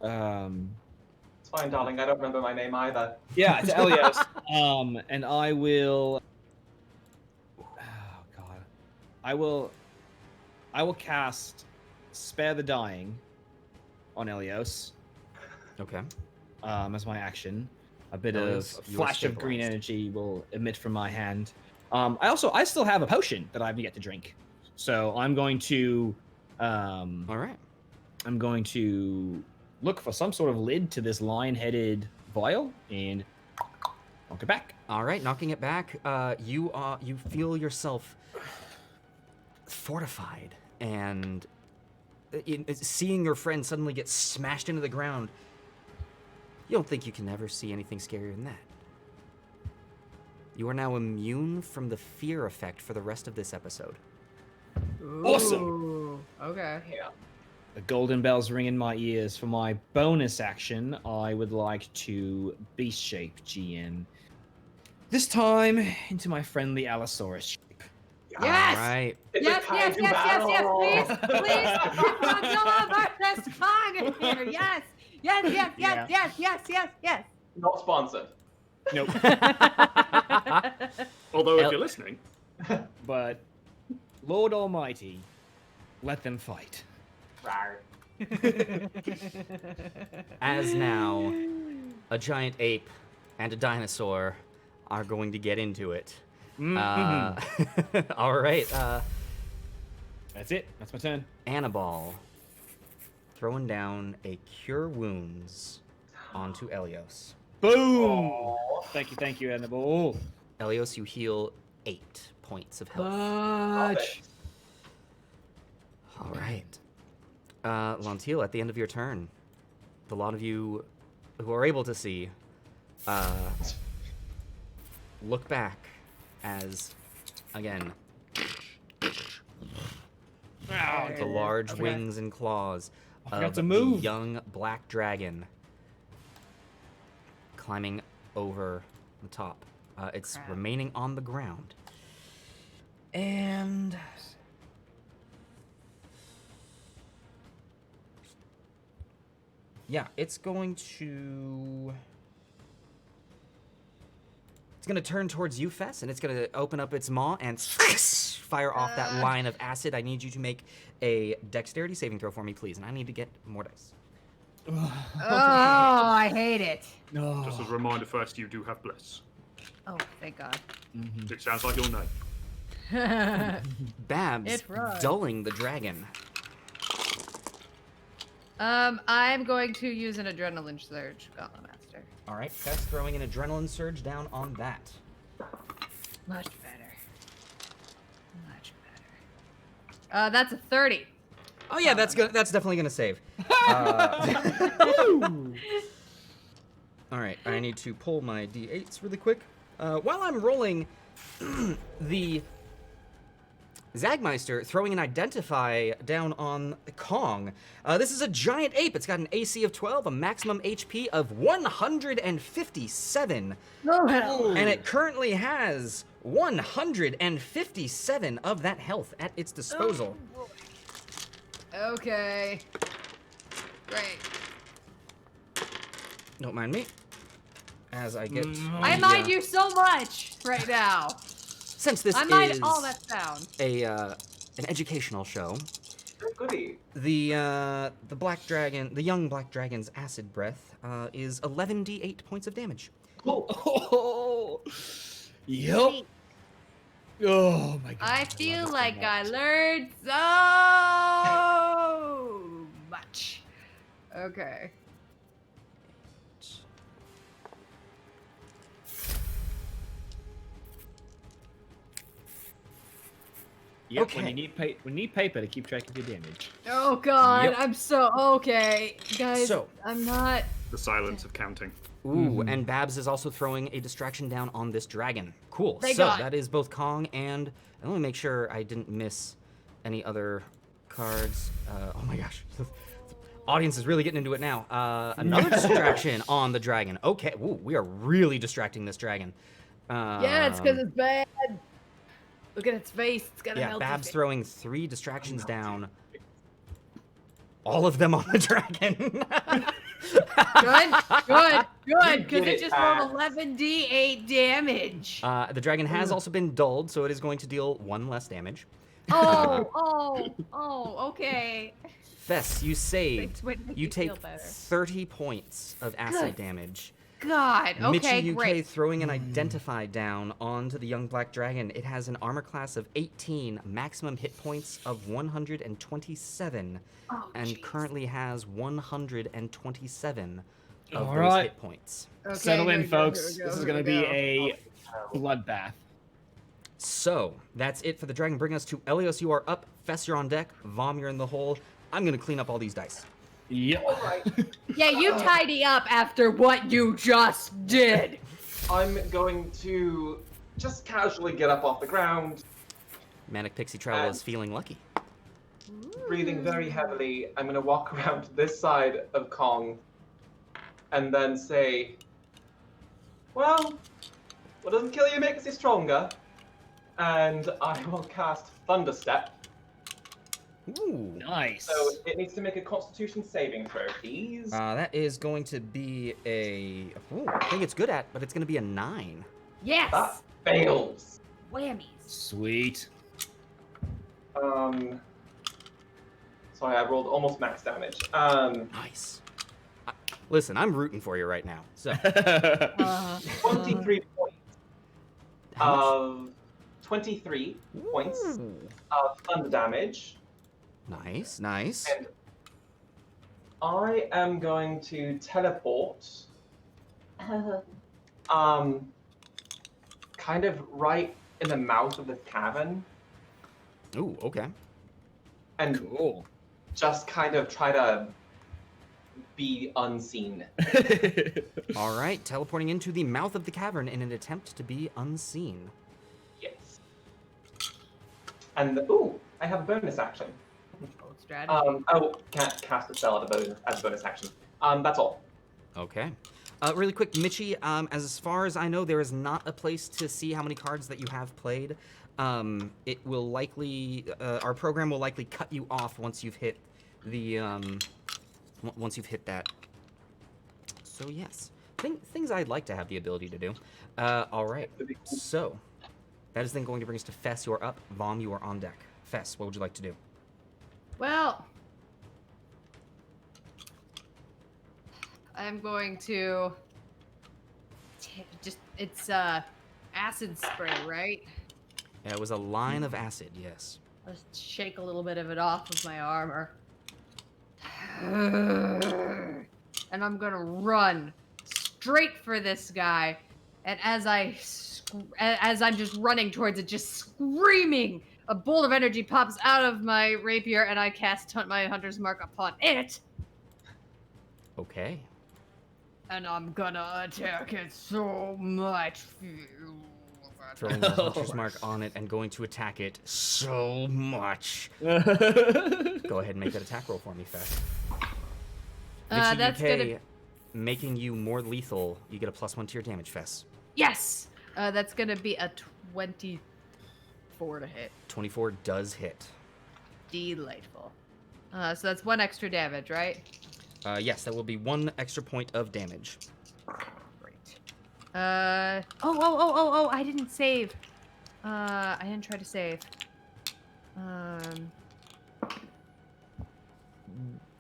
It's fine, darling. I don't remember my name either. yeah, to Elios. And I will. Oh God, I will cast Spare the Dying on Elios. Okay. As my action. A bit Elios, of you are flash of green stabilized. energy will emit from my hand. I still have a potion that I've yet to drink, so I'm going to All right. I'm going to look for some sort of lid to this lion-headed vial and knock it back. All right, knocking it back. You feel yourself fortified, and seeing your friend suddenly get smashed into the ground, you don't think you can ever see anything scarier than that. You are now immune from the fear effect for the rest of this episode. Awesome. Ooh, okay. Yeah. The golden bells ring in my ears. For my bonus action, I would like to beast shape GN. This time into my friendly Allosaurus shape. Yes! All right. It's Yes, a yes, kaiju yes, battle. yes, yes, please, please, Godzilla versus Kong in here. Yes, yes, yes, yes, yes, yes, yes, yes. Not sponsored. Nope. Although, if you're listening, But Lord Almighty, let them fight. Rawr. As now, a giant ape and a dinosaur are going to get into it. All right. That's it. That's my turn. Annabelle throwing down a Cure Wounds onto Elios. Boom! Aw. Thank you, Annabelle. Elios, you heal 8 points of health. Love it. All right. Lontiel, at the end of your turn, the lot of you who are able to see, look back as, again, the large wings and claws forgot of to the move. young black dragon climbing over the top. It's Crap. remaining on the ground. And yeah, it's going to turn towards you, Fess, and it's going to open up its maw and fire off that line of acid. I need you to make a dexterity saving throw for me, please, and I need to get more dice. Oh, I hate it. No. just as a reminder first, you do have Bless. Oh, thank God. It sounds like your name. Babs, It rhymes. dulling the dragon. I'm going to use an adrenaline surge, Gauntlet Master. All right, Fess throwing an adrenaline surge down on that. Much better. Much better. That's a 30. Oh yeah, that's definitely gonna save. All right, I need to pull my d8s really quick. While I'm rolling, the Zagmeister throwing an Identify down on Kong. This is a giant ape. It's got an AC of 12, a maximum HP of 157. Oh, hell. And it currently has 157 of that health at its disposal. Okay. Great. Don't mind me. As I get... I mind you so much right now. Since this I is mind all that sound. an educational show, Goody. the black dragon, the young black dragon's acid breath is 11d8 points of damage. Cool. Oh, yep. Oh my god. I feel like I learned so much. Okay. Yep, Okay. when you need paper to keep track of your damage. Oh god, Yep. I'm so okay. Guys, So- I'm not. The silence of counting. Ooh, and Babs is also throwing a distraction down on this dragon. Cool. Thank So God. that is both Kong and let me make sure I didn't miss any other cards. Oh my gosh. The audience is really getting into it now. Another distraction on the dragon. Okay. Ooh, we are really distracting this dragon. Yeah, it's because it's bad. Look at its face. It's got a Yeah, melty Babs face. throwing 3 distractions down. All of them on the dragon. Good, because did it it, just Babs. rolled 11d8 damage. The dragon has also been dulled, so it is going to deal 1 less damage. Okay. Fess, you saved. Make You me feel take better. 30 points of acid Good. damage. God, okay, Mitchie UK great. throwing an Identify down onto the young black dragon. It has an armor class of 18, maximum hit points of 127, Oh, and jeez. currently has 127 of those Alright. hit points. Okay, Settle here in, we go, folks. here we go, This is here gonna we be go. a bloodbath. So, that's it for the dragon. Bring us to Elios, you are up. Fess, you're on deck. Vom, you're in the hole. I'm going to clean up all these dice. Yep. Yeah, you tidy up after what you just did. I'm going to just casually get up off the ground, Manic Pixie Travel is feeling lucky. breathing very heavily. I'm going to walk around to this side of Kong and then say, well, what doesn't kill you makes you stronger. And I will cast Thunderstep. Ooh. Nice. So it needs to make a Constitution saving throw, please. That is going to be a... Ooh, I think it's good at, but it's going to be a 9. Yes. That fails. Whammies. Sweet. Sorry, I rolled almost max damage. Nice. Listen, I'm rooting for you right now. So, 23 points how much? of 23 points Ooh. of thunder damage, Nice, nice. and I am going to teleport, kind of right in the mouth of the cavern, Ooh, okay. and Cool. just kind of try to be unseen. All right, teleporting into the mouth of the cavern in an attempt to be unseen. Yes. And ooh, I have a bonus action. Old strategy. Can't cast a spell as a bonus action. That's all. Okay. Really quick, Mitchie, as far as I know, there is not a place to see how many cards that you have played. It will likely, our program will likely cut you off once you've hit the, once you've hit that. So yes, things I'd like to have the ability to do. All right, so that is then going to bring us to Fess. You're up. Vom, you are on deck. Fess, what would you like to do? Well, I'm going to it's acid spray, right? Yeah, it was a line of acid, yes. Let's shake a little bit of it off of my armor. And I'm gonna run straight for this guy. And as I'm just running towards it, just screaming a bolt of energy pops out of my rapier, and I cast my hunter's mark upon it. Okay. And I'm gonna attack it so much. Throwing the hunter's mark on it and going to attack it so much. Go ahead and make that attack roll for me, Fess. That's gonna... Making you more lethal. You get a +1 to your damage, Fess. Yes! That's gonna be a 24 to hit. 24 does hit. Delightful. So that's 1 extra damage, right? Yes, that will be 1 extra point of damage. Great. Oh, I didn't save. I didn't try to save.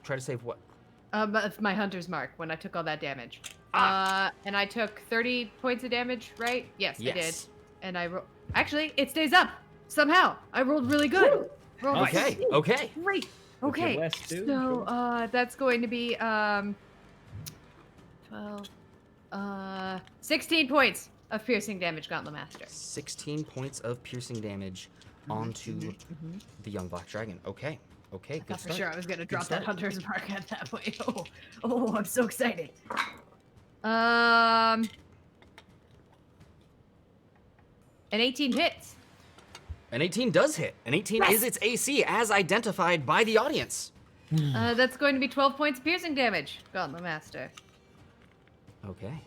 Try to save what? My hunter's mark when I took all that damage. Ah. And I took 30 points of damage, right? Yes, I did. Yes. And I actually, it stays up somehow. I rolled really good. Rolled Okay, okay. Great. With your Okay. West, too. So, that's going to be 16 points of piercing damage, Gauntlet Master. 16 points of piercing damage onto the young black dragon. Okay, okay, I good thought for start. sure I was gonna drop that start. hunter's mark at that point. Oh, I'm so excited. An 18 hits. An 18 does hit. An 18 is its AC as identified by the audience. That's going to be 12 points of piercing damage, Gauntlet Master. Okay.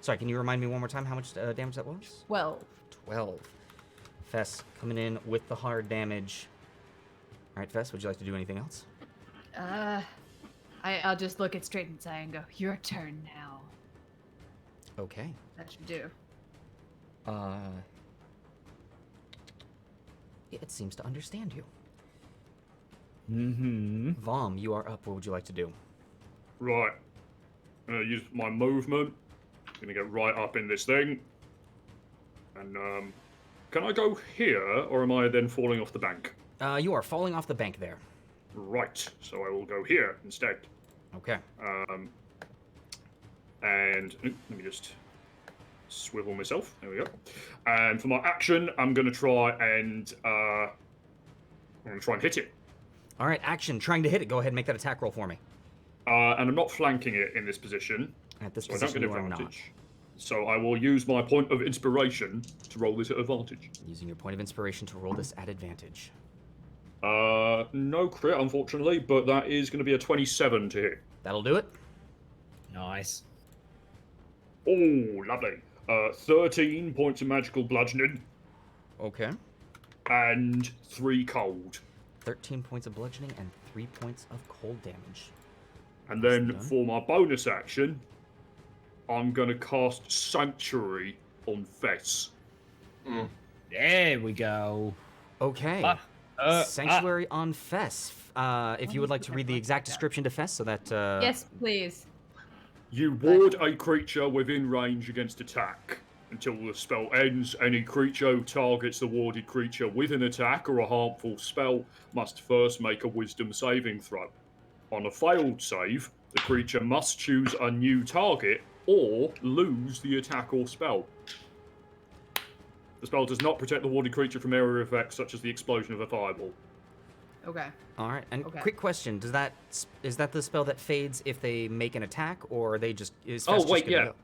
Sorry, can you remind me one more time how much damage that was? 12. 12. Fess coming in with the hard damage. All right, Fess, would you like to do anything else? I'll just look it straight in the eye and go, your turn now. Okay. That should do. It seems to understand you. Mm-hmm. Vom, you are up. What would you like to do? Right. I'm gonna use my movement. Gonna get right up in this thing. And can I go here, or am I then falling off the bank? You are falling off the bank there. Right. So I will go here instead. Okay. And let me just swivel myself. There we go. And for my action, I'm gonna try and hit it. All right, action. Trying to hit it. Go ahead and make that attack roll for me. And I'm not flanking it in this position, At this so I don't position, get you are not. advantage. So I will use my point of inspiration to roll this at advantage. Using your point of inspiration to roll this at advantage. No crit, unfortunately, but that is going to be a 27 to hit. That'll do it. Nice. Oh, lovely. 13 points of magical bludgeoning Okay. and 3 cold. 13 points of bludgeoning and 3 points of cold damage. And then Done. for my bonus action, I'm going to cast Sanctuary on Fess. There we go. Okay. Sanctuary on Fess. If you would like to read the exact description to Fess so that... Yes, please. You ward a creature within range against attack. Until the spell ends, any creature who targets the warded creature with an attack or a harmful spell must first make a wisdom saving throw. On a failed save, the creature must choose a new target or lose the attack or spell. The spell does not protect the warded creature from area effects such as the explosion of a fireball. Okay. All right. And Okay. quick question: is that the spell that fades if they make an attack, or are they just? Is Oh, Fess just wait, gonna yeah. go?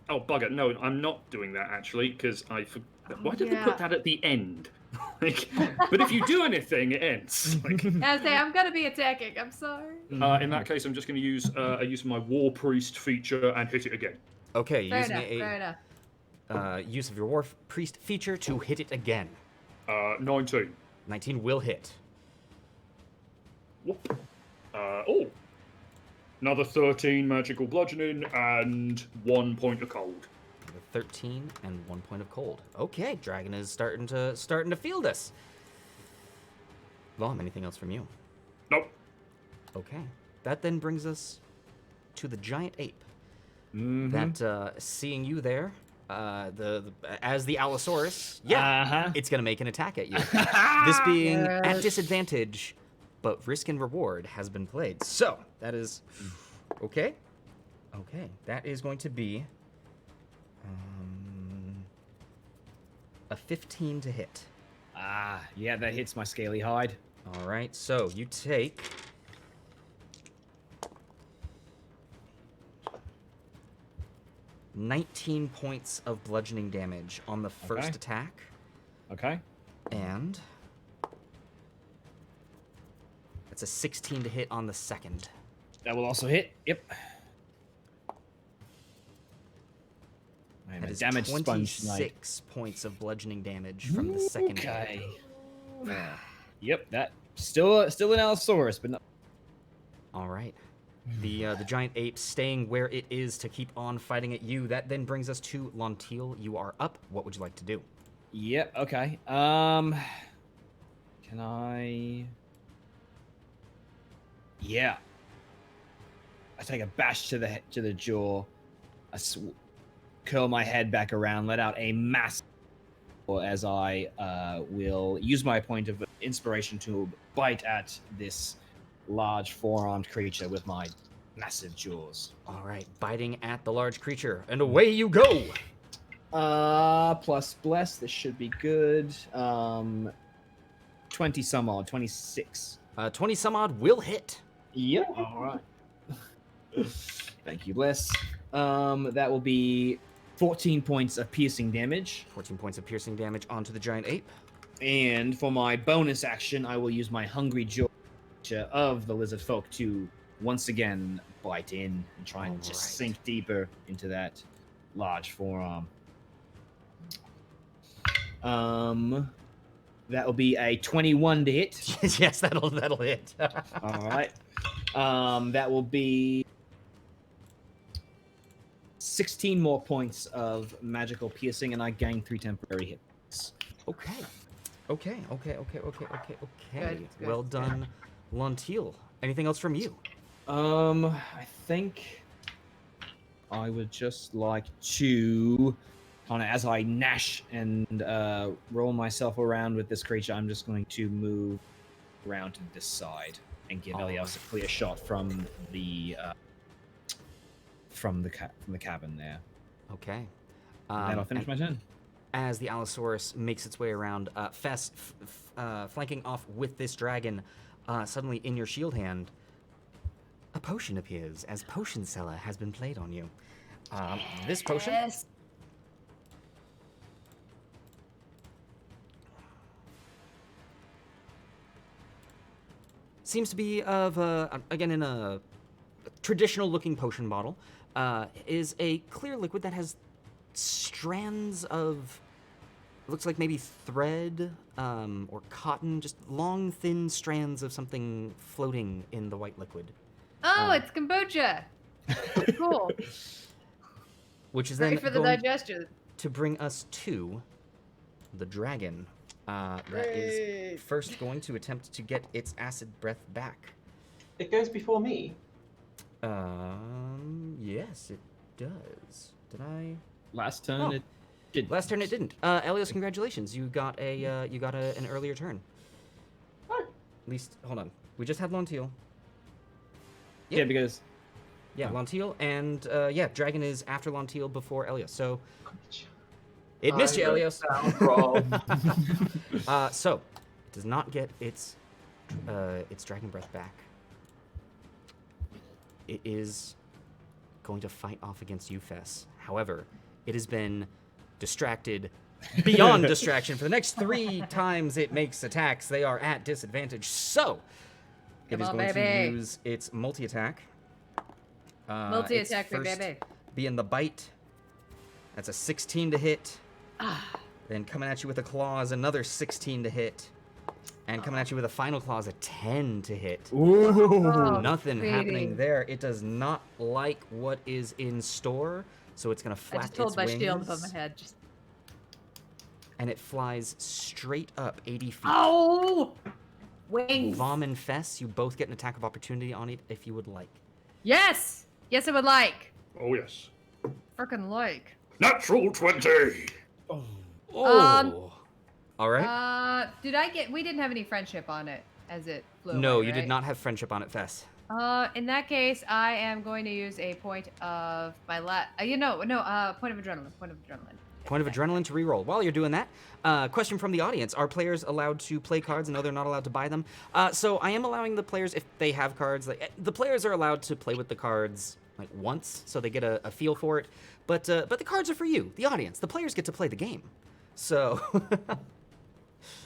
Oh, bugger. No, I'm not doing that, actually, because I forgot. Why did we yeah. put that at the end? But if you do anything, it ends. I'm gonna be attacking. I'm sorry. In that case, I'm just going to use a use of my War Priest feature and hit it again. Okay, Fair using enough. Fair enough. use of your War Priest feature to hit it again. 19. 19 will hit. Whoop. Another 13 magical bludgeoning and 1 point of cold. 13 and 1 point of cold. Okay, dragon is starting to feel this. Vom, anything else from you? Nope. Okay, that then brings us to the giant ape. Mhm. That seeing you there, as the Allosaurus, yeah, Uh-huh. it's gonna make an attack at you. This being at disadvantage, but risk and reward has been played. So that is okay. Okay, that is going to be a 15 to hit. Yeah, that hits my scaly hide. All right, so you take 19 points of bludgeoning damage on the first Okay. attack, Okay. and that's a 16 to hit on the second. That will also hit. Yep. I am That a is damage sponge knight. 26 points of bludgeoning damage from the second hit. Okay. Yeah. Yep. That still an Allosaurus, but not. All right. The giant ape staying where it is to keep on fighting at you. That then brings us to Lontiel. You are up. What would you like to do? Yep. Okay. Can I? Yeah. I take a bash to the jaw. Curl my head back around, let out a massive as I will use my point of inspiration to bite at this large four-armed creature with my massive jaws. All right, biting at the large creature, and away you go. Plus bless, this should be good. 20 some odd, 26. 20 some odd will hit. Yep. All right. Thank you, bless. That will be 14 points of piercing damage. 14 points of piercing damage onto the giant ape. And for my bonus action, I will use my hungry jaw of the lizard folk to once again bite in and try and just sink deeper into that large forearm. That will be a 21 to hit. Yes, that'll hit. All right. That will be 16 more points of magical piercing, and I gain 3 temporary hits. Okay. Good, good. Well done, Lontiel. Anything else from you? I think I would just like to kind of, as I gnash and roll myself around with this creature, I'm just going to move around to this side and give Elias a clear shot from the cabin there. Okay. And I'll finish my turn. As the Allosaurus makes its way around, Fess, flanking off with this dragon, suddenly in your shield hand, a potion appears, as Potion Seller has been played on you. This potion Yes. seems to be of, again, in a traditional-looking potion bottle, is a clear liquid that has strands of, looks like maybe thread or cotton, just long, thin strands of something floating in the white liquid. Oh, it's kombucha. Cool. Which is then Great for the going digestion. to bring us to the dragon. That is first going to attempt to get its acid breath back. It goes before me. Yes, it does. Did I? Last turn, Oh. it did. Last turn it didn't. Elias, congratulations. You got an earlier turn. What? At least, hold on. We just had Lontiel. Yeah, because Yeah, Oh. Lontiel, and Dragon is after Lontiel before Elias. So it missed you, I wrote Elias. down wrong. So it does not get its dragon breath back. It is going to fight off against you, Fess. However, it has been distracted beyond distraction. For the next 3 times it makes attacks, they are at disadvantage. So it Come is on, going to baby. use its multi-attack. Multi-attack me, its first baby. Being the bite. That's a 16 to hit. Ah. Then coming at you with a claw is another 16 to hit. And coming at you with a final claw is a 10 to hit. Oh, Nothing happening sweetie. there. It does not like what is in store, so it's gonna I flap just hold its my wings, shield above my head. Just. and it flies straight up 80 feet. Oh! Wings. Vom and Fess, you both get an attack of opportunity on it if you would like. Yes! Yes, I would like. Oh, yes. Frickin' like. Natural 20! Oh! All right. Did I get? We didn't have any friendship on it as it flew No, away, you did right? not have friendship on it, Fess. In that case, I am going to use a point of my point of adrenaline. Point of adrenaline to reroll. While you're doing that, question from the audience: are players allowed to play cards? No, they're not allowed to buy them. So I am allowing the players, if they have cards, like the players are allowed to play with the cards like once, so they get a feel for it. But the cards are for you, the audience. The players get to play the game. So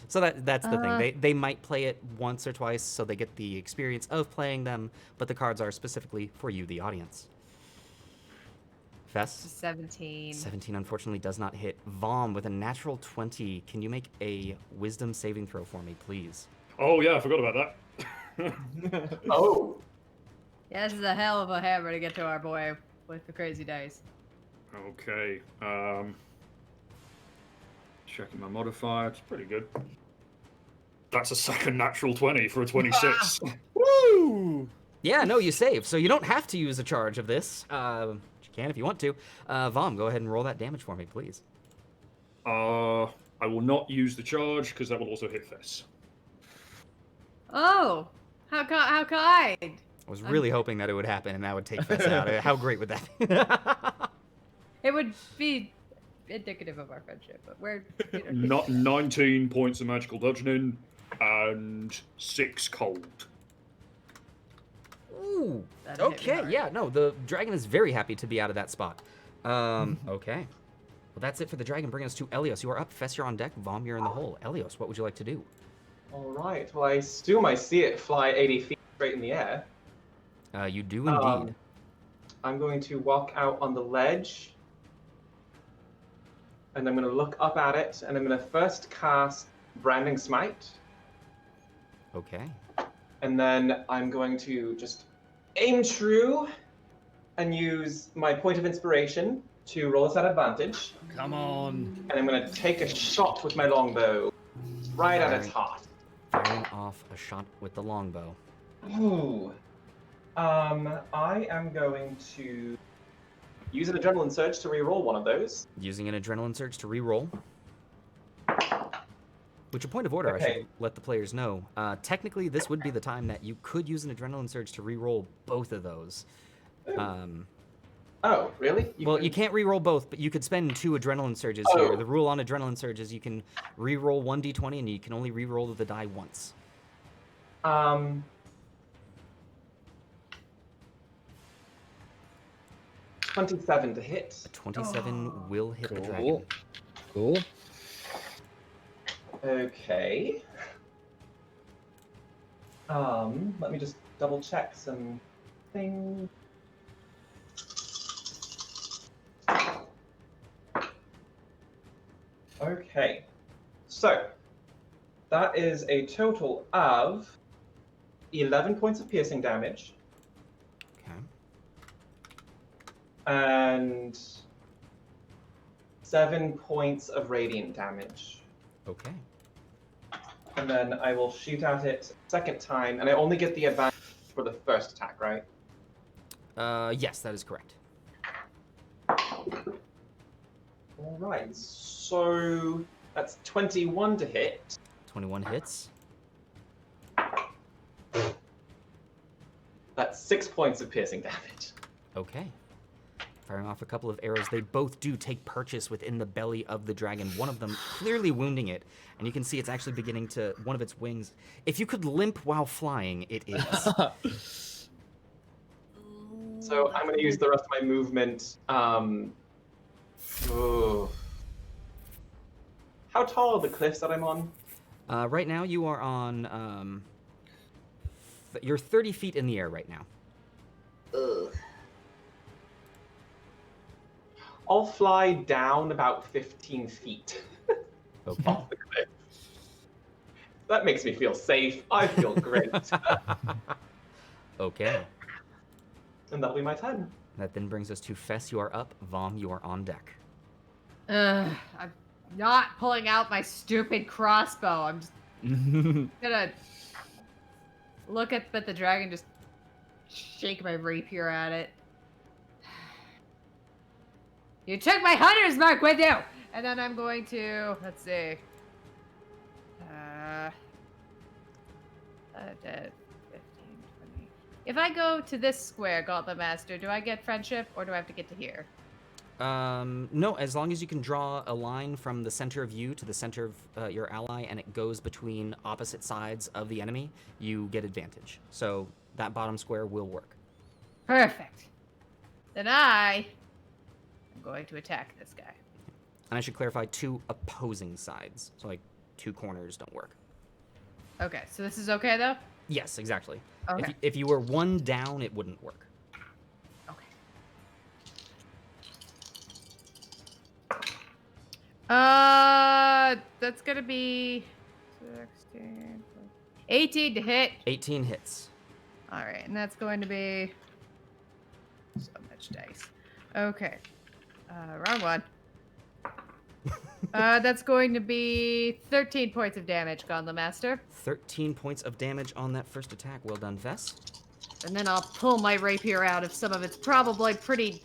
so that's the thing. They might play it once or twice, so they get the experience of playing them. But the cards are specifically for you, the audience. Fess? 17. 17 unfortunately does not hit. Vom with a natural 20. Can you make a wisdom saving throw for me, please? Oh yeah, I forgot about that. Oh. Yeah, this is a hell of a hammer to get to our boy with the crazy dice. Okay. Checking my modifier. It's pretty good. That's a second natural 20 for a 26. Woo! Yeah, no, you save, so you don't have to use a charge of this. You can if you want to. Vom, go ahead and roll that damage for me, please. I will not use the charge because that will also hit Fess. Oh, how kind. I was really hoping that it would happen and that would take Fess out. How great would that be? It would be indicative of our friendship, but we're... Not 19 points of magical bludgeoning and 6 cold. Ooh, That'd hit me okay, hard. yeah, no, the dragon is very happy to be out of that spot. Okay. Well, that's it for the dragon. Bring us to Elios. You are up. Fess, you're on deck. Vom, you're in the hole. Elios, what would you like to do? All right. Well, I assume I see it fly 80 feet straight in the air. You do indeed. I'm going to walk out on the ledge. And I'm going to look up at it. And I'm going to first cast Branding Smite. Okay. And then I'm going to just aim true and use my point of inspiration to roll us at advantage. Come on. And I'm going to take a shot with my longbow right at its heart. Firing off a shot with the longbow. Ooh. I am going to use an adrenaline surge to reroll one of those. Using an adrenaline surge to reroll. Which, a point of order, I Okay. should let the players know. Technically, this would be the time that you could use an adrenaline surge to reroll both of those. Oh, really? You can't reroll both, but you could spend 2 adrenaline surges Oh. here. The rule on adrenaline surge is you can reroll 1d20 and you can only reroll the die once. 27 to hit. 27 will hit the dragon. Cool. Cool. Okay. Let me just double check some things. Okay. So, that is a total of 11 points of piercing damage Okay. and 7 points of radiant damage. Okay. And then I will shoot at it second time, and I only get the advantage for the first attack, right? Yes, that is correct. All right, so that's 21 to hit. 21 hits. That's 6 points of piercing damage. Okay. Firing off a couple of arrows. They both do take purchase within the belly of the dragon, one of them clearly wounding it. And you can see it's actually beginning to, one of its wings. If you could limp while flying, it is. So I'm going to use the rest of my movement. Oh. How tall are the cliffs that I'm on? Right now you are on, you're 30 feet in the air right now. Ugh. I'll fly down about 15 feet Okay. off the cliff. That makes me feel safe. I feel great. Okay. And that'll be my turn. That then brings us to Fess. You are up. Vom, you are on deck. I'm not pulling out my stupid crossbow. I'm just gonna look at the dragon, just shake my rapier at it. You took my hunter's mark with you! And then I'm going to, let's see. 15, 20. If I go to this square, Gauntlet Master, do I get friendship or do I have to get to here? No, as long as you can draw a line from the center of you to the center of your ally, and it goes between opposite sides of the enemy, you get advantage. So that bottom square will work. Perfect. Then I am going to attack this guy. And I should clarify, 2 opposing sides. So like 2 corners don't work. Okay, so this is okay though? Yes, exactly. Okay. If you were 1 down, it wouldn't work. Okay. That's gonna be 16, 18 to hit. 18 hits. All right, and that's going to be so much dice. Okay, wrong one. That's going to be 13 points of damage, Gauntlet Master. 13 points of damage on that first attack. Well done, Fess. And then I'll pull my rapier out of some of its probably pretty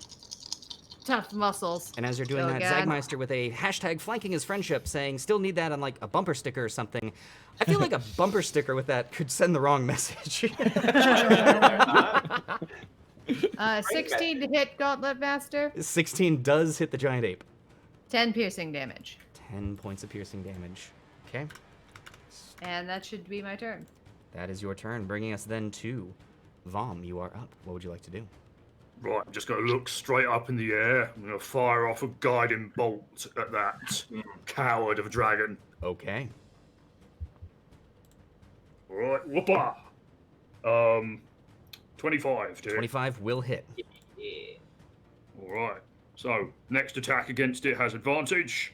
tough muscles. And as you're doing So that, again- Zagmeister with a hashtag flanking his friendship saying, still need that on like a bumper sticker or something. I feel like a bumper sticker with that could send the wrong message. 16 to hit, Gauntlet Master. 16 does hit the giant ape. 10 piercing damage. 10 points of piercing damage. Okay, And that should be my turn. that is your turn, bringing us then to Vom. You are up. What would you like to do? Right, I'm just going to look straight up in the air. I'm going to fire off a guiding bolt at that coward of a dragon. Okay. All right, whoopa. 25 to hit. 25 will hit. All right. So, next attack against it has advantage.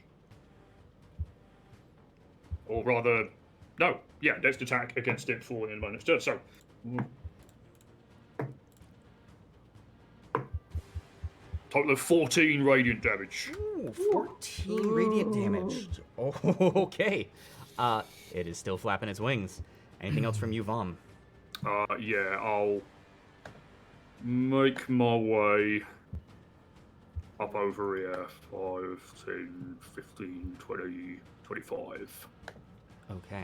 Or rather, no. Yeah, next attack against it falling in my next turn. So, total of 14 radiant damage. Ooh, 14 radiant damage. Oh, okay. It is still flapping its wings. Anything else from you, Vom? Yeah, I'll make my way up over here. 5, 10, 15, 20, 25. Okay.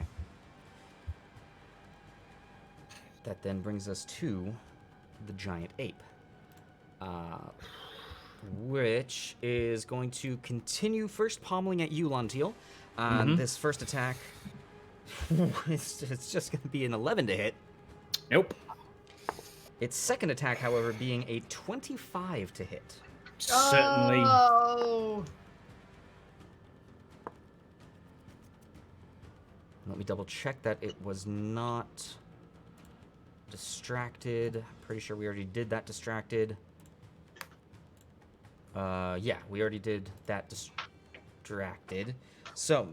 That then brings us to the giant ape. Which is going to continue first pommeling at you, Lantiel. This first attack, it's just going to be an 11 to hit. Nope. Its second attack, however, being a 25 to hit. Certainly. Oh. Let me double check that it was not distracted. Pretty sure we already did that distracted. Yeah, we already did that distracted. So,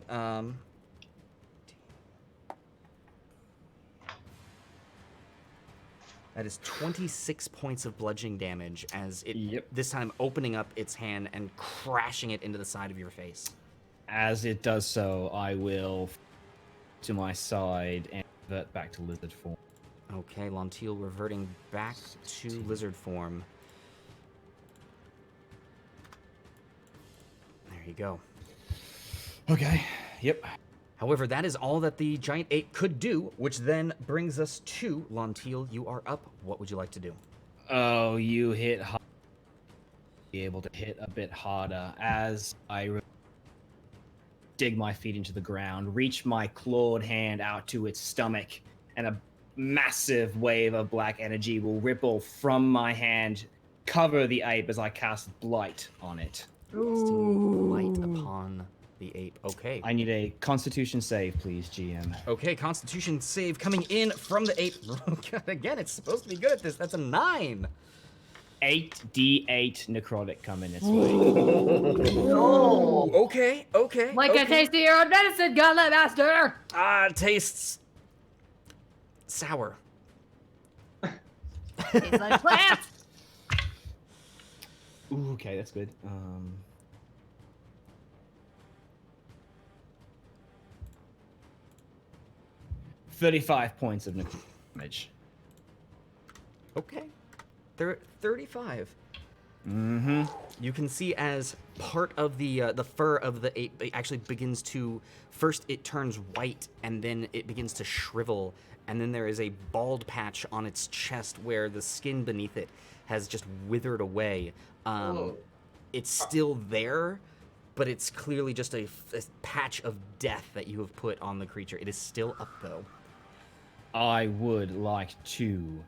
that is 26 points of bludgeoning damage as it, this time opening up its hand and crashing it into the side of your face. As it does so, I will to my side and revert back to lizard form. Okay, Lantiel reverting back to lizard form. There you go. Okay. Yep. However, that is all that the giant ape could do, which then brings us to Lantiel. You are up. What would you like to do? Oh, you hit hard. Be able to hit a bit harder as I dig my feet into the ground, reach my clawed hand out to its stomach, and a massive wave of black energy will ripple from my hand, cover the ape as I cast Blight on it. Casting light upon the ape. Okay. I need a Constitution save, please, GM. Okay, Constitution save coming in from the ape. Again, it's supposed to be good at this. That's a 9. 8d8 necrotic coming its way. Okay. Like okay. a taste of your own medicine, Gauntlet Master! Tastes sour. Tastes like plants! Ooh, okay, that's good. 35 points of damage. Okay. They're 35. Mm-hmm. You can see as part of the fur of the ape actually begins to, first it turns white and then it begins to shrivel, and then there is a bald patch on its chest where the skin beneath it has just withered away. it's still there, but it's clearly just a patch of death that you have put on the creature. It is still up, though. I would like to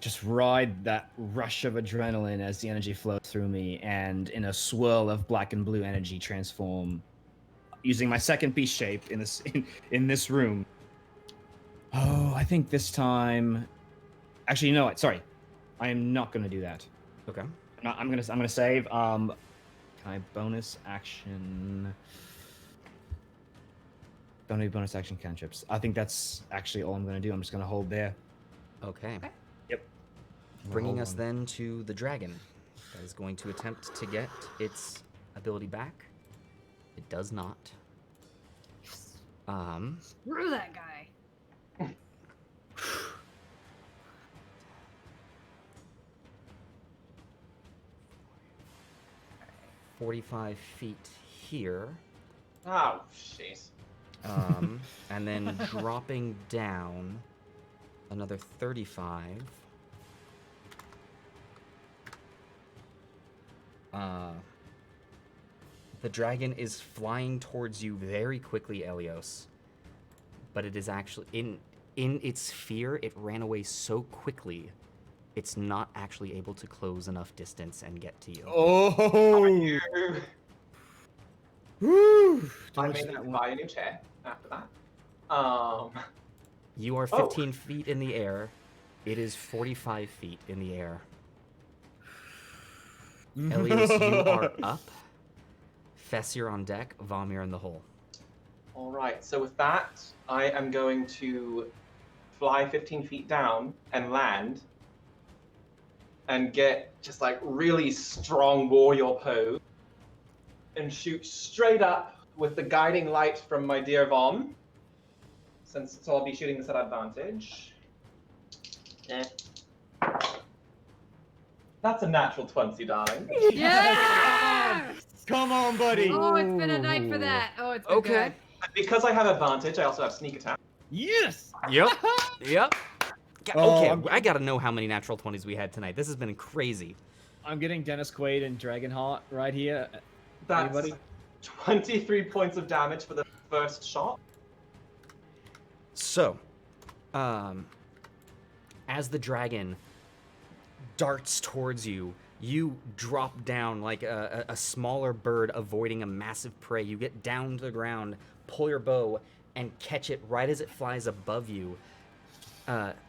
just ride that rush of adrenaline as the energy flows through me, and in a swirl of black and blue energy, transform using my second beast shape in this room. Oh, I think this time. Actually, you know what? Sorry, I am not going to do that. Okay. I'm gonna save. Can I bonus action? Don't need bonus action cantrips. I think that's actually all I'm gonna do. I'm just gonna hold there. Okay. Yep. Bringing Hold us on. then to the dragon. That is going to attempt to get its ability back. It does not. Screw that guy. 45 feet here. Oh, jeez. And then dropping down another 35. The dragon is flying towards you very quickly, Elios. But it is actually in its fear, it ran away so quickly, it's not actually able to close enough distance and get to you. Oh! Woo! I Dodge may that need to one. buy a new chair after that. You are Oh. 15 feet in the air. It is 45 feet in the air. Elios, you are up. Fess, you're on deck. Vom, you're in the hole. All right. So with that, I am going to fly 15 feet down and land, and get just like really strong warrior pose, and shoot straight up with the guiding light from my dear Vom. So I'll be shooting this at advantage. Eh. That's a natural 20, darling. Yeah! Come on, buddy! Oh, it's been a night for that. Oh, it's been Okay. good. And because I have advantage, I also have sneak attack. Yes! Yep. Yep. Oh, Okay, I'm- I gotta know how many natural 20s we had tonight. This has been crazy. I'm getting Dennis Quaid and Dragonheart right here. That's Anybody? 23 points of damage for the first shot. So, as the dragon darts towards you, you drop down like a smaller bird avoiding a massive prey. You get down to the ground, pull your bow, and catch it right as it flies above you,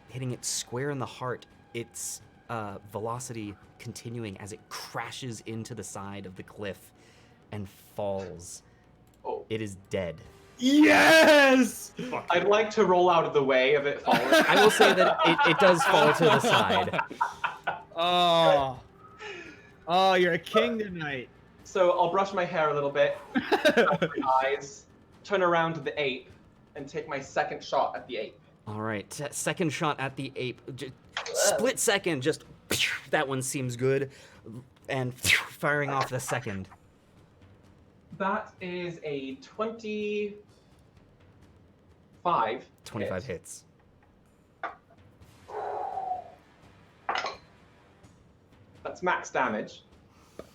hitting it square in the heart. Its velocity continuing as it crashes into the side of the cliff and falls. Oh. It is dead. Yes! Fuck I'd you. like to roll out of the way of it falling. I will say that it does fall to the side. Oh. Oh, you're a king tonight. So I'll brush my hair a little bit, cover my eyes, turn around to the ape, and take my second shot at the ape. All right, second shot at the ape. Split second, just that one seems good, and firing off the second. That is a 25. 25 hit. hits. That's max damage,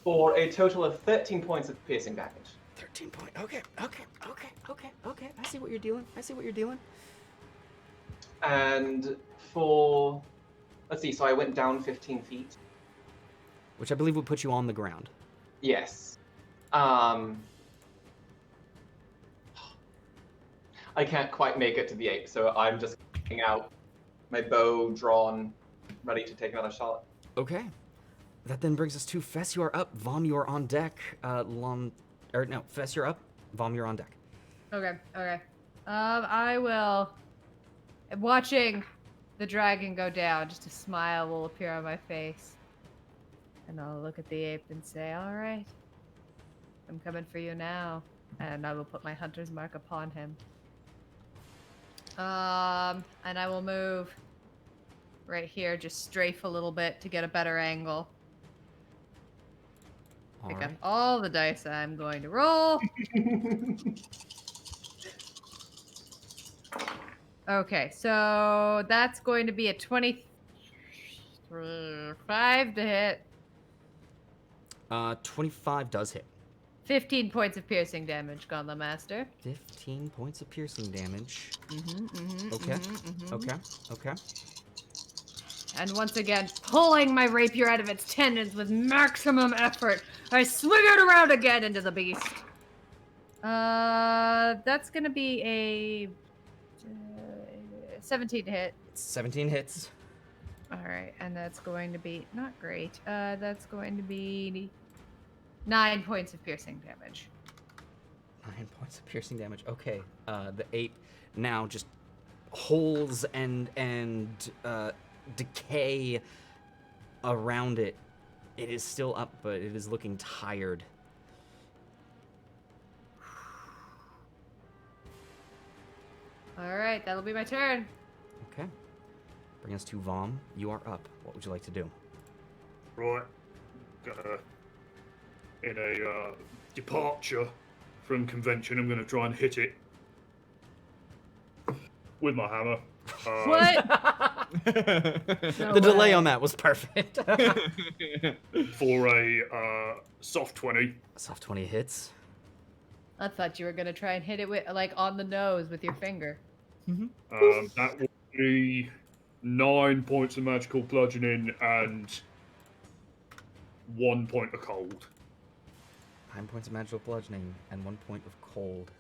for a total of 13 points of piercing damage. 13 point. Okay. I see what you're doing. And for, let's see, so I went down 15 feet. Which I believe would put you on the ground. Yes. I can't quite make it to the ape, so I'm just getting out, my bow drawn, ready to take another shot. Okay. That then brings us to Fess, you are up. Vom, you are on deck. Fess, you're up. Vom, you're on deck. Okay. I will. Watching the dragon go down, just a smile will appear on my face. And I'll look at the ape and say, all right, I'm coming for you now. And I will put my hunter's mark upon him. And I will move right here, just strafe a little bit to get a better angle. All Pick right. up all the dice I'm going to roll. Okay, so that's going to be a 25 to hit. 25 does hit. 15 points of piercing damage, Gauntlet Master. 15 points of piercing damage. Okay. Mm-hmm. Okay. And once again, pulling my rapier out of its tendons with maximum effort, I swing it around again into the beast. That's gonna be a 17 to hit. 17 hits. All right, and that's going to be not great. That's going to be 9 points of piercing damage. 9 points of piercing damage. Okay. The ape now just holes and decay around it. It is still up, but it is looking tired. All right, that'll be my turn. Okay. Bring us to Vom. You are up. What would you like to do? Right. In a departure from convention, I'm going to try and hit it with my hammer. What? The delay on that was perfect. For a soft 20. Soft 20 hits. I thought you were gonna try and hit it with like on the nose with your finger. That will be 9 points of magical bludgeoning and 1 point of cold. 9 points of magical bludgeoning and 1 point of cold.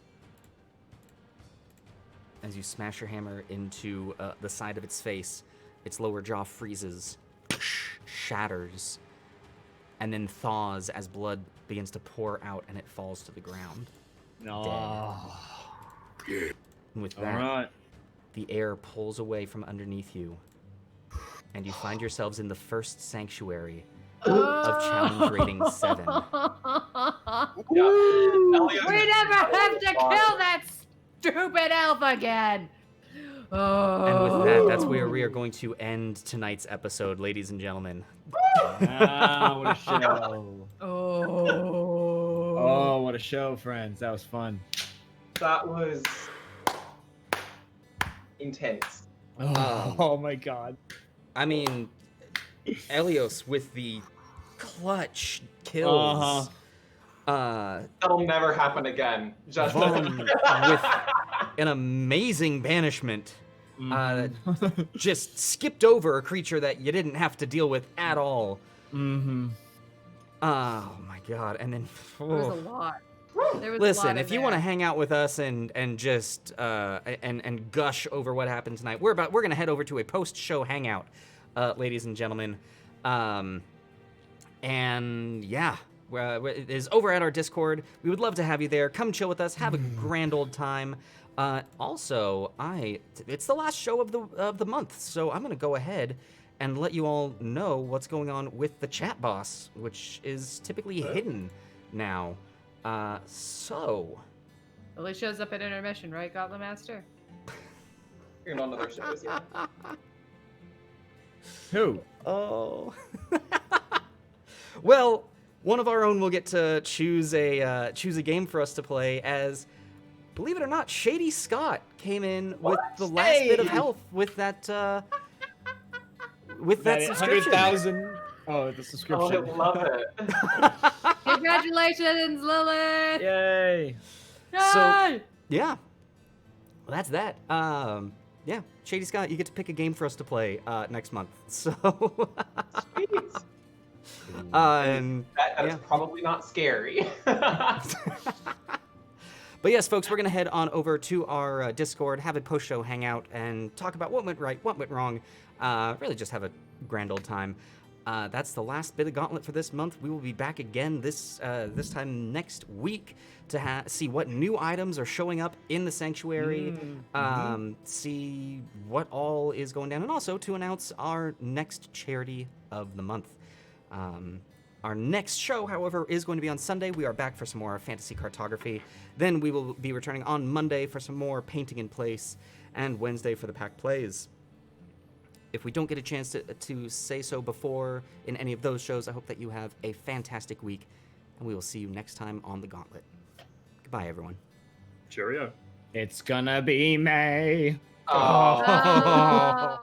As you smash your hammer into the side of its face, its lower jaw freezes, shatters, and then thaws as blood begins to pour out and it falls to the ground. No. And with All that, right. the air pulls away from underneath you, and you find yourselves in the first sanctuary of challenge rating 7. Yeah. We never have to kill that stupid elf again. And with that, that's where we are going to end tonight's episode, ladies and gentlemen. Ah, what a show. Oh. Oh, what a show, friends. That was fun. That was intense. Oh my god. I mean, Elios with the clutch kills. That'll never happen again. Just Vaughn with an amazing banishment. Just skipped over a creature that you didn't have to deal with at all. Mm-hmm. Oh my god! And then There was a lot. There was a listen, lot if in you want to there. hang out with us and just and gush over what happened tonight, we're gonna head over to a post-show hangout, ladies and gentlemen. And yeah. It is over at our Discord. We would love to have you there. Come chill with us. Have a grand old time. Also, it's the last show of the month, so I'm gonna go ahead and let you all know what's going on with the chat boss, which is typically hidden now. So. Well, it shows up at intermission, right, Gauntlet Master? You're on other shows, yeah. Who? Oh. Well. One of our own will get to choose a game for us to play. As, believe it or not, Shady Scott came in with the last bit of health with that subscription. 100,000. Oh, the Oh, subscription. I love it. Congratulations, Lilith! Yay. So yeah, well, that's that. Yeah, Shady Scott, you get to pick a game for us to play next month. So. Sweet. And That is yeah. probably not scary. But yes, folks, we're going to head on over to our Discord, have a post-show hangout, and talk about what went right, what went wrong. Really just have a grand old time. That's the last bit of Gauntlet for this month. We will be back again this time next week to see what new items are showing up in the Sanctuary, see what all is going down, and also to announce our next charity of the month. Our next show, however, is going to be on Sunday. We are back for some more fantasy cartography. Then we will be returning on Monday for some more painting in place, and Wednesday for the pack plays. If we don't get a chance to say so before in any of those shows, I hope that you have a fantastic week, and we will see you next time on the Gauntlet. Goodbye, everyone. Cheerio. It's gonna be May. Oh. Oh.